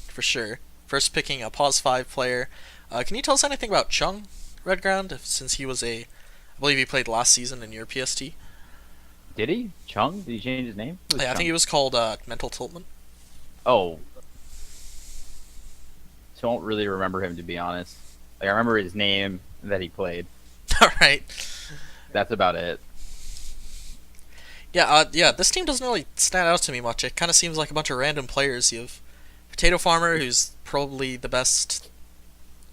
for sure. First picking a Pause 5 player. Can you tell us anything about Chung, Redground, since he was I believe he played last season in your PST? Did he? Chung? Did he change his name? Who was Yeah, I think Chung? he was called Mental Tiltman. Oh. Don't really remember him, to be honest. Like, I remember his name that he played. Alright. That's about it. Yeah, this team doesn't really stand out to me much. It kind of seems like a bunch of random players. You have Potato Farmer, who's probably the best.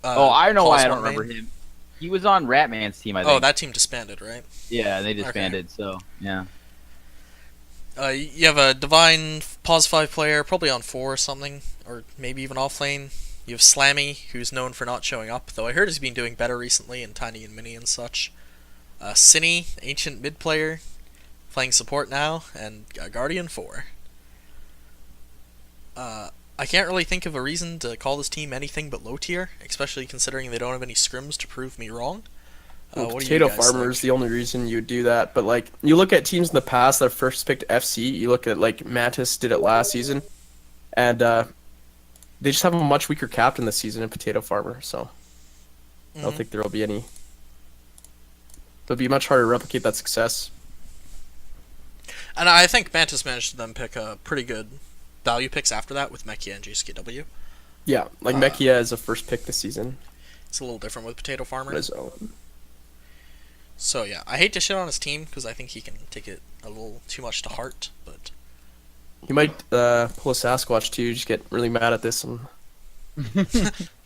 I know why I Pause don't one remember main. him. He was on Ratman's team, I think. Oh, that team disbanded, right? Yeah, they disbanded, so, yeah. You have a Divine Pause 5 player, probably on 4 or something, or maybe even off lane. You have Slammy, who's known for not showing up, though I heard he's been doing better recently in Tiny and Mini and such. Cine, ancient mid player, playing support now, and Guardian 4. I can't really think of a reason to call this team anything but low tier, especially considering they don't have any scrims to prove me wrong. Well, What do you Potato guys Farmer is think? the only reason you would do that. But like, you look at teams in the past that first picked FC. You look at like Mantis did it last season, and they just have a much weaker captain this season in Potato Farmer. So I don't Mhm. think there'll be any. It'll be much harder to replicate that success. And I think Mantis managed to then pick a pretty good value picks after that with Mechia and JSKW. Yeah, like Mechia is a first pick this season It's a little different with Potato Farmer. on his own. So yeah, I hate to shit on his team because I think he can take it a little too much to heart, but He might pull a Sasquatch too, just get really mad at this and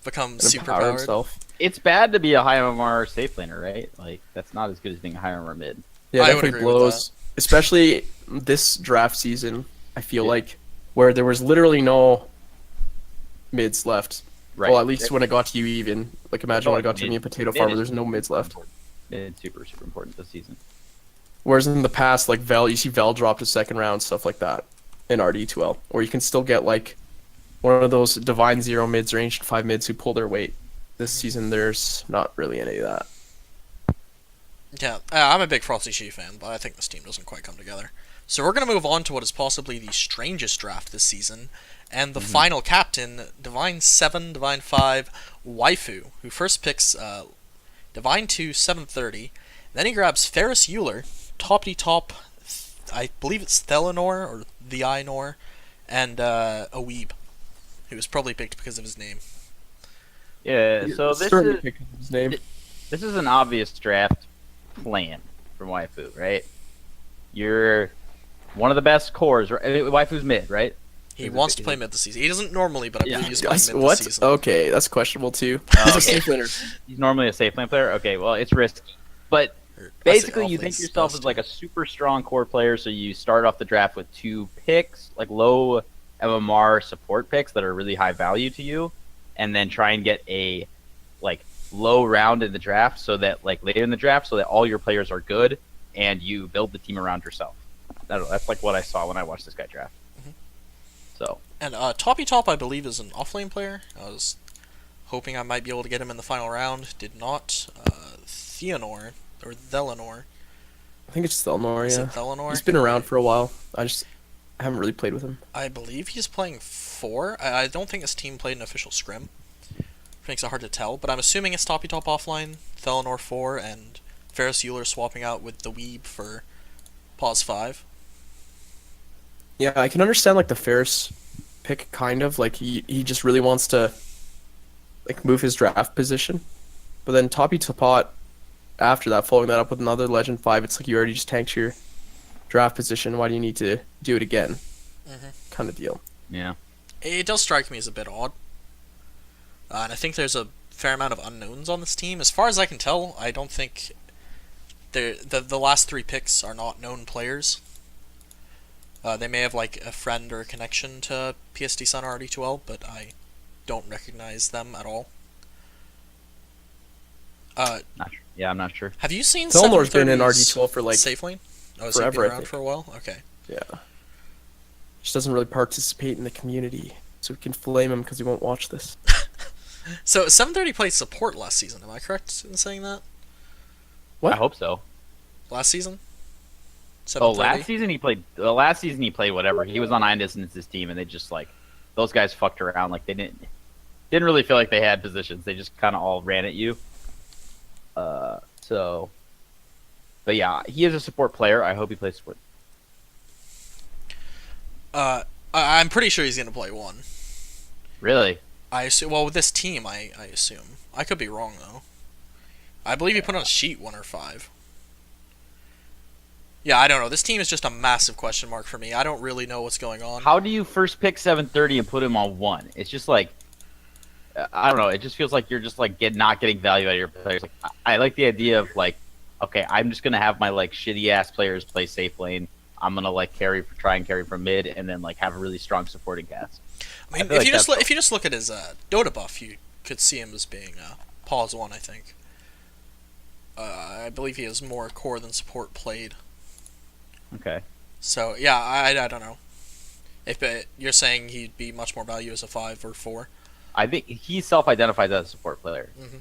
become empower super powered. himself. It's bad to be a high MMR safe laner, right? Like, that's not as good as being a high MMR mid. Yeah, I would definitely agree with blows. Especially this draft season, I feel Yeah. like, where there was literally no mids left. Right. Well, at least when it got to you even. Like, imagine when it got to me and Potato Mid Farmer, is there's no mids left. It's super, super important this season. Whereas in the past, like, you see Vel drop to second round, stuff like that, in RD2L. Or you can still get, like, one of those Divine Zero mids or Ancient 5 mids who pull their weight. This season, there's not really any of that. Yeah, I'm a big Frosty Chi fan, but I think this team doesn't quite come together. So we're going to move on to what is possibly the strangest draft this season, and the final captain, Divine 7, Divine 5, Waifu, who first picks Divine 2, 730, then he grabs Ferris Euler, toppity-top, I believe it's Thelanor, or the Ainor, and a Weeb, who was probably picked because of his name. Yeah, so this Certainly is, pick his name. this is an obvious draft plan from Waifu, right? You're one of the best cores, right? Waifu's mid, right? He wants to play mid this season. He doesn't normally, but I believe he's playing mid What? this season. Okay, that's questionable too. He's a okay. safe laner. He's normally a safe lane player. Okay, well, it's risky. But Or, I say basically, off you lane's think yourself best. as like a super strong core player, so you start off the draft with 2 picks, like low MMR support picks that are really high value to you, and then try and get a like low round in the draft, so that like later in the draft, so that all your players are good, and you build the team around yourself. I don't know, that's like what I saw when I watched this guy draft. So And Toppy Top, I believe, is an offlane player. I was hoping I might be able to get him in the final round. Did not. Theanor, or Thelanor. I think it's Thelnor, Is yeah. it Thelanor? He's been around for a while. I haven't really played with him. I believe he's playing 4. I don't think his team played an official scrim. Makes it hard to tell, but I'm assuming it's Toppy Top offline, Thelanor 4, and Ferris Euler swapping out with the Weeb for Pause 5. Yeah, I can understand like the Ferris pick, kind of like he just really wants to like move his draft position, but then Toppy Tapat after that, following that up with another Legend 5, it's like you already just tanked your draft position. Why do you need to do it again? Mhm. Kind of deal. yeah, It does strike me as a bit odd. And I think there's a fair amount of unknowns on this team. As far as I can tell, I don't think the last 3 picks are not known players. They may have like a friend or a connection to PSD Sun or RD2L, but I don't recognize them at all. Not sure. Yeah, I'm not sure. Have you seen Telnor's been in 730's RD12 for like Safe Lane? Oh, has forever, he I been around think. for a while? Okay. Yeah. Just doesn't really participate in the community, so we can flame him because he won't watch this. So 730 played support last season. Am I correct in saying that? What? I hope so. Last season? Oh, 730? last season he played. Last season he played whatever. He was on Iron Distance's team, and they just like those guys fucked around. Like they didn't really feel like they had positions. They just kind of all ran at you. So, but yeah, he is a support player. I hope he plays support. I'm pretty sure he's gonna play 1. Really? I assume. Well, with this team, I assume. I could be wrong though. I believe he put on a sheet 1 or 5. Yeah, I don't know. This team is just a massive question mark for me. I don't really know what's going on. How do you first pick 730 and put him on 1? It's just like I don't know. It just feels like you're just like not getting value out of your players. Like, I like the idea of like, okay, I'm just gonna have my like shitty ass players play safe lane. I'm gonna like try and carry from mid, and then like have a really strong supporting cast. I mean, feel like if you just look at his Dota buff, you could see him as being pause 1. I think. I believe he has more core than support played. Okay. So yeah, I don't know. If you're saying he'd be much more value as a 5 or 4. I think he self-identifies as a support player, Mm-hmm.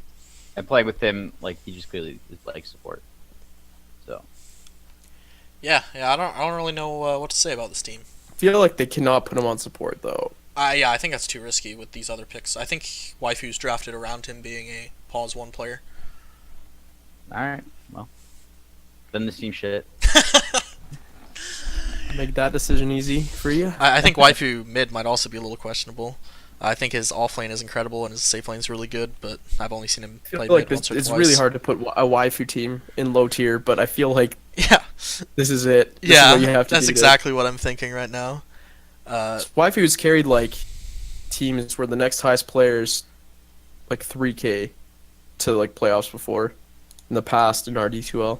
and playing with him, like he just clearly is like support. So Yeah. I don't really know what to say about this team. I feel like they cannot put him on support though. Yeah, I think that's too risky with these other picks. I think Waifu's drafted around him being a pause 1 player. all right, well, then this team shit. Make that decision easy for you. I think Waifu mid might also be a little questionable. I think his off-lane is incredible and his safe lane is really good, but I've only seen him I feel play like mid once or it's twice. really hard to put a waifu team in low tier, but I feel like Yeah, this is it. This yeah, is what you have to that's do exactly what I'm thinking right now. Waifu's carried like teams where the next highest players like 3K to like playoffs before in the past in RD2L.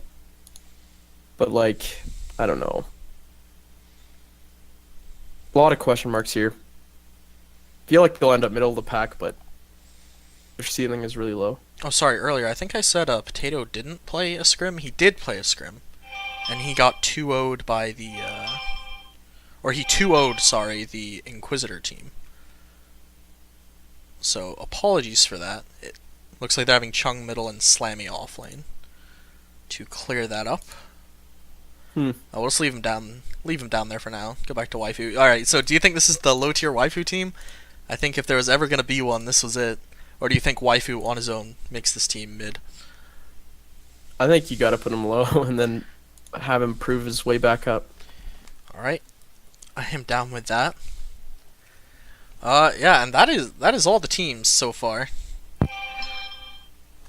But like, I don't know. A lot of question marks here. Feel like they'll end up middle of the pack, but their ceiling is really low. Oh, sorry, earlier I think I said Potato didn't play a scrim. He did play a scrim, and he got 2-0'd by the, or he 2-0'd, sorry, the Inquisitor team. So apologies for that. It looks like they're having Chung middle and Slammy off lane to clear that up. We'll just leave him down there for now. Go back to Waifu. Alright, so do you think this is the low tier Waifu team? I think if there was ever going to be one, this was it. Or do you think Waifu on his own makes this team mid? I think you got to put him low and then have him prove his way back up. Alright. I am down with that. Yeah, and that is all the teams so far.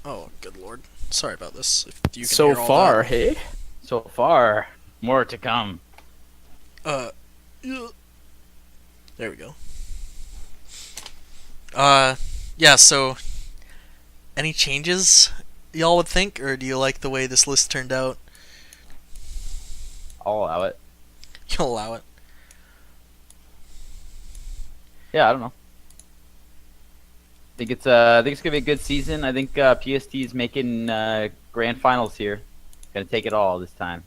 Oh, good lord. Sorry about this. If you can So hear all far, that. hey? So far, more to come. Yeah. There we go. Yeah, so any changes y'all would think, or do you like the way this list turned out? I'll allow it. You'll allow it. Yeah, I don't know. I think it's gonna be a good season. I think PST is making grand finals here. Gonna take it all this time.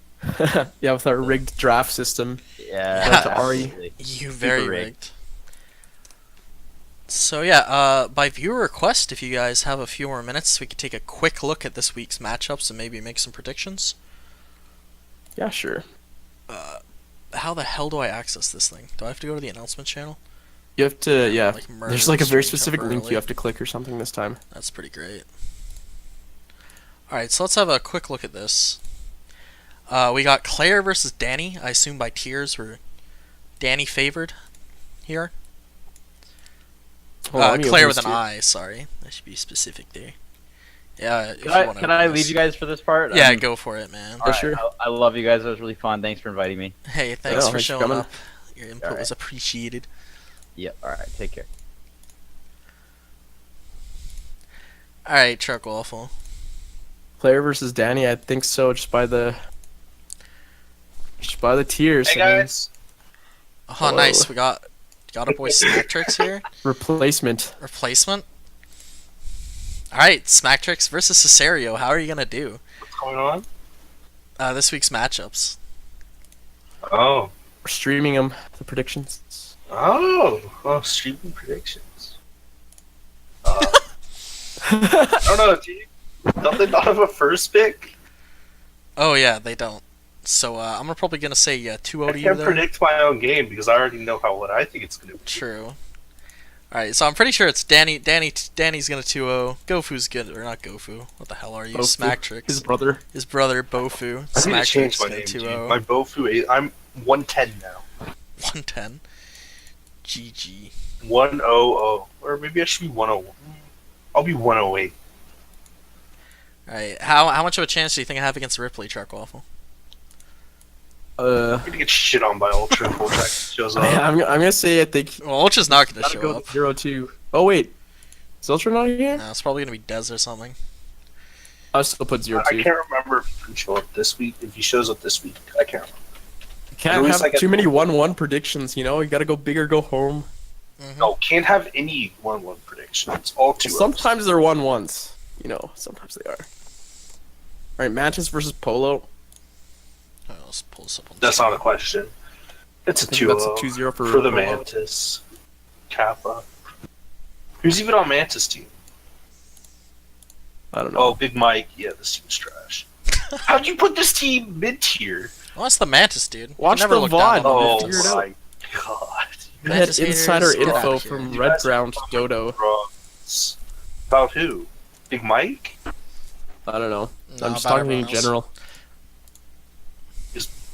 Yeah, with our rigged draft system. Yeah, Shout out to Ari. absolutely. You very Super rigged. So yeah, by viewer request, if you guys have a few more minutes, we could take a quick look at this week's matchups and maybe make some predictions. Yeah, sure. How the hell do I access this thing? Do I have to go to the announcement channel? You have to, yeah. Like murder There's like a very stream specific link temporarily. you have to click or something this time. That's pretty great. Alright, so let's have a quick look at this. We got Clare versus Danny. I assume by tiers we're Danny favored here. Hold on, let me Clare open with this an tier. I, sorry. I should be specific there. Yeah, if Can you I, wanna can I open leave this. you guys for this part? Yeah, go for it, man. For sure. I love you guys. It was really fun. Thanks for inviting me. Hey, thanks Yeah, for thanks for showing coming. up. Your input Alright. was appreciated. Yep. All right. Take care. All right, Chuck Waffle. Claire versus Danny, I think so, just by the tiers. Hey I mean, guys. Oh, Hello. nice. We got our boy Smacktrix here. replacement. Replacement. All right, Smacktrix versus Cesario. How are you gonna do? What's going on? This week's matchups. Oh. We're streaming them, the predictions. Oh, streaming predictions. I don't know, don't they not have a first pick? Oh yeah, they don't. So I'm probably gonna say 2-0 I to you can't there. predict my own game because I already know what I think it's gonna be. True. All right, so I'm pretty sure it's Danny's gonna 2-0. Gofu's good, or not Gofu. What the hell are you? Bofu, Smacktrix. His brother. His brother Bofu. I need to change Smacktrix my gonna name, dude. 2-0. My Bofu, I'm 110 now. 110. GG. 100. Or maybe I should be 101. I'll be 108. All right, how much of a chance do you think I have against Ripley, Chuck Waffle? I'm gonna get shit on by Ultra if Ultra shows up. I'm gonna say I think Well, Ultra's not gonna gotta show go up. 0-2. Oh wait, is Ultra not here? No, it's probably gonna be Dez or something. I'll still put 0-2. I can't remember if he can show up this week. If he shows up this week, I can't remember. Can't At least I have get- too many 1-1 predictions. You know, you gotta go big or go home. No, can't have any 1-1 predictions. All two. Sometimes they're 1-1s. You know, sometimes they are. All right, Mantis versus Polo. Oh, let's pull this up on the That's screen. not a question. It's a I think 2 that's a 2-0 for the Polo. Mantis. Kappa. Who's even on Mantis team? I don't know. Oh, Big Mike. Yeah, this team's trash. How'd you put this team mid tier? Well, that's the Mantis, dude. Watch Never the look down VOD. on Oh the figure it my out. god. We had Mantis insider haters, get info outta here. from You Red guys are Ground fucking Dodo. frauds. About who? Big Mike? I don't know. No, I'm just about talking in everyone else. general.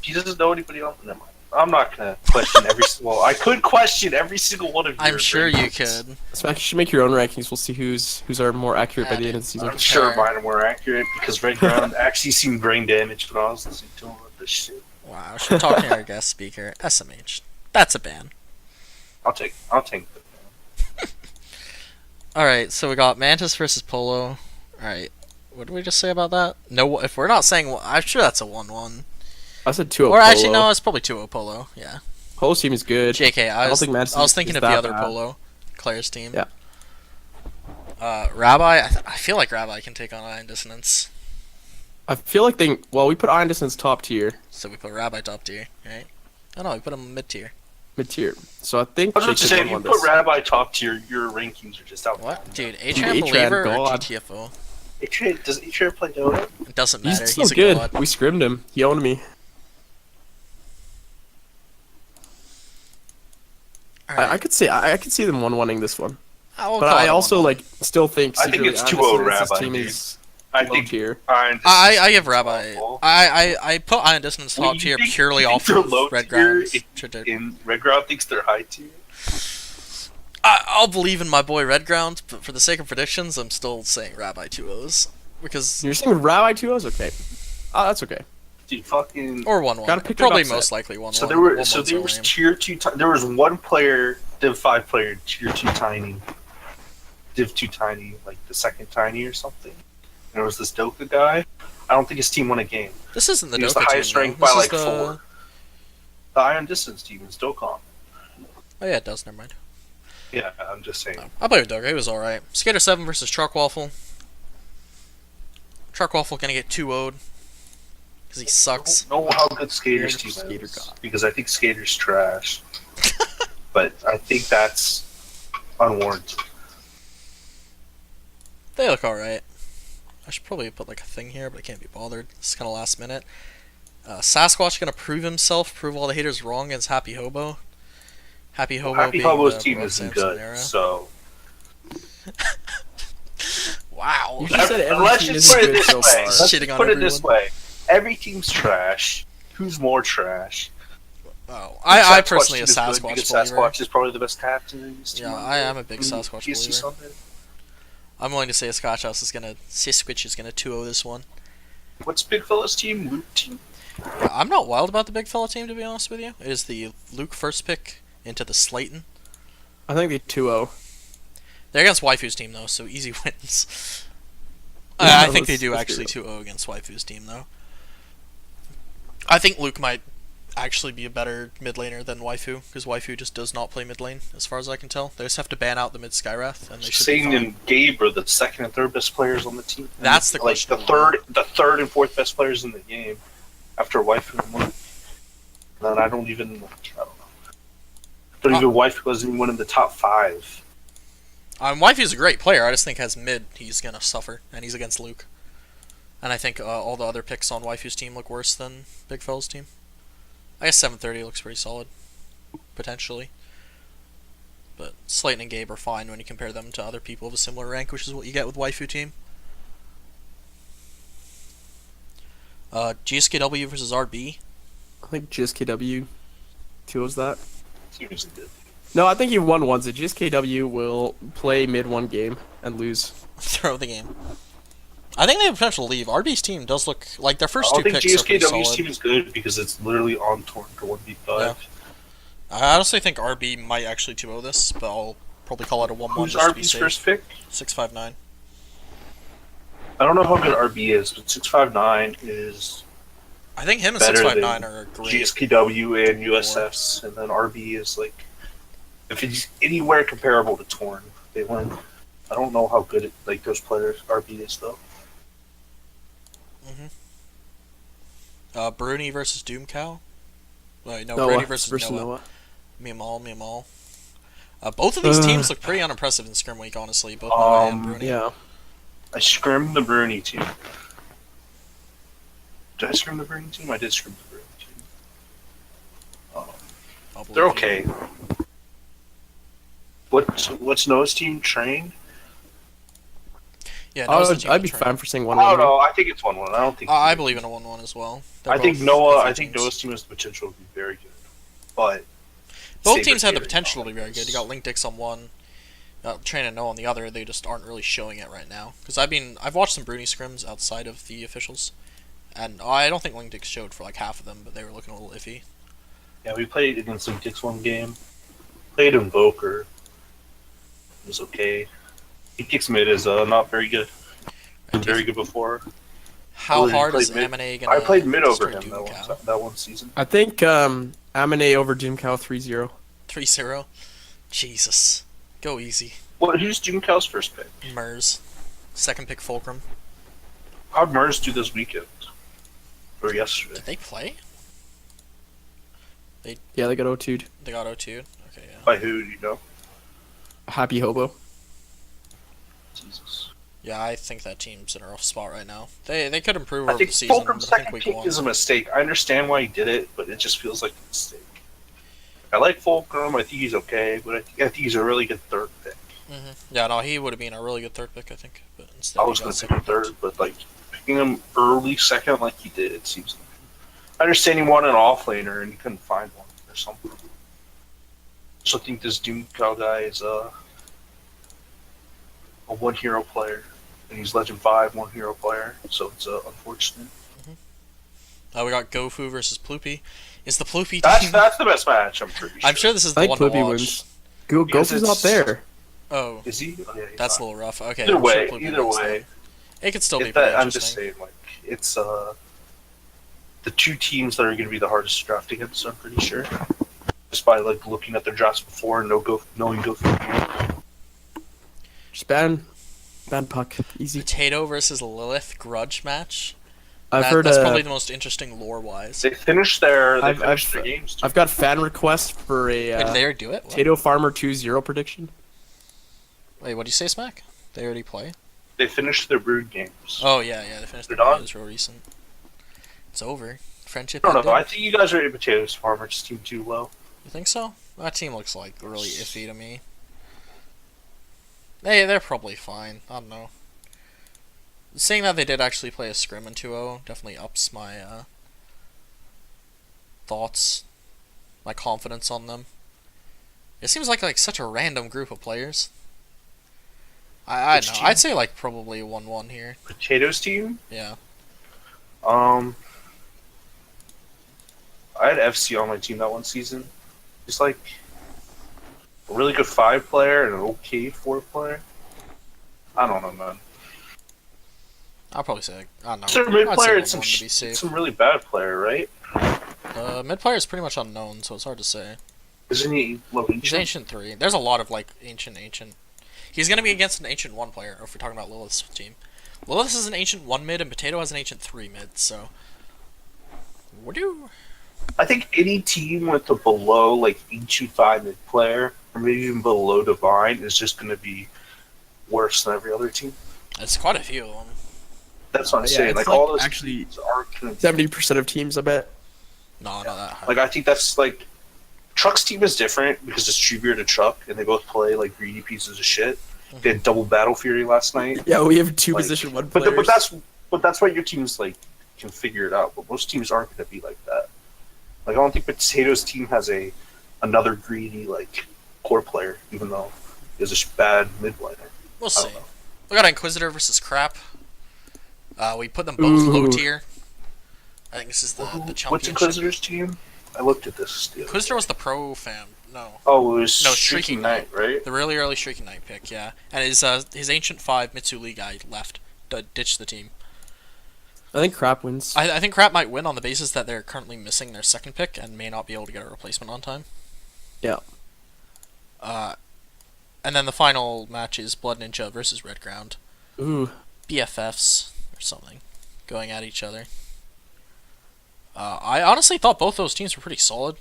He doesn't know anybody else. Never mind. I'm not gonna question every. Well, I could question every single one of you. I'm sure you could. Smack, you should make your own rankings. We'll see who's are more accurate by the end of the season. I'm sure Fair. mine are more accurate because Red Ground actually seemed brain damaged when I was listening to him with this shit. Wow, should talk to our guest speaker, SMH. That's a ban. I'll take the All right, so we got Mantis versus Polo. All right, what did we just say about that? No, if we're not saying, I'm sure that's a 1-1. I said 2-0 Or actually, Polo. no, it's probably 2-0 Polo. Yeah. Polo's team is good. JK, I don't think Mantis I was is thinking of that the other bad. Polo, Claire's team. Yeah. Rabbi, I feel like Rabbi can take on Iron Dissonance. I feel like we put Iron Distance top tier, So we put Rabbi top tier, right? Oh no, we put him mid tier. mid tier. So I think I was Jake just could saying, if you win put this. Rabbi top tier, your rankings are just out. What? Dude, A-Tran A-Tran Believer or God. GTFO? Does Atria play Dota? It doesn't matter. He's still He's a good. god. We scrimmed him. He owned me. Alright. I could see them 1-1ing this one, will but call I it a also 1-1. like still think. I think secretly it's Iron 2-0 Distance's Rabbi, team dude. is I low think tier. I give Rabbi. awful. I put Iron Distance Well, top you tier think- purely you think off they're of low Red tier Ground's if- trajectory. In Red Ground thinks they're high tier. I'll believe in my boy Red Ground, but for the sake of predictions, I'm still saying Rabbi 2-0s. Because You're saying Rabbi 2-0s? Okay. Oh, that's okay. Dude, fucking. or 1-1. Gotta pick an Probably upset. most likely 1-1. So there were 1-1's there so was lame. tier 2. There was one player, Div 5 player, tier 2 tiny, Div 2 tiny, like the second tiny or something. And there was this Doka guy. I don't think his team won a game. This isn't the He was Doka the highest team, ranked though. by This is like the... 4. The Iron Distance team is Dokkan. Oh yeah, it does. Never mind. Yeah, I'm just saying. No. I played with Doka. He was all right. Skater 7 versus Truck Waffle. Truck Waffle gonna get 2-0'd because he sucks. I don't know how good Skater's team Skater is God. because I think Skater's trash. But I think that's unwarranted. They look all right. I should probably put like a thing here, but I can't be bothered. It's kind of last minute. Sasquatch gonna prove himself, prove all the haters wrong against Happy Hobo. Happy Hobo. Happy being Hobo's the team Rob isn't Sampson good, era. so Wow. You just said every let's team just is put it good this so way. far. Let's Shitting on put it this everyone. way: every team's trash. Who's more trash? Oh, I Sasquatch personally a team is good Sasquatch because believer. Sasquatch is probably the best captain in this team. Yeah, I am a big Sasquatch You see believer. something? I'm willing to say Sasquatch is gonna 2-0 this one. What's Big Fella's team? Luke team? I'm not wild about the big fella team, to be honest with you. It is the Luke first pick into the Slayton. I think they 2-0. They're against Waifu's team though, so easy wins. Yeah, I think they let's- do let's actually be 2-0 against Waifu's team though. I think Luke might actually be a better mid laner than Waifu, because Waifu just does not play mid lane, as far as I can tell. They just have to ban out the mid Skywrath, and they should be Sane fine. and Gabe are the second and third best players on the team. That's the like question. the third and fourth best players in the game after Waifu and Luke. Then I don't know. Don't even Waifu wasn't even one in the top 5. Waifu's a great player. I just think as mid, he's gonna suffer, and he's against Luke. And I think all the other picks on Waifu's team look worse than Big Fell's team. I guess 730 looks pretty solid, potentially. But Slayton and Gabe are fine when you compare them to other people of a similar rank, which is what you get with Waifu team. GSKW versus RB. I think GSKW 2-0's that. Seems good. No, I think he won once. The GSKW will play mid one game and lose. Throw the game. I think they have potential to leave. RB's team does look like their first I two don't think picks are pretty GSKW's solid. team is good because it's literally on torn to 1v5. Yeah. I honestly think RB might actually 2-0 this, but I'll probably call it a 1-1 Who's just to be RB's safe. first pick? 659. I don't know how good RB is, but 659 is I think him and better 659 than are great. GSKW and USS, and then RB is like, if it's anywhere comparable to Torn, they win. I don't know how good like those players RB is though. Bruni versus Doomcow. Wait, no, Noah Bruni versus Noah. Miamal. Both of these teams look pretty unimpressive in Scrim Week, honestly. Both Noah and Bruni. Yeah. I scrimmed the Bruni team. Did I scrim the Bruni team? I did scrim the Bruni team. I'll believe They're you. okay. What's Noah's team trained? Yeah, Noah's the team I'd be to train. fine for saying I 1-1. don't know. I think it's 1-1. I don't think. I believe in a 1-1 as well. They're I think both Noah. iffy I think teams. Noah's team has the potential to be very good, but Both Saber's teams have the very potential to be very dominant. good. You got Link Dix on one, Train and Noah on the other. They just aren't really showing it right now. Because I've watched some Bruni scrims outside of the officials, and I don't think Link Dix showed for like half of them, but they were looking a little iffy. Yeah, we played against Link Dix one game. Played Invoker. It was okay. Link Dix mid is not very good. Been very good before. How Really hard is played mid. Amine gonna? I played mid over start him Doomcow? that one season. I think Amine over Doomcow 3-0. 3-0. Jesus, go easy. Who's Junkow's first pick? Mers, second pick Fulcrum. How'd Mers do this weekend? Or yesterday? Did they play? Yeah, they got 0-2'd. They got 0-2'd. Okay, yeah. By who, do you know? Happy Hobo. Jesus. Yeah, I think that team's in a rough spot right now. They could improve I over think the season, Fulcrum's but I think second week pick 1. is a mistake. I understand why he did it, but it just feels like a mistake. I like Fulcrum. I think he's okay, but I think he's a really good third pick. Yeah, no, he would have been a really good third pick, I think. But instead, I he was got going to pick second him third, picked. but like picking him early second like he did, it seems. I understand he wanted an off laner and he couldn't find one or something. So I think this Doomcow guy is a one hero player, and he's Legend 5 one hero player. So it's unfortunate. We got Gofu versus Ploopy. Is the Ploopy That's team? the best match. I'm pretty sure. I'm sure this is I the think one to Poopy watch. wins. Because Gofu's not it's- there. Oh, Is he? Oh, yeah, he's that's a not. little rough. Okay. Either I'm sure way, Ploopy either wins way. then. It could still be If pretty that, I'm just interesting. saying, like, it's the two teams that are going to be the hardest to draft against. I'm pretty sure, just by like looking at their drafts before and knowing go through. Just ban puck. Easy. Potato versus Lilith grudge match. I've heard That's probably the most interesting lore-wise. They finished their I've- their games. Too. I've got fan request for a Wait, did they already do it? What? Potato Farmer 2-0 prediction. Wait, what do you say, Smack? They already play? They finished their brood games. Oh yeah, they finished They're the done? It was real recent. It's over. Friendship. I don't know. ended? I think you guys are a potatoes farmer. Just team too low. You think so? That team looks like really iffy to me. They're probably fine. I don't know. Seeing that they did actually play a scrim in 2-0 definitely ups my thoughts, my confidence on them. It seems like such a random group of players. I Which don't know. team? I'd say like probably 1-1 here. Potatoes team. Yeah. I had FC on my team that one season. Just like A really good 5-player and an okay 4-player. I don't know, man. I'll probably say, I don't know. So mid I'd player say and some 1-1 to be safe. some really bad player, right? Mid player is pretty much unknown, so it's hard to say. Isn't he He's ancient 3. There's a lot of like ancient. He's gonna be against an ancient 1 player. Or if we're talking about Lilith's team, Lilith is an ancient 1 mid, and Potato has an ancient 3 mid. So, what do you? I think any team with a below like ancient 5 mid player, or maybe even below divine, is just going to be worse than every other team. It's quite a few of them. That's what I'm Yeah, saying. it's Like like all those actually teams are going to 70% of teams, I bet. No, not that high. like. I think that's like Truck's team is different because it's Treebeard and Truck, and they both play like greedy pieces of shit. They had double Battle Fury last night. Yeah, we have two Like, position 1 But, players. but that's why your teams like can figure it out. But most teams aren't going to be like that. Like I don't think Potato's team has another greedy like core player, even though he's a bad mid laner. We'll I see. don't know. We got Inquisitor versus Crap. We put them both low Ooh. tier. I think this is the What's championship. Inquisitor's team? I looked at this. The other Inquisitor day. was the pro fam. No, Oh, it was No, Streaking Shrieking Knight, right? the really early Shrieking Knight pick. Yeah, and his ancient 5 Mitsuli guy left, ditched the team. I think Crap wins. I think Crap might win on the basis that they're currently missing their second pick and may not be able to get a replacement on time. Yeah. And then the final match is Blood Ninja versus Red Ground. Ooh. BFFs or something, going at each other. I honestly thought both those teams were pretty solid.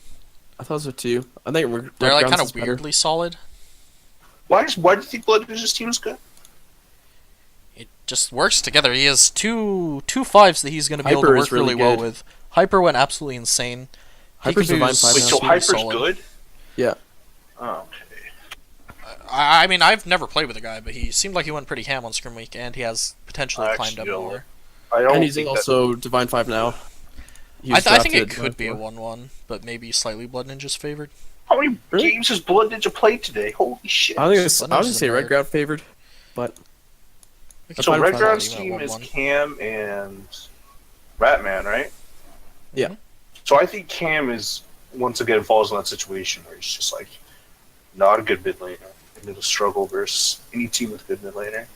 I thought so too. I think They're like kind Grounds of is better. weirdly solid. Why do you think Blood Ninja's team is good? It just works together. He has two 5s that he's going to be able to Hyper work is really really well good. with. Hyper went absolutely insane. Hyper's Divine Hikubu's 5 Wait, now. so super Hyper's solid. good? Yeah. Oh, okay. I mean, I've never played with the guy, but he seemed like he went pretty ham on Scrim Week, and he has potentially I climbed up actually don't. more. I don't And he's think also Divine 5 now. He I was think it drafted could be a Divine 4. 1-1, but maybe slightly Blood Ninja's favored. how many Really? games has Blood Ninja played today? Holy shit! I think it's, Blood I was Ninja's gonna say a Red nerd. Ground favored, but We That's So fine Red with Ground's that. team is 1-1. Cam and Ratman, right? Yeah. So I think Cam is once again falls in that situation where he's just like not a good mid laner and it'll struggle versus any team with good mid laner.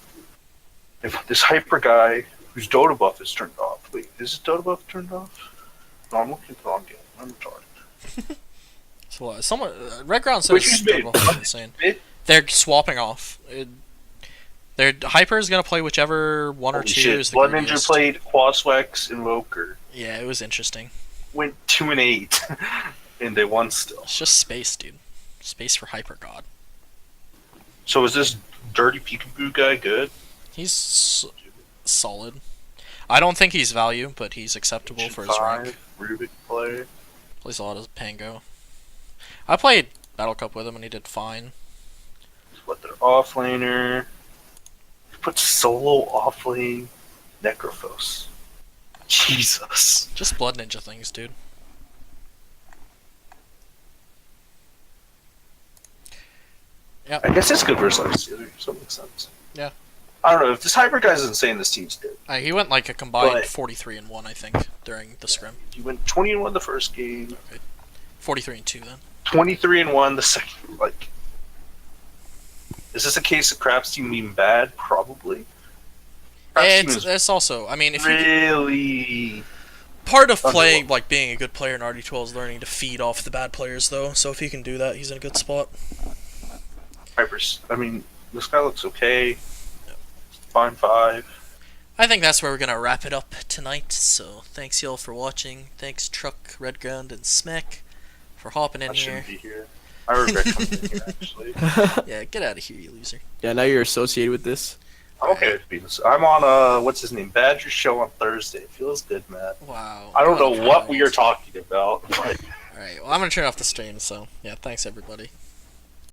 If this hyper guy whose Dota buff is turned off. Wait, is his Dota buff turned off? No, I'm looking at the wrong game. I'm retarded. So Red Ground Which says is mid? Double insane. Mid? They're swapping off. Their Hyper is gonna play whichever one or Holy two shit. is the Blood Ninja greediest. played Quaswex Invoker. Yeah, it was interesting. Went 2-8. And they won still. It's just space, dude. Space for Hyper God. So is this dirty peekaboo guy good? He's solid. I don't think he's value, but he's acceptable for his rank. Rubik player. Plays a lot of Pango. I played Battle Cup with him and he did fine. What their offlaner. Put solo offlane Necrophos. Jesus. Just Blood Ninja things, dude. I guess it's good versus Legacy, so it makes sense. Yeah. I don't know, if this hyper guy's insane, this team's good. He went like a combined But- 43-1, I think, during the scrim. He went 20-1 the first game, 43-2 then. 23-1 the second. Like, is this a case of Crap's team being bad? Probably. Crap's team is It's also, I mean, if you really. part of Underwhelming. playing like being a good player in RD12 is learning to feed off the bad players, though. So if he can do that, he's in a good spot. Hypers. I mean, this guy looks okay. Fine 5. I think that's where we're gonna wrap it up tonight. So thanks y'all for watching. Thanks Truck, Red Ground, and Smack for hopping in I here. shouldn't be here. I regret coming in here, actually. Yeah, get out of here, you loser. yeah, now you're associated with this. I'm okay with being this. I'm on, what's his name? Badger's show on Thursday. It feels good, Matt. Wow. I don't God, know what wild. we are talking about, but Alright, well, I'm gonna turn off the stream, so yeah, thanks everybody.